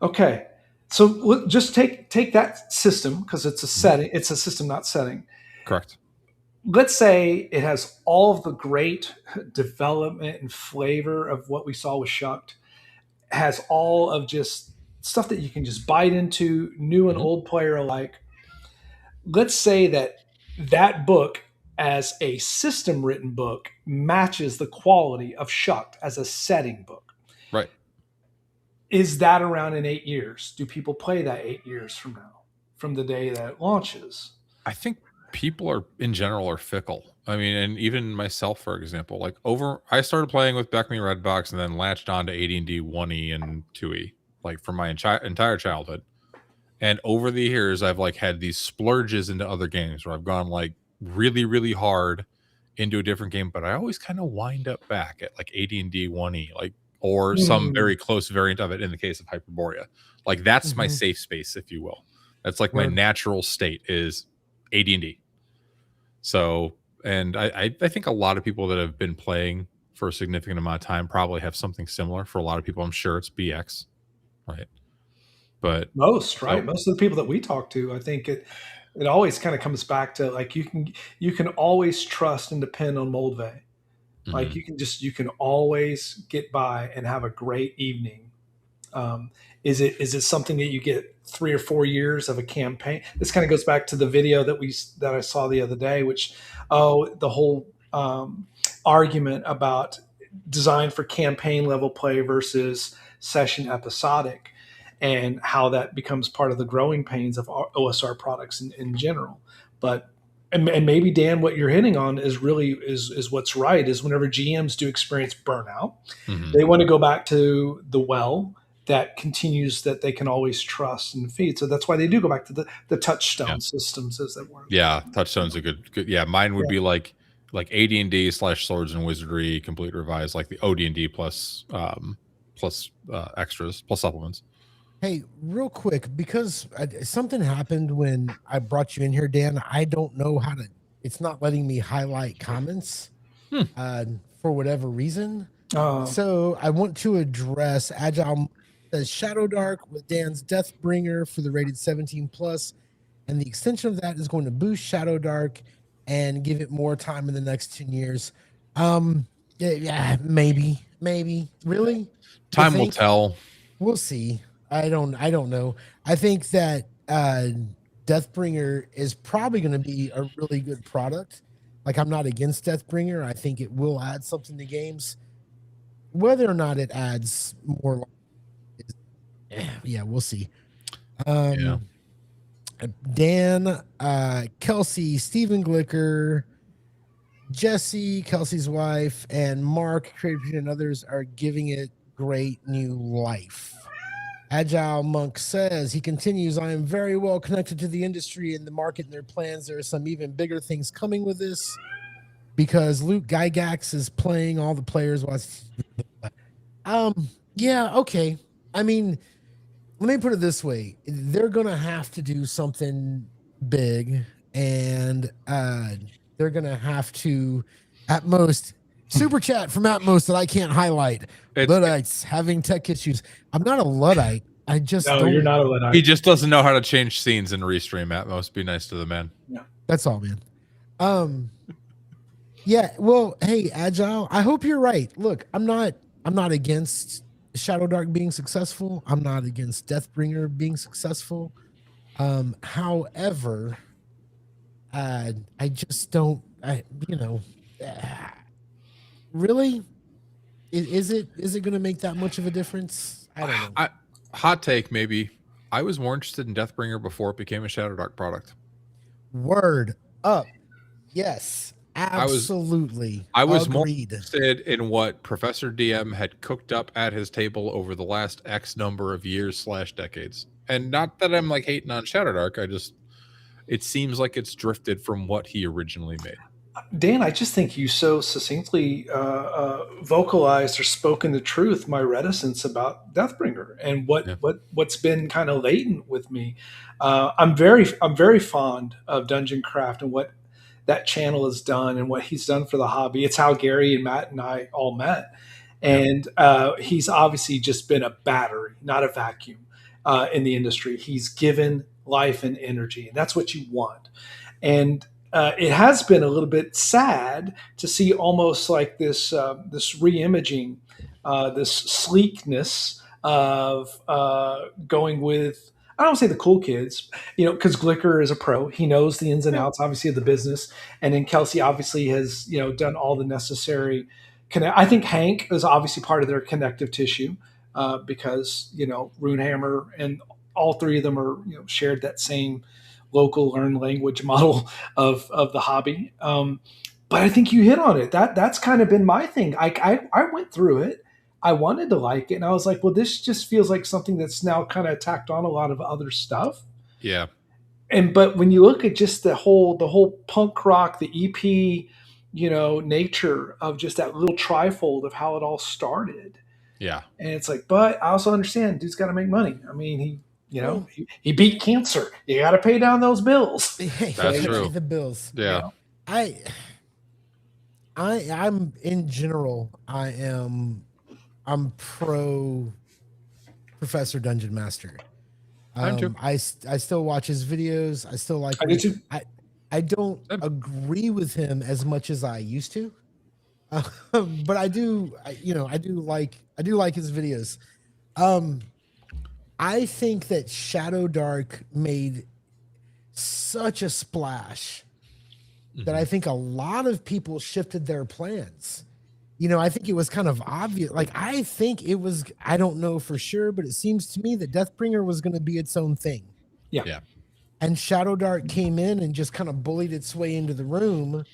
[SPEAKER 1] Okay. So just take that system because it's a setting. It's a system, not setting.
[SPEAKER 3] Correct.
[SPEAKER 1] Let's say it has all of the great development and flavor of what we saw with Shucked, has all of just stuff that you can just bite into, new and old player alike. Let's say that book as a system written book matches the quality of Shucked as a setting book.
[SPEAKER 3] Right.
[SPEAKER 1] Is that around in 8 years? Do people play that 8 years from now, from the day that it launches?
[SPEAKER 3] I think people in general are fickle. I mean, and even myself, for example, like I started playing with Beckme Redbox and then latched on to AD&D 1E and 2E, like for my entire childhood. And over the years, I've like had these splurges into other games where I've gone like really, really hard into a different game, but I always kind of wind up back at like AD&D 1E, like or some
[SPEAKER 1] Mm.
[SPEAKER 3] very close variant of it in the case of Hyperborea. Like that's my
[SPEAKER 2] Mhm.
[SPEAKER 3] safe space, if you will. That's like my
[SPEAKER 2] Word.
[SPEAKER 3] natural state is AD&D. So, and I think a lot of people that have been playing for a significant amount of time probably have something similar. For a lot of people, I'm sure it's BX, right? But
[SPEAKER 1] Most, right?
[SPEAKER 3] so,
[SPEAKER 1] Most of the people that we talk to, I think it always kind of comes back to like you can always trust and depend on Moldvay. Like
[SPEAKER 3] mhm,
[SPEAKER 1] you can always get by and have a great evening. Um, is it something that you get 3 or 4 years of a campaign? This kind of goes back to the video that I saw the other day, which the whole argument about design for campaign level play versus session episodic, and how that becomes part of the growing pains of OSR products in general. But and maybe Dan, what you're hitting on is really is what's right. Is whenever GMs do experience burnout,
[SPEAKER 3] mhm,
[SPEAKER 1] they want to go back to the well that continues that they can always trust and feed. So that's why they do go back to the
[SPEAKER 3] yeah,
[SPEAKER 1] touchstone systems as that were.
[SPEAKER 3] yeah. Touchstone's a good. Yeah, mine would
[SPEAKER 1] Yeah.
[SPEAKER 3] be like AD&D slash Swords and Wizardry complete revised, like the OD&D plus plus extras plus supplements.
[SPEAKER 2] Hey, real quick, because something happened when I brought you in here, Dan. I don't know how to. It's not letting me highlight comments
[SPEAKER 3] Hmm.
[SPEAKER 2] uh, for whatever reason.
[SPEAKER 1] Uh,
[SPEAKER 2] So I want to address Agile says Shadow Dark with Dan's Deathbringer for the rated 17 plus, and the extension of that is going to boost Shadow Dark and give it more time in the next 10 years. Yeah, maybe. Really? You
[SPEAKER 3] Time will
[SPEAKER 2] think?
[SPEAKER 3] tell.
[SPEAKER 2] We'll see. I don't know. I think that Deathbringer is probably going to be a really good product. Like I'm not against Deathbringer. I think it will add something to games. Whether or not it adds more, yeah, we'll see.
[SPEAKER 3] Yeah.
[SPEAKER 2] Um, Dan, Kelsey, Stephen Glicker, Jesse, Kelsey's wife, and Mark, Creative and others are giving it great new life. Agile Monk says, he continues, I am very well connected to the industry and the market and their plans. There are some even bigger things coming with this because Luke Gygax is playing all the players. Yeah, okay. I mean, let me put it this way. They're gonna have to do something big, and they're gonna have to at most super chat from at most that I can't highlight.
[SPEAKER 3] It's
[SPEAKER 2] Luddites having tech issues. I'm not a Luddite. I just
[SPEAKER 1] no, you're
[SPEAKER 2] don't.
[SPEAKER 1] not a
[SPEAKER 3] he
[SPEAKER 1] Luddite.
[SPEAKER 3] just doesn't know how to change scenes and restream at most. Be nice to the man.
[SPEAKER 1] Yeah.
[SPEAKER 2] That's all, man. Um, yeah. Well, hey, Agile. I hope you're right. Look, I'm not. I'm not against Shadow Dark being successful. I'm not against Deathbringer being successful. However, I just don't. Uh, really, is it going to make that much of a difference? I don't know.
[SPEAKER 3] I, hot take, maybe. I was more interested in Deathbringer before it became a Shadow Dark product.
[SPEAKER 2] Word up. Yes,
[SPEAKER 3] I was
[SPEAKER 2] absolutely
[SPEAKER 3] I was more
[SPEAKER 2] agreed.
[SPEAKER 3] interested in what Professor DM had cooked up at his table over the last X number of years slash decades. And not that I'm like hating on Shadow Dark, it seems like it's drifted from what he originally made.
[SPEAKER 1] Dan, I just think you so succinctly vocalized or spoken the truth. My reticence about Deathbringer and
[SPEAKER 3] Yeah.
[SPEAKER 1] what's been kind of latent with me. I'm very fond of Dungeon Craft and what that channel has done and what he's done for the hobby. It's how Gary and Matt and I all met,
[SPEAKER 3] Yeah.
[SPEAKER 1] and he's obviously just been a battery, not a vacuum, in the industry. He's given life and energy, and that's what you want. And it has been a little bit sad to see almost like this reimaging, this sleekness of going with. I don't say the cool kids, because Glicker is a pro. He knows the ins and
[SPEAKER 2] Yeah.
[SPEAKER 1] outs, obviously, of the business, and then Kelsey obviously has done all the necessary. I think Hank is obviously part of their connective tissue because Runehammer and all three of them are shared that same local learn language model of the hobby. But I think you hit on it. That's kind of been my thing. I went through it. I wanted to like it, and I was like, well, this just feels like something that's now kind of tacked on a lot of other stuff.
[SPEAKER 3] Yeah.
[SPEAKER 1] And but when you look at just the whole punk rock, the EP, nature of just that little trifold of how it all started,
[SPEAKER 3] Yeah,
[SPEAKER 1] And it's like, but I also understand, dude's got to make money. I mean,
[SPEAKER 2] Well,
[SPEAKER 1] he beat cancer. You got to pay down those bills.
[SPEAKER 2] hey, you
[SPEAKER 3] that's
[SPEAKER 1] So,
[SPEAKER 2] gotta pay
[SPEAKER 3] true.
[SPEAKER 2] the bills.
[SPEAKER 1] you
[SPEAKER 3] Yeah.
[SPEAKER 1] know,
[SPEAKER 2] I I'm in general, I'm pro Professor Dungeon Master.
[SPEAKER 3] I'm too.
[SPEAKER 2] I still watch his videos. I still like
[SPEAKER 1] I
[SPEAKER 2] what
[SPEAKER 1] do too.
[SPEAKER 2] I don't
[SPEAKER 3] Same.
[SPEAKER 2] agree with him as much as I used to. But I do like his videos. Um, I think that Shadow Dark made such a splash that I
[SPEAKER 3] Mhm.
[SPEAKER 2] think a lot of people shifted their plans. I think it was kind of obvious. Like, I think it was, I don't know for sure, but it seems to me that Deathbringer was going to be its own thing.
[SPEAKER 1] Yeah.
[SPEAKER 3] Yeah.
[SPEAKER 2] And Shadow Dark came in and just kind of bullied its way into the room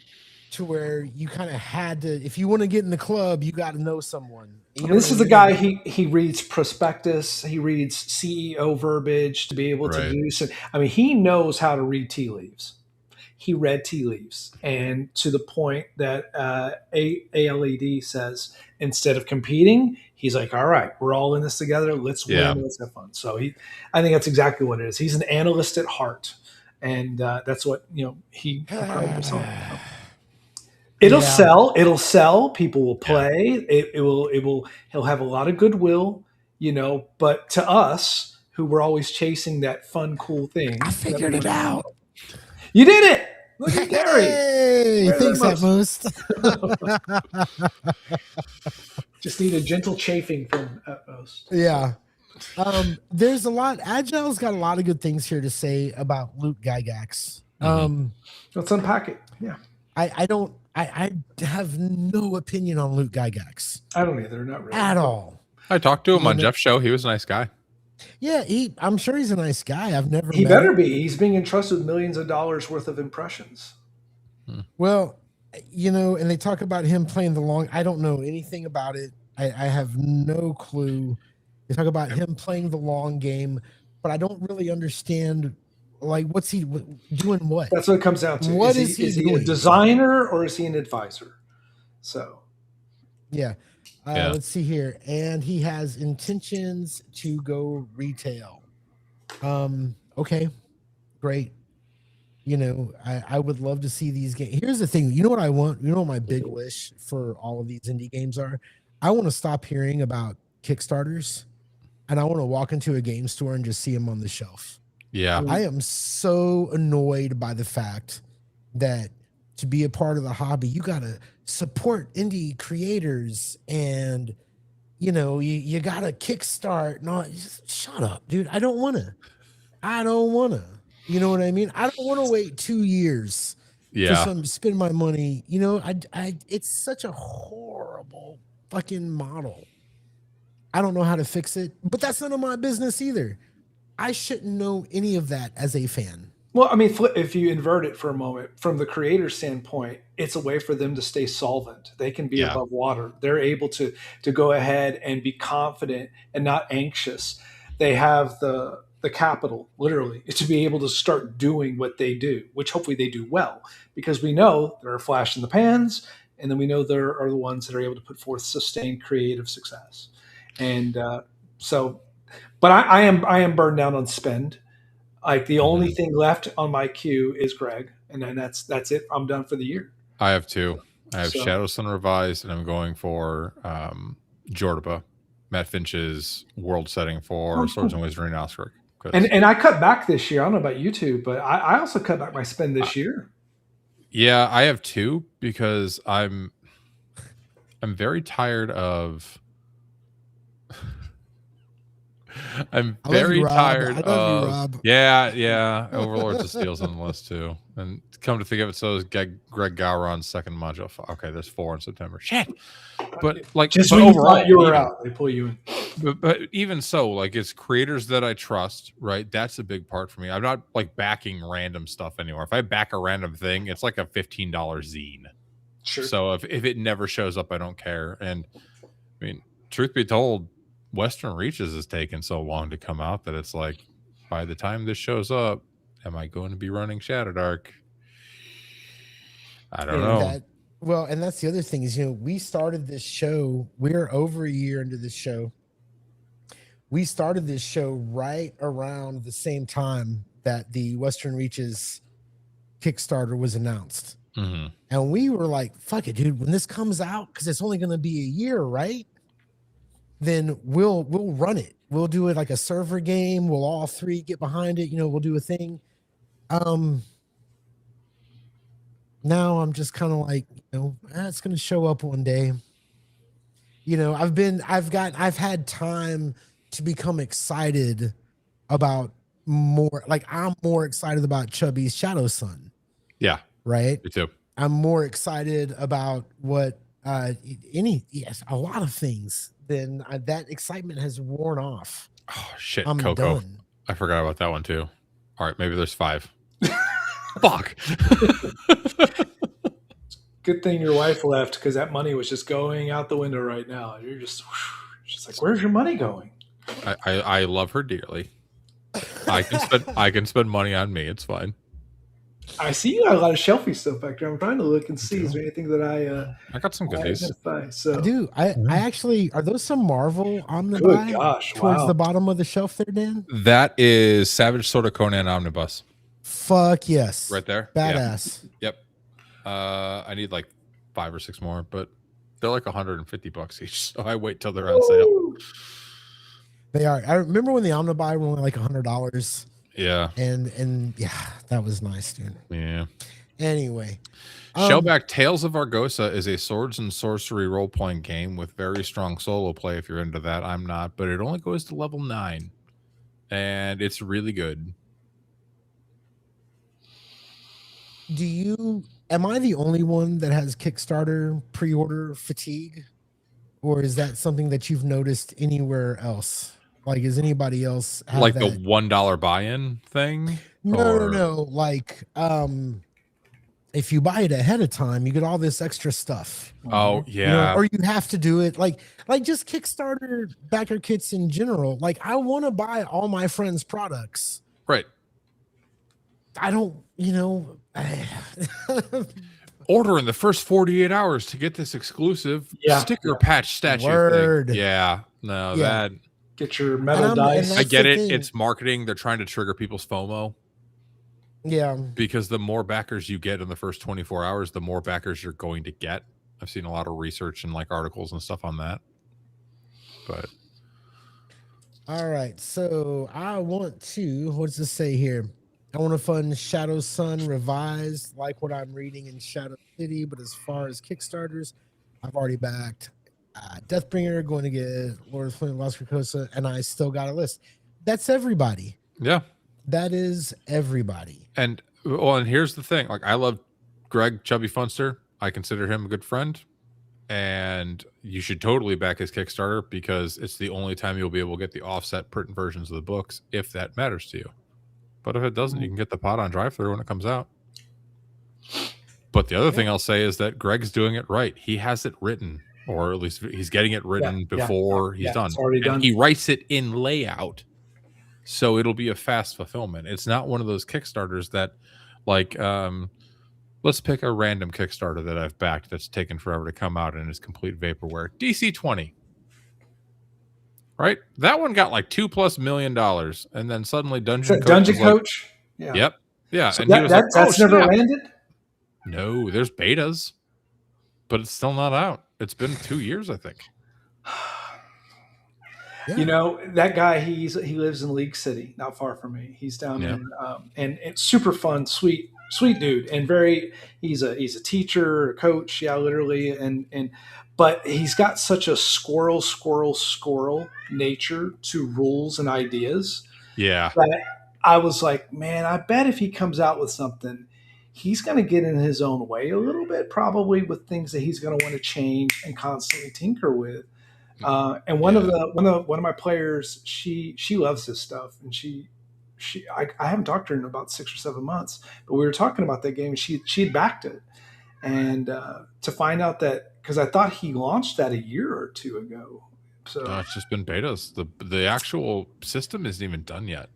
[SPEAKER 2] to where you kind of had to, if you want to get in the club, you got to know someone.
[SPEAKER 1] I
[SPEAKER 2] You
[SPEAKER 1] mean,
[SPEAKER 2] know what
[SPEAKER 1] this
[SPEAKER 2] I
[SPEAKER 1] is the
[SPEAKER 2] mean?
[SPEAKER 1] guy. He reads prospectus. He reads CEO verbiage to be able to
[SPEAKER 3] Right.
[SPEAKER 1] do so. I mean, he knows how to read tea leaves. He read tea leaves, and to the point that ALED says instead of competing, he's like, "All right, we're all in this together. Let's
[SPEAKER 3] Yeah.
[SPEAKER 1] win. Let's have fun." So I think that's exactly what it is. He's an analyst at heart, and that's what he prides himself on. So. It'll
[SPEAKER 2] Yeah.
[SPEAKER 1] sell. It'll sell. People will
[SPEAKER 3] Yeah.
[SPEAKER 1] play. It will. It will. He'll have a lot of goodwill, But to us, who were always chasing that fun, cool
[SPEAKER 2] I
[SPEAKER 1] thing, that
[SPEAKER 2] figured
[SPEAKER 1] makes
[SPEAKER 2] it out.
[SPEAKER 1] you did it. Look at Gary.
[SPEAKER 2] Hey,
[SPEAKER 1] Very, very
[SPEAKER 2] thanks,
[SPEAKER 1] much.
[SPEAKER 2] Atmos.
[SPEAKER 1] Just need a gentle chafing from Utmost. So
[SPEAKER 2] Yeah. There's a lot. Agile's got a lot of good things here to say about Luke Gygax.
[SPEAKER 3] Mhm.
[SPEAKER 1] let's unpack it. Yeah,
[SPEAKER 2] I don't I have no opinion on Luke Gygax
[SPEAKER 1] I don't either. Not really.
[SPEAKER 2] at
[SPEAKER 1] But
[SPEAKER 2] all.
[SPEAKER 3] I talked to him
[SPEAKER 2] You
[SPEAKER 3] on
[SPEAKER 2] know,
[SPEAKER 3] Jeff's show. He was a nice guy.
[SPEAKER 2] yeah, I'm sure he's a nice guy. I've never
[SPEAKER 1] he
[SPEAKER 2] met
[SPEAKER 1] better
[SPEAKER 2] him.
[SPEAKER 1] be. He's being entrusted with millions of dollars worth of impressions.
[SPEAKER 3] Hmm.
[SPEAKER 2] Well, and they talk about him playing the long. I don't know anything about it. I have no clue. They talk about him playing the long game, but I don't really understand. Like, what's he doing? What?
[SPEAKER 1] That's what it comes down to.
[SPEAKER 2] What is he
[SPEAKER 1] Is he a
[SPEAKER 2] doing?
[SPEAKER 1] designer or is he an advisor? So
[SPEAKER 2] Yeah.
[SPEAKER 3] Yeah.
[SPEAKER 2] Let's see here. And he has intentions to go retail. Okay, great. I would love to see these games. Here's the thing. You know what I want? You know what my big wish for all of these indie games are? I want to stop hearing about Kickstarters and I want to walk into a game store and just see them on the shelf.
[SPEAKER 3] Yeah.
[SPEAKER 2] I am so annoyed by the fact that to be a part of the hobby, you got to support indie creators and you got to kickstart. No, just shut up, dude. I don't want to. I don't want to. You know what I mean? I don't want to wait 2 years for
[SPEAKER 3] Yeah.
[SPEAKER 2] some to spend my money. It's such a horrible fucking model. I don't know how to fix it, but that's none of my business either. I shouldn't know any of that as a fan.
[SPEAKER 1] well, I mean, if you invert it for a moment, from the creator standpoint, it's a way for them to stay solvent. They can be
[SPEAKER 3] Yeah.
[SPEAKER 1] above water. They're able to go ahead and be confident and not anxious. They have the capital, literally, to be able to start doing what they do, which hopefully they do well, because we know there are flash in the pans, and then we know there are the ones that are able to put forth sustained creative success. And so, but I am burned down on spend. Like the only
[SPEAKER 3] Mhm.
[SPEAKER 1] thing left on my queue is Greg, and then that's it. I'm done for the year.
[SPEAKER 3] I have two. I have
[SPEAKER 1] So
[SPEAKER 3] Shadowsun Revised, and I'm going for Jordaба, Matt Finch's world setting for
[SPEAKER 1] oh,
[SPEAKER 3] Swords
[SPEAKER 1] cool.
[SPEAKER 3] and Wizardry in Osric.
[SPEAKER 1] And
[SPEAKER 3] Because
[SPEAKER 1] I cut back this year. I don't know about you two, but I also cut back my spend this year.
[SPEAKER 3] yeah, I have two because I'm very tired of I'm
[SPEAKER 2] I love you,
[SPEAKER 3] very
[SPEAKER 2] Rob.
[SPEAKER 3] tired
[SPEAKER 2] I love you,
[SPEAKER 3] of
[SPEAKER 2] Rob.
[SPEAKER 3] yeah. Overlord's a steals on the list too, and come to think of it, so is Greg Gowron's second module. Okay, there's 4 in September. Shit, but
[SPEAKER 1] Just
[SPEAKER 3] but
[SPEAKER 1] when you thought
[SPEAKER 3] overall,
[SPEAKER 1] you were
[SPEAKER 3] even
[SPEAKER 1] out, they pull you in.
[SPEAKER 3] but even so, like it's creators that I trust, right? That's a big part for me. I'm not like backing random stuff anymore. If I back a random thing, it's like a $15 zine.
[SPEAKER 1] Sure.
[SPEAKER 3] So if it never shows up, I don't care. And I mean, truth be told, Western Reaches has taken so long to come out that it's like, by the time this shows up, am I going to be running Shadow Dark? I don't
[SPEAKER 1] Yeah.
[SPEAKER 3] know.
[SPEAKER 2] Well, and that's the other thing is, we started this show. We're over a year into this show. We started this show right around the same time that the Western Reaches Kickstarter was announced.
[SPEAKER 3] Mm-hmm.
[SPEAKER 2] And we were like, fuck it, dude, when this comes out, because it's only going to be a year, right? Then we'll run it. We'll do it like a server game. We'll all three get behind it. We'll do a thing. Now I'm just kind of like, it's going to show up one day. I've had time to become excited about more. Like, I'm more excited about Chubby's Shadow Son.
[SPEAKER 3] Yeah.
[SPEAKER 2] Right.
[SPEAKER 3] Me too.
[SPEAKER 2] I'm more excited about what a lot of things than that excitement has worn off.
[SPEAKER 3] Oh shit,
[SPEAKER 2] I'm
[SPEAKER 3] Coco.
[SPEAKER 2] done.
[SPEAKER 3] I forgot about that one too. All right, maybe there's 5. Fuck.
[SPEAKER 1] Good thing your wife left, because that money was just going out the window right now. You're just she's like, where's your money going?
[SPEAKER 3] I love her dearly. I can spend money on me. It's fine.
[SPEAKER 1] I see you got a lot of shelfie stuff back there. I'm trying to look and see is there anything that
[SPEAKER 3] I got some goodies.
[SPEAKER 1] identify. So
[SPEAKER 2] I do. I actually, are those some Marvel
[SPEAKER 1] good
[SPEAKER 2] omnibuy
[SPEAKER 1] gosh,
[SPEAKER 2] towards
[SPEAKER 1] wow.
[SPEAKER 2] the bottom of the shelf there, Dan?
[SPEAKER 3] That is Savage Sword Conan Omnibus.
[SPEAKER 2] Fuck yes.
[SPEAKER 3] Right there?
[SPEAKER 2] Badass.
[SPEAKER 3] Yep. I need like 5 or 6 more, but they're like $150 each. So I wait till they're on sale.
[SPEAKER 2] They are. I remember when the omnibuy were only like $100.
[SPEAKER 3] Yeah.
[SPEAKER 2] And yeah, that was nice, dude.
[SPEAKER 3] Yeah.
[SPEAKER 2] Anyway.
[SPEAKER 3] Shellback Tales of Argosa is a swords and sorcery role-playing game with very strong solo play if you're into that. I'm not, but it only goes to level 9. And it's really good.
[SPEAKER 2] Am I the only one that has Kickstarter pre-order fatigue? Or is that something that you've noticed anywhere else? Like, is anybody else have
[SPEAKER 3] like
[SPEAKER 2] that?
[SPEAKER 3] the $1 buy-in thing?
[SPEAKER 2] No. Like, if you buy it ahead of time, you get all this extra stuff.
[SPEAKER 3] Oh yeah.
[SPEAKER 2] Or you have to do it like just Kickstarter backer kits in general. Like, I want to buy all my friends' products.
[SPEAKER 3] Right.
[SPEAKER 2] I don't,
[SPEAKER 3] Order in the first 48 hours to get this exclusive sticker patch statue thing. Yeah. No, that.
[SPEAKER 1] Get your metal dice.
[SPEAKER 3] I get it. It's marketing. They're trying to trigger people's FOMO.
[SPEAKER 2] Yeah.
[SPEAKER 3] Because the more backers you get in the first 24 hours, the more backers you're going to get. I've seen a lot of research and like articles and stuff on that. But.
[SPEAKER 2] All right. So I want to, what does this say here? I want to fund Shadow Sun revised, like what I'm reading in Shadow City. But as far as Kickstarters, I've already backed Deathbringer, going to get Lord of Flint, Las Carcosa, and I still got a list. That's everybody.
[SPEAKER 3] Yeah.
[SPEAKER 2] That is everybody.
[SPEAKER 3] And here's the thing. Like, I love Greg Chubby Funster. I consider him a good friend. And you should totally back his Kickstarter because it's the only time you'll be able to get the offset print versions of the books, if that matters to you. But if it doesn't, you can get the pot on drive-through when it comes out. But the other thing I'll say is that Greg's doing it right. He has it written, or at least he's getting it written before he's done.
[SPEAKER 1] It's already done.
[SPEAKER 3] He writes it in layout. So it'll be a fast fulfillment. It's not one of those Kickstarters that, like, let's pick a random Kickstarter that I've backed that's taken forever to come out and is complete vaporware. DC 20. Right? That one got like $2+ million. And then suddenly Dungeon
[SPEAKER 1] Coach.
[SPEAKER 3] Yeah. Yep. Yeah.
[SPEAKER 1] So
[SPEAKER 3] and he was
[SPEAKER 1] that's never landed?
[SPEAKER 3] No, there's betas. But it's still not out. It's been 2 years, I think.
[SPEAKER 1] That guy, he lives in League City, not far from me. He's down in and it's super fun, sweet dude, and he's a teacher, a coach, literally, but he's got such a squirrel nature to rules and ideas.
[SPEAKER 3] Yeah.
[SPEAKER 1] That I was like, man, I bet if he comes out with something, he's going to get in his own way a little bit, probably with things that he's going to want to change and constantly tinker with. And one of my players, she loves this stuff, and I haven't talked to her in about 6 or 7 months, but we were talking about that game, and she had backed it, and to find out that, because I thought he launched that a year or two ago, so
[SPEAKER 3] no, it's just been betas. The actual system isn't even done yet.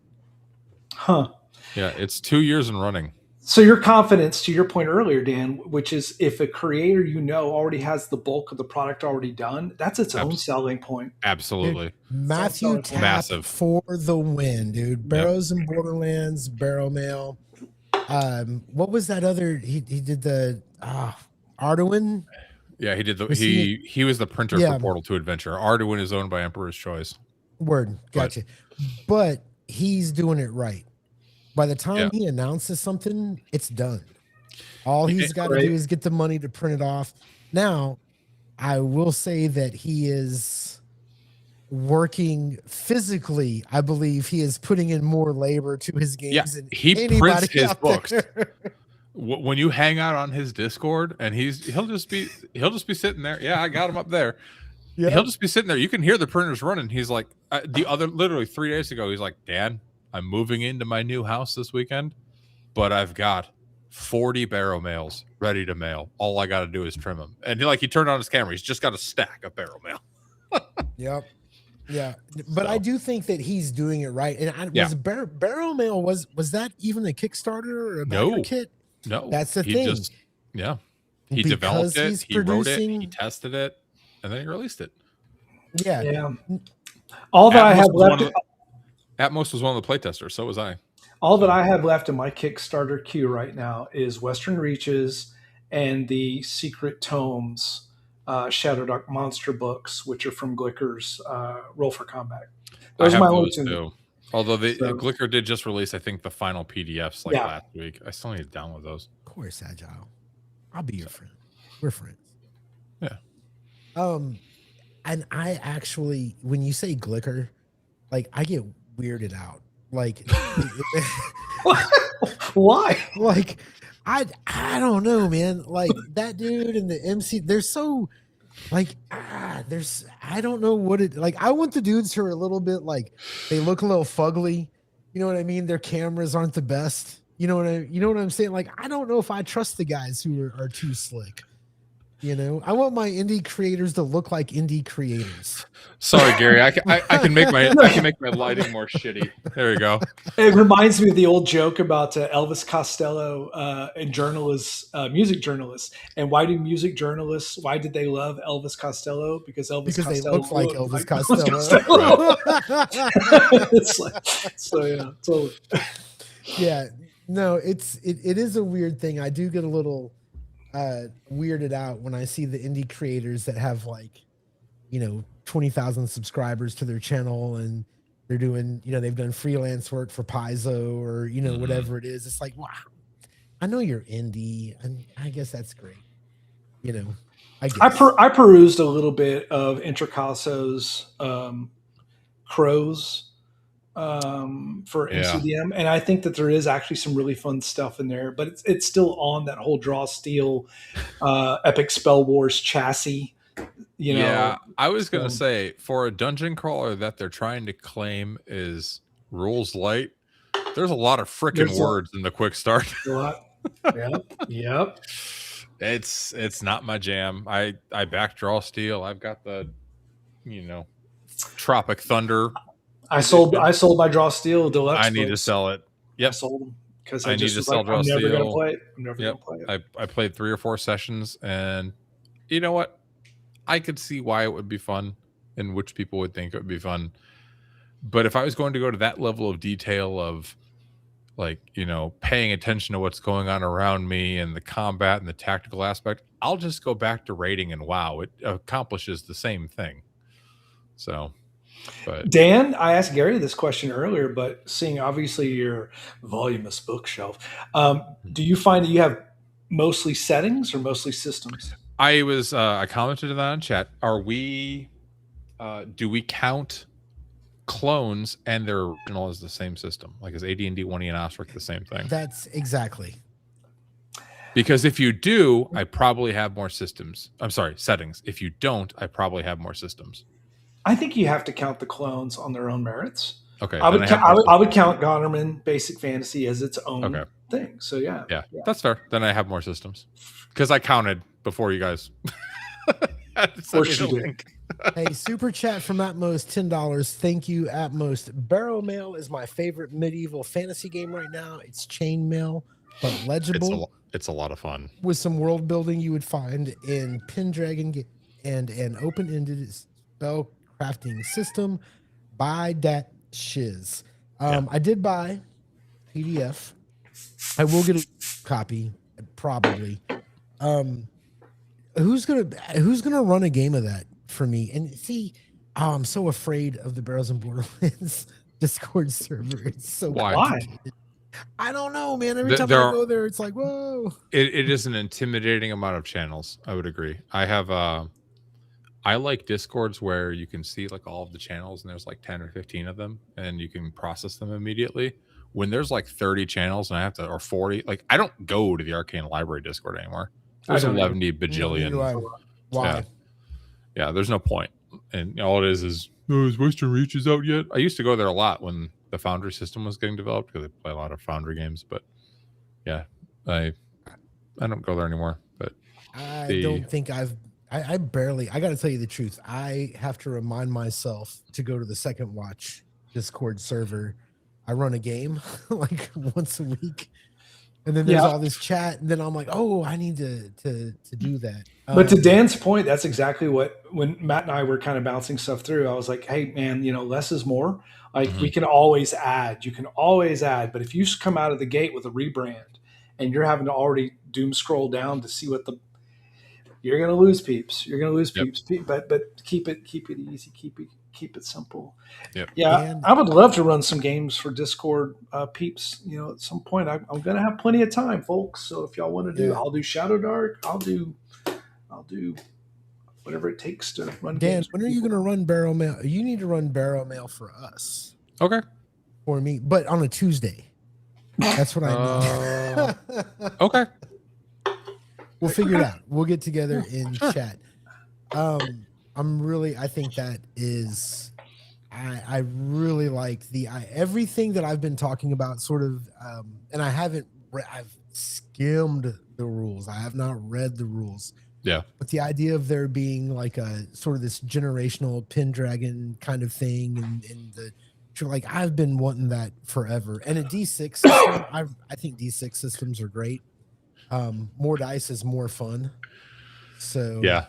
[SPEAKER 1] Huh?
[SPEAKER 3] Yeah, it's 2 years in running.
[SPEAKER 1] So your confidence, to your point earlier, Dan, which is if a creator already has the bulk of the product already done, that's its own
[SPEAKER 3] Abs-
[SPEAKER 1] selling point.
[SPEAKER 2] Dude,
[SPEAKER 3] absolutely.
[SPEAKER 1] Its own
[SPEAKER 2] Matthew
[SPEAKER 1] selling point.
[SPEAKER 2] Tapp
[SPEAKER 3] Massive.
[SPEAKER 2] for the win, dude.
[SPEAKER 3] Yep.
[SPEAKER 2] Barrows and Borderlands, Barrel Mail. What was that other? He did the Arduin.
[SPEAKER 3] Yeah, he did
[SPEAKER 2] Was
[SPEAKER 3] he was the printer for
[SPEAKER 2] Yeah,
[SPEAKER 3] Portal 2 Adventure. Arduin is owned by Emperor's Choice.
[SPEAKER 2] word,
[SPEAKER 3] But
[SPEAKER 2] gotcha. But he's doing it right. By the time
[SPEAKER 3] yeah.
[SPEAKER 2] he announces something, it's done. All
[SPEAKER 3] Yeah,
[SPEAKER 2] he's got to
[SPEAKER 1] Right.
[SPEAKER 2] do is get the money to print it off. Now, I will say that he is working physically. I believe he is putting in more labor to his games than
[SPEAKER 3] he prints
[SPEAKER 2] anybody
[SPEAKER 3] his
[SPEAKER 2] out
[SPEAKER 3] books.
[SPEAKER 2] there.
[SPEAKER 3] When you hang out on his Discord and he'll just be sitting there. Yeah, I got him up there.
[SPEAKER 2] Yeah.
[SPEAKER 3] He'll just be sitting there. You can hear the printers running. He's like, literally 3 days ago, he's like, Dan, I'm moving into my new house this weekend, but I've got 40 barrel mails ready to mail. All I got to do is trim them. And he turned on his camera. He's just got a stack of barrel mail.
[SPEAKER 2] Yep. Yeah. But
[SPEAKER 3] So.
[SPEAKER 2] I do think that he's doing it right. And Barrel Mail was that even a Kickstarter or a backer kit?
[SPEAKER 3] No.
[SPEAKER 2] That's the thing.
[SPEAKER 3] He developed it, he wrote it, he
[SPEAKER 2] producing.
[SPEAKER 3] tested it, and then he released it.
[SPEAKER 2] Yeah.
[SPEAKER 1] Yeah. All that I have left.
[SPEAKER 3] Atmos was one of the playtesters. So was I.
[SPEAKER 1] All that I have left in my Kickstarter queue right now is Western Reaches and the Secret Tomes Shadow Dark Monster books, which are from Glicker's Roll for Combat.
[SPEAKER 3] Those
[SPEAKER 1] are my
[SPEAKER 3] those
[SPEAKER 1] only two.
[SPEAKER 3] too. Although Glicker did just release, I think, the final PDFs last week. I still need to download those.
[SPEAKER 2] Of course, Agile. I'll be your friend. We're friends.
[SPEAKER 3] Yeah.
[SPEAKER 2] And I actually, when you say Glicker, like I get weirded out. Like,
[SPEAKER 1] why?
[SPEAKER 2] Like, I don't know, man. Like that dude and the MC, they're so like I don't know what it like. I want the dudes who are a little bit like they look a little fugly. You know what I mean? Their cameras aren't the best. You know what I'm saying? Like, I don't know if I trust the guys who are too slick. You know, I want my indie creators to look like indie creators.
[SPEAKER 3] Sorry, Gary. I can make my lighting more shitty. There we go.
[SPEAKER 1] It reminds me of the old joke about Elvis Costello and music journalists. And why did music journalists? Why did they love Elvis Costello? Because
[SPEAKER 2] they look like Elvis Costello.
[SPEAKER 1] So yeah, totally.
[SPEAKER 2] Yeah, no, it is a weird thing. I do get a little weirded out when I see the indie creators that have 20,000 subscribers to their channel and they're doing, they've done freelance work for Paizo or, whatever it is. It's like, wow, I know you're indie and I guess that's great. I
[SPEAKER 1] perused a little bit of Intricasso's Crows for NCDM, and I think that there is actually some really fun stuff in there, but it's still on that whole Draw Steel Epic Spell Wars chassis.
[SPEAKER 3] Yeah, I was gonna say, for a dungeon crawler that they're trying to claim is rules light, there's a lot of freaking words in the quick start.
[SPEAKER 1] A lot. Yep.
[SPEAKER 3] It's not my jam. I back Draw Steel. I've got the Tropic Thunder.
[SPEAKER 1] I sold my Draw Steel Deluxe.
[SPEAKER 3] I need to sell it. Yep.
[SPEAKER 1] I sold them because
[SPEAKER 3] I need to sell Draw Steel.
[SPEAKER 1] I'm never gonna play it.
[SPEAKER 3] I played 3 or 4 sessions, and you know what? I could see why it would be fun and which people would think it would be fun. But if I was going to go to that level of detail of paying attention to what's going on around me and the combat and the tactical aspect, I'll just go back to raiding and WoW. It accomplishes the same thing. So, but
[SPEAKER 1] Dan, I asked Gary this question earlier, but seeing obviously your voluminous bookshelf, do you find that you have mostly settings or mostly systems?
[SPEAKER 3] I commented on that on chat. Are we do we count clones and their original as the same system? Like, is AD&D 1E and Ostric the same thing?
[SPEAKER 2] That's exactly.
[SPEAKER 3] Because if you do, I probably have more systems. I'm sorry, settings. If you don't, I probably have more systems.
[SPEAKER 1] I think you have to count the clones on their own merits.
[SPEAKER 3] Okay.
[SPEAKER 1] I would count Gonerman Basic Fantasy as its own thing. So yeah,
[SPEAKER 3] that's fair. Then I have more systems because I counted before you guys.
[SPEAKER 1] Of course you do.
[SPEAKER 2] Hey, super chat from Atmos, $10. Thank you, Atmos. Barrel Mail is my favorite medieval fantasy game right now. It's chainmail but legible.
[SPEAKER 3] It's a lot of fun
[SPEAKER 2] with some world building you would find in Pendragon and an open-ended spell crafting system. Buy that shiz. I did buy PDF. I will get a copy probably. Who's gonna run a game of that for me? And see, I'm so afraid of the Barrels and Borderlands Discord server. It's so complicated. I don't know, man. Every time I go there, it's like, whoa.
[SPEAKER 3] It is an intimidating amount of channels. I would agree. I like Discords where you can see like all of the channels and there's like 10 or 15 of them and you can process them immediately. When there's like 30 channels and I have to, or 40, like I don't go to the Arcane Library Discord anymore. There's 11 bajillion.
[SPEAKER 2] Why?
[SPEAKER 3] Yeah, there's no point. And all it is, oh, is Western Reaches out yet? I used to go there a lot when the Foundry system was getting developed because I play a lot of Foundry games. But yeah, I don't go there anymore. But
[SPEAKER 2] I don't think I barely, I got to tell you the truth. I have to remind myself to go to the Second Watch Discord server. I run a game like once a week. And then there's all this chat. And then I'm like, oh, I need to do that.
[SPEAKER 1] But to Dan's point, that's exactly what, when Matt and I were kind of bouncing stuff through, I was like, hey, man, less is more. Like we can always add. You can always add. But if you come out of the gate with a rebrand and you're having to already doom scroll down to see what you're going to lose peeps. You're going to lose peeps. But keep it easy. Keep it simple.
[SPEAKER 3] Yep.
[SPEAKER 1] Yeah, and I would love to run some games for Discord peeps. At some point, I'm going to have plenty of time, folks. So if y'all want to do, I'll do Shadow Dark. I'll do whatever it takes to run.
[SPEAKER 2] Dan,
[SPEAKER 1] games
[SPEAKER 2] when are you going to run Barrel Mail? You need to run Barrel Mail for us.
[SPEAKER 3] Okay.
[SPEAKER 2] For me, but on a Tuesday. That's what I need.
[SPEAKER 3] Okay.
[SPEAKER 2] We'll figure it out. We'll get together in chat. I think that is, I really like everything that I've been talking about sort of, and I've skimmed the rules. I have not read the rules.
[SPEAKER 3] Yeah.
[SPEAKER 2] But the idea of there being like a sort of this generational Pendragon kind of thing and like I've been wanting that forever. And a D6 system, I think D6 systems are great. More dice is more fun. So
[SPEAKER 3] yeah.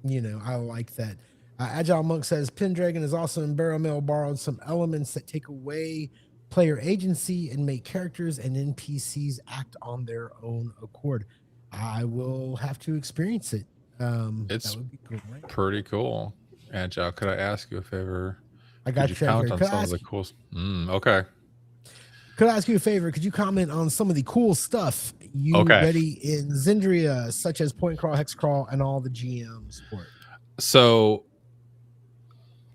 [SPEAKER 2] I like that. Agile Monk says Pendragon is also in Barrel Mail borrowed some elements that take away player agency and make characters and NPCs act on their own accord. I will have to experience it.
[SPEAKER 3] It's
[SPEAKER 2] that would be great.
[SPEAKER 3] Pretty cool. Agile, could I ask you a favor?
[SPEAKER 2] I got you.
[SPEAKER 3] Count on some of the cool. Okay.
[SPEAKER 2] Could I ask you a favor? Could you comment on some of the cool stuff you ready in Zendria, such as point crawl, hex crawl, and all the GM support?
[SPEAKER 3] So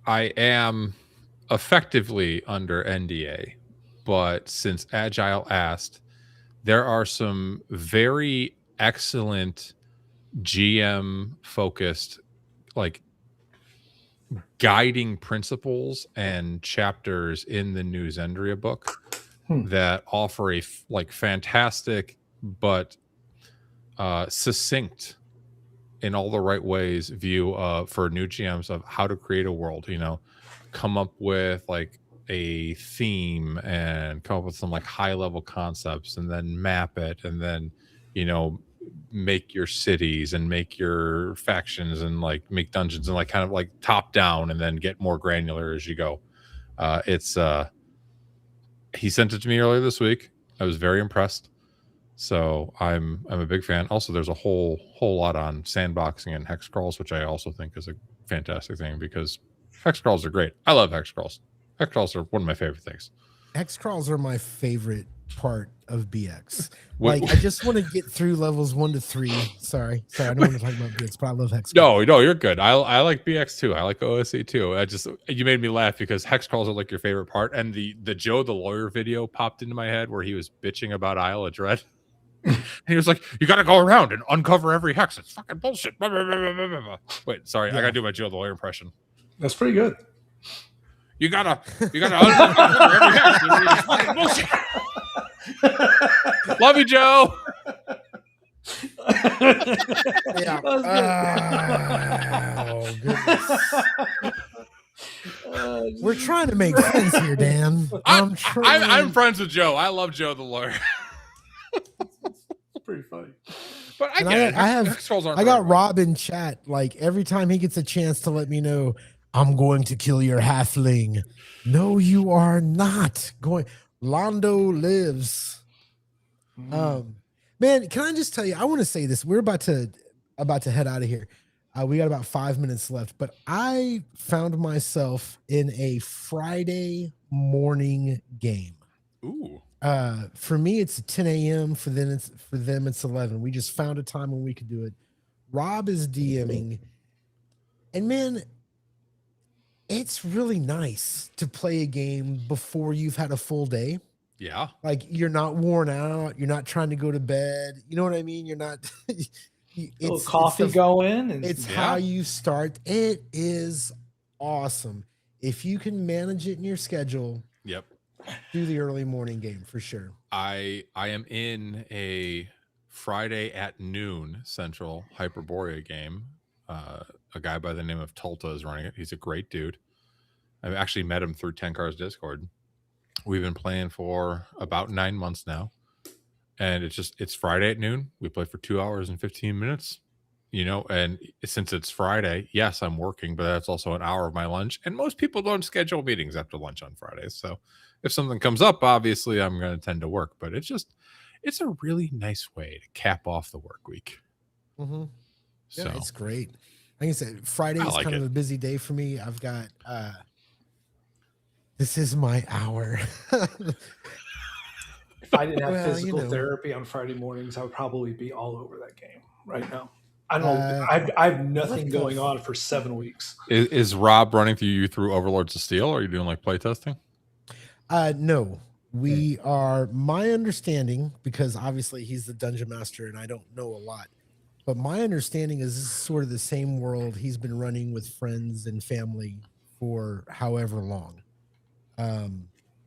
[SPEAKER 3] I am effectively under NDA, but since Agile asked, there are some very excellent GM focused, like guiding principles and chapters in the new Zendria book that offer a fantastic but succinct in all the right ways view for new GMs of how to create a world, come up with like a theme and come up with some like high level concepts and then map it and then, make your cities and make your factions and like make dungeons and like kind of like top down and then get more granular as you go. He sent it to me earlier this week. I was very impressed. So I'm a big fan. Also, there's a whole lot on sandboxing and hex crawls, which I also think is a fantastic thing because hex crawls are great. I love hex crawls. Hex crawls are one of my favorite things.
[SPEAKER 2] Hex crawls are my favorite part of BX. I just want to get through levels 1 to 3. Sorry, I don't want to talk about BX, but I love hex crawls.
[SPEAKER 3] No, you're good. I like BX too. I like OSE too. You made me laugh because hex crawls are like your favorite part, and the Joe the Lawyer video popped into my head where he was bitching about Isle of Dread. And he was like, you got to go around and uncover every hex. It's fucking bullshit. Wait, sorry. I got to do my Joe the Lawyer impression.
[SPEAKER 1] That's pretty good.
[SPEAKER 3] You gotta uncover every hex. It's fucking bullshit. Love you, Joe.
[SPEAKER 2] Yeah. Oh, goodness. We're trying to make friends here, Dan.
[SPEAKER 3] I'm friends with Joe. I love Joe the Lawyer.
[SPEAKER 1] pretty funny.
[SPEAKER 3] But I
[SPEAKER 2] And
[SPEAKER 3] get it.
[SPEAKER 2] I have
[SPEAKER 3] Hex trolls aren't
[SPEAKER 2] I
[SPEAKER 3] the right
[SPEAKER 2] got
[SPEAKER 3] way.
[SPEAKER 2] Rob in chat. Like every time he gets a chance to let me know, I'm going to kill your halfling. No, you are not going. Londo lives. Man, can I just tell you? I want to say this. We're about to head out of here. We got about 5 minutes left, but I found myself in a Friday morning game.
[SPEAKER 3] Ooh.
[SPEAKER 2] For me, it's 10 a.m. For them, it's 11. We just found a time when we could do it. Rob is DMing, and man, it's really nice to play a game before you've had a full day.
[SPEAKER 3] Yeah.
[SPEAKER 2] Like you're not worn out, you're not trying to go to bed. You know what I mean? You're not.
[SPEAKER 1] Little coffee going, and
[SPEAKER 2] It's how you start. It is awesome if you can manage it in your schedule.
[SPEAKER 3] Yep.
[SPEAKER 2] Do the early morning game for sure.
[SPEAKER 3] I am in a Friday at noon Central Hyperborea game. A guy by the name of Tulta is running it. He's a great dude. I've actually met him through 10 Cars Discord. We've been playing for about 9 months now. And it's Friday at noon. We play for 2 hours and 15 minutes. And since it's Friday, yes, I'm working, but that's also an hour of my lunch. And most people don't schedule meetings after lunch on Fridays. So if something comes up, obviously I'm going to tend to work. But it's a really nice way to cap off the work week.
[SPEAKER 2] Mm-hmm.
[SPEAKER 3] So
[SPEAKER 2] yeah, it's great. Like I said, Friday is kind of a busy day for me. I've got this is my hour.
[SPEAKER 1] If I didn't have physical therapy on Friday mornings, I would probably be all over that game right now. I don't know. I have nothing going on for 7 weeks.
[SPEAKER 3] Is Rob running you through Overlords of Steel? Or are you doing like playtesting?
[SPEAKER 2] No. We are, my understanding, because obviously he's the dungeon master and I don't know a lot, but my understanding is this is sort of the same world he's been running with friends and family for however long.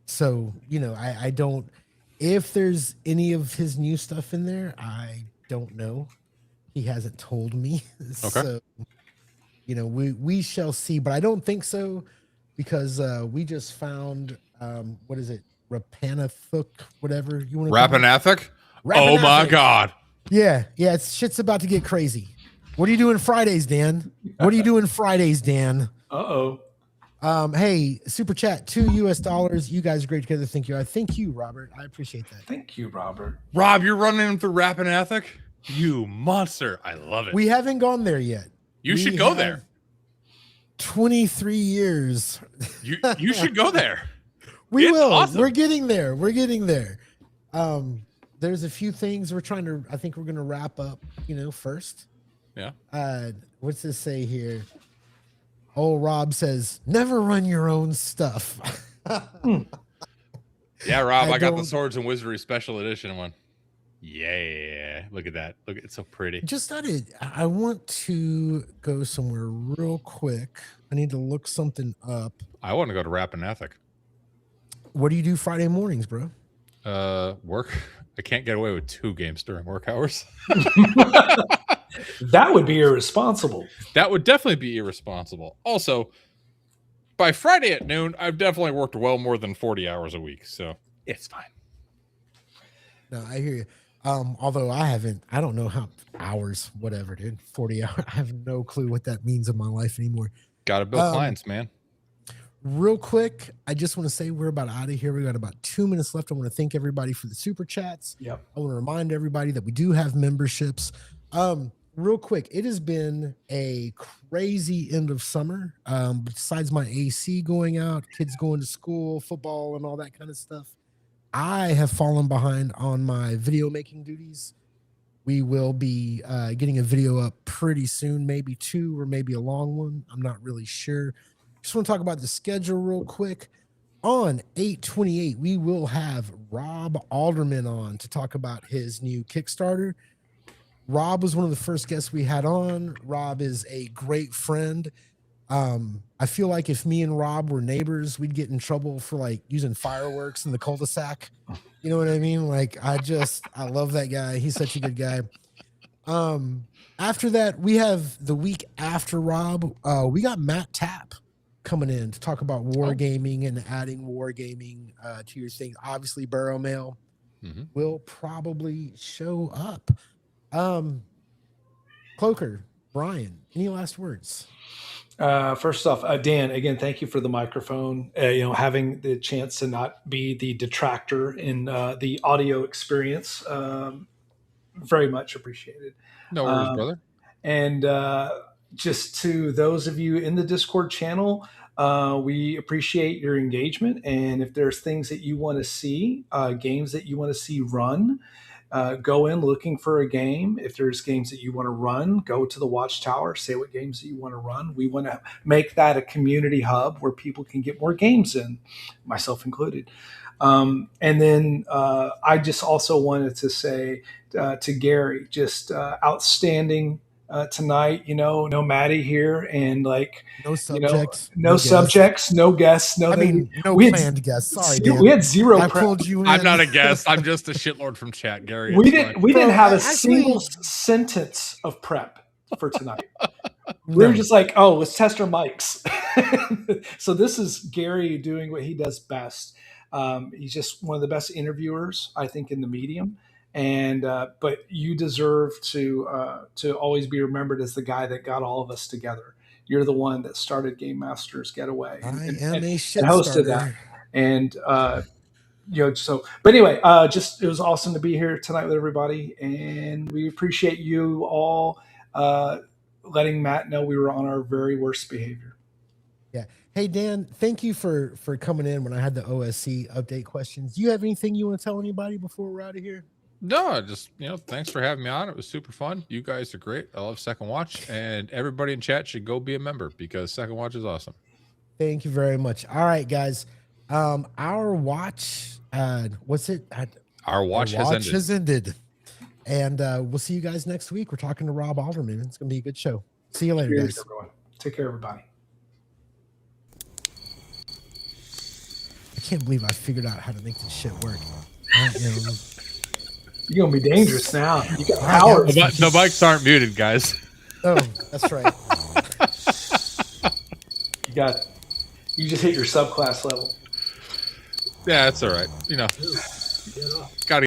[SPEAKER 2] So, I don't, if there's any of his new stuff in there, I don't know. He hasn't told me.
[SPEAKER 3] Okay.
[SPEAKER 2] So, we shall see, but I don't think so because we just found, what is it? Rapanathuk, whatever you want to call it.
[SPEAKER 3] Rapanathuk? Oh my God.
[SPEAKER 2] Yeah. Shit's about to get crazy. What are you doing Fridays, Dan?
[SPEAKER 1] Uh-oh.
[SPEAKER 2] Hey, super chat, $2 US. You guys are great together. Thank you. I thank you, Robert. I appreciate that.
[SPEAKER 1] Thank you, Robert.
[SPEAKER 3] Rob, you're running him through Rapanathuk? You monster. I love it.
[SPEAKER 2] We haven't gone there yet.
[SPEAKER 3] You should go there.
[SPEAKER 2] 23 years.
[SPEAKER 3] You should go there.
[SPEAKER 2] We will. Awesome. We're getting there. There's a few things I think we're going to wrap up, first.
[SPEAKER 3] Yeah.
[SPEAKER 2] What's this say here? Oh, Rob says, never run your own stuff.
[SPEAKER 3] Yeah, Rob, I got the Swords and Wizardry Special Edition one. Yeah. Look at that. Look, it's so pretty.
[SPEAKER 2] Just I want to go somewhere real quick. I need to look something up.
[SPEAKER 3] I want to go to Rapanathuk.
[SPEAKER 2] What do you do Friday mornings, bro?
[SPEAKER 3] Work. I can't get away with 2 games during work hours.
[SPEAKER 1] That would be irresponsible.
[SPEAKER 3] That would definitely be irresponsible. Also, by Friday at noon, I've definitely worked well more than 40 hours a week, so it's fine.
[SPEAKER 2] No, I hear you. Although I don't know how hours, whatever, dude. 40 hours. I have no clue what that means in my life anymore.
[SPEAKER 3] Got to build clients, man.
[SPEAKER 2] Real quick, I just want to say we're about out of here. We got about 2 minutes left. I want to thank everybody for the super chats.
[SPEAKER 1] Yep.
[SPEAKER 2] I want to remind everybody that we do have memberships. Real quick, it has been a crazy end of summer. Besides my AC going out, kids going to school, football, and all that kind of stuff, I have fallen behind on my video making duties. We will be getting a video up pretty soon, maybe 2 or maybe a long one. I'm not really sure. Just want to talk about the schedule real quick. On 8/28, we will have Rob Alderman on to talk about his new Kickstarter. Rob was one of the first guests we had on. Rob is a great friend. I feel like if me and Rob were neighbors, we'd get in trouble for like using fireworks in the cul-de-sac. You know what I mean? Like I love that guy. He's such a good guy. After that, we have the week after Rob, we got Matt Tapp coming in to talk about wargaming and adding wargaming to your thing. Obviously, Barrow Mail. will probably show up. Cloaker, Brian, any last words?
[SPEAKER 1] First off, Dan, again, thank you for the microphone. Having the chance to not be the detractor in the audio experience, very much appreciated.
[SPEAKER 3] No worries,
[SPEAKER 1] Um,
[SPEAKER 3] brother.
[SPEAKER 1] and just to those of you in the Discord channel, we appreciate your engagement. And if there's things that you want to see, games that you want to see run, go in looking for a game. If there's games that you want to run, go to the Watchtower, say what games that you want to run. We want to make that a community hub where people can get more games in, myself included. And then I just also wanted to say to Gary, just outstanding tonight. No Maddie here, and
[SPEAKER 2] No subjects,
[SPEAKER 1] no
[SPEAKER 2] no guests.
[SPEAKER 1] subjects, no guests, no.
[SPEAKER 2] I mean, no
[SPEAKER 1] we had,
[SPEAKER 2] planned guests. Sorry,
[SPEAKER 1] we
[SPEAKER 2] Dan.
[SPEAKER 1] had zero.
[SPEAKER 2] I pulled you in.
[SPEAKER 3] I'm not a guest. I'm just a shitlord from chat, Gary.
[SPEAKER 1] We
[SPEAKER 3] It's
[SPEAKER 1] didn't.
[SPEAKER 3] fine.
[SPEAKER 1] We didn't
[SPEAKER 2] Bro,
[SPEAKER 1] have a
[SPEAKER 2] actually-
[SPEAKER 1] single sentence of prep for tonight. We
[SPEAKER 2] No.
[SPEAKER 1] were just like, oh, let's test our mics. So this is Gary doing what he does best. He's just one of the best interviewers, I think, in the medium. And but you deserve to always be remembered as the guy that got all of us together. You're the one that started Game Masters Getaway
[SPEAKER 2] I
[SPEAKER 1] and
[SPEAKER 2] am a shit
[SPEAKER 1] hosted
[SPEAKER 2] starter.
[SPEAKER 1] that. And but anyway, just it was awesome to be here tonight with everybody, and we appreciate you all letting Matt know we were on our very worst behavior.
[SPEAKER 2] Yeah. Hey, Dan, thank you for coming in when I had the OSC update questions. Do you have anything you want to tell anybody before we're out of here?
[SPEAKER 3] No, just thanks for having me on. It was super fun. You guys are great. I love Second Watch, and everybody in chat should go be a member because Second Watch is awesome.
[SPEAKER 2] Thank you very much. All right, guys. Our watch, what's it?
[SPEAKER 3] Our watch has ended.
[SPEAKER 2] And we'll see you guys next week. We're talking to Rob Alderman. It's going to be a good show. See you later,
[SPEAKER 1] Cheers,
[SPEAKER 2] guys.
[SPEAKER 1] everyone. Take care, everybody.
[SPEAKER 2] I can't believe I figured out how to make this shit work.
[SPEAKER 1] You're gonna be dangerous now. You got power.
[SPEAKER 3] The mics aren't muted, guys.
[SPEAKER 2] Oh, that's right.
[SPEAKER 1] You just hit your subclass level.
[SPEAKER 3] Yeah, that's all right. Got to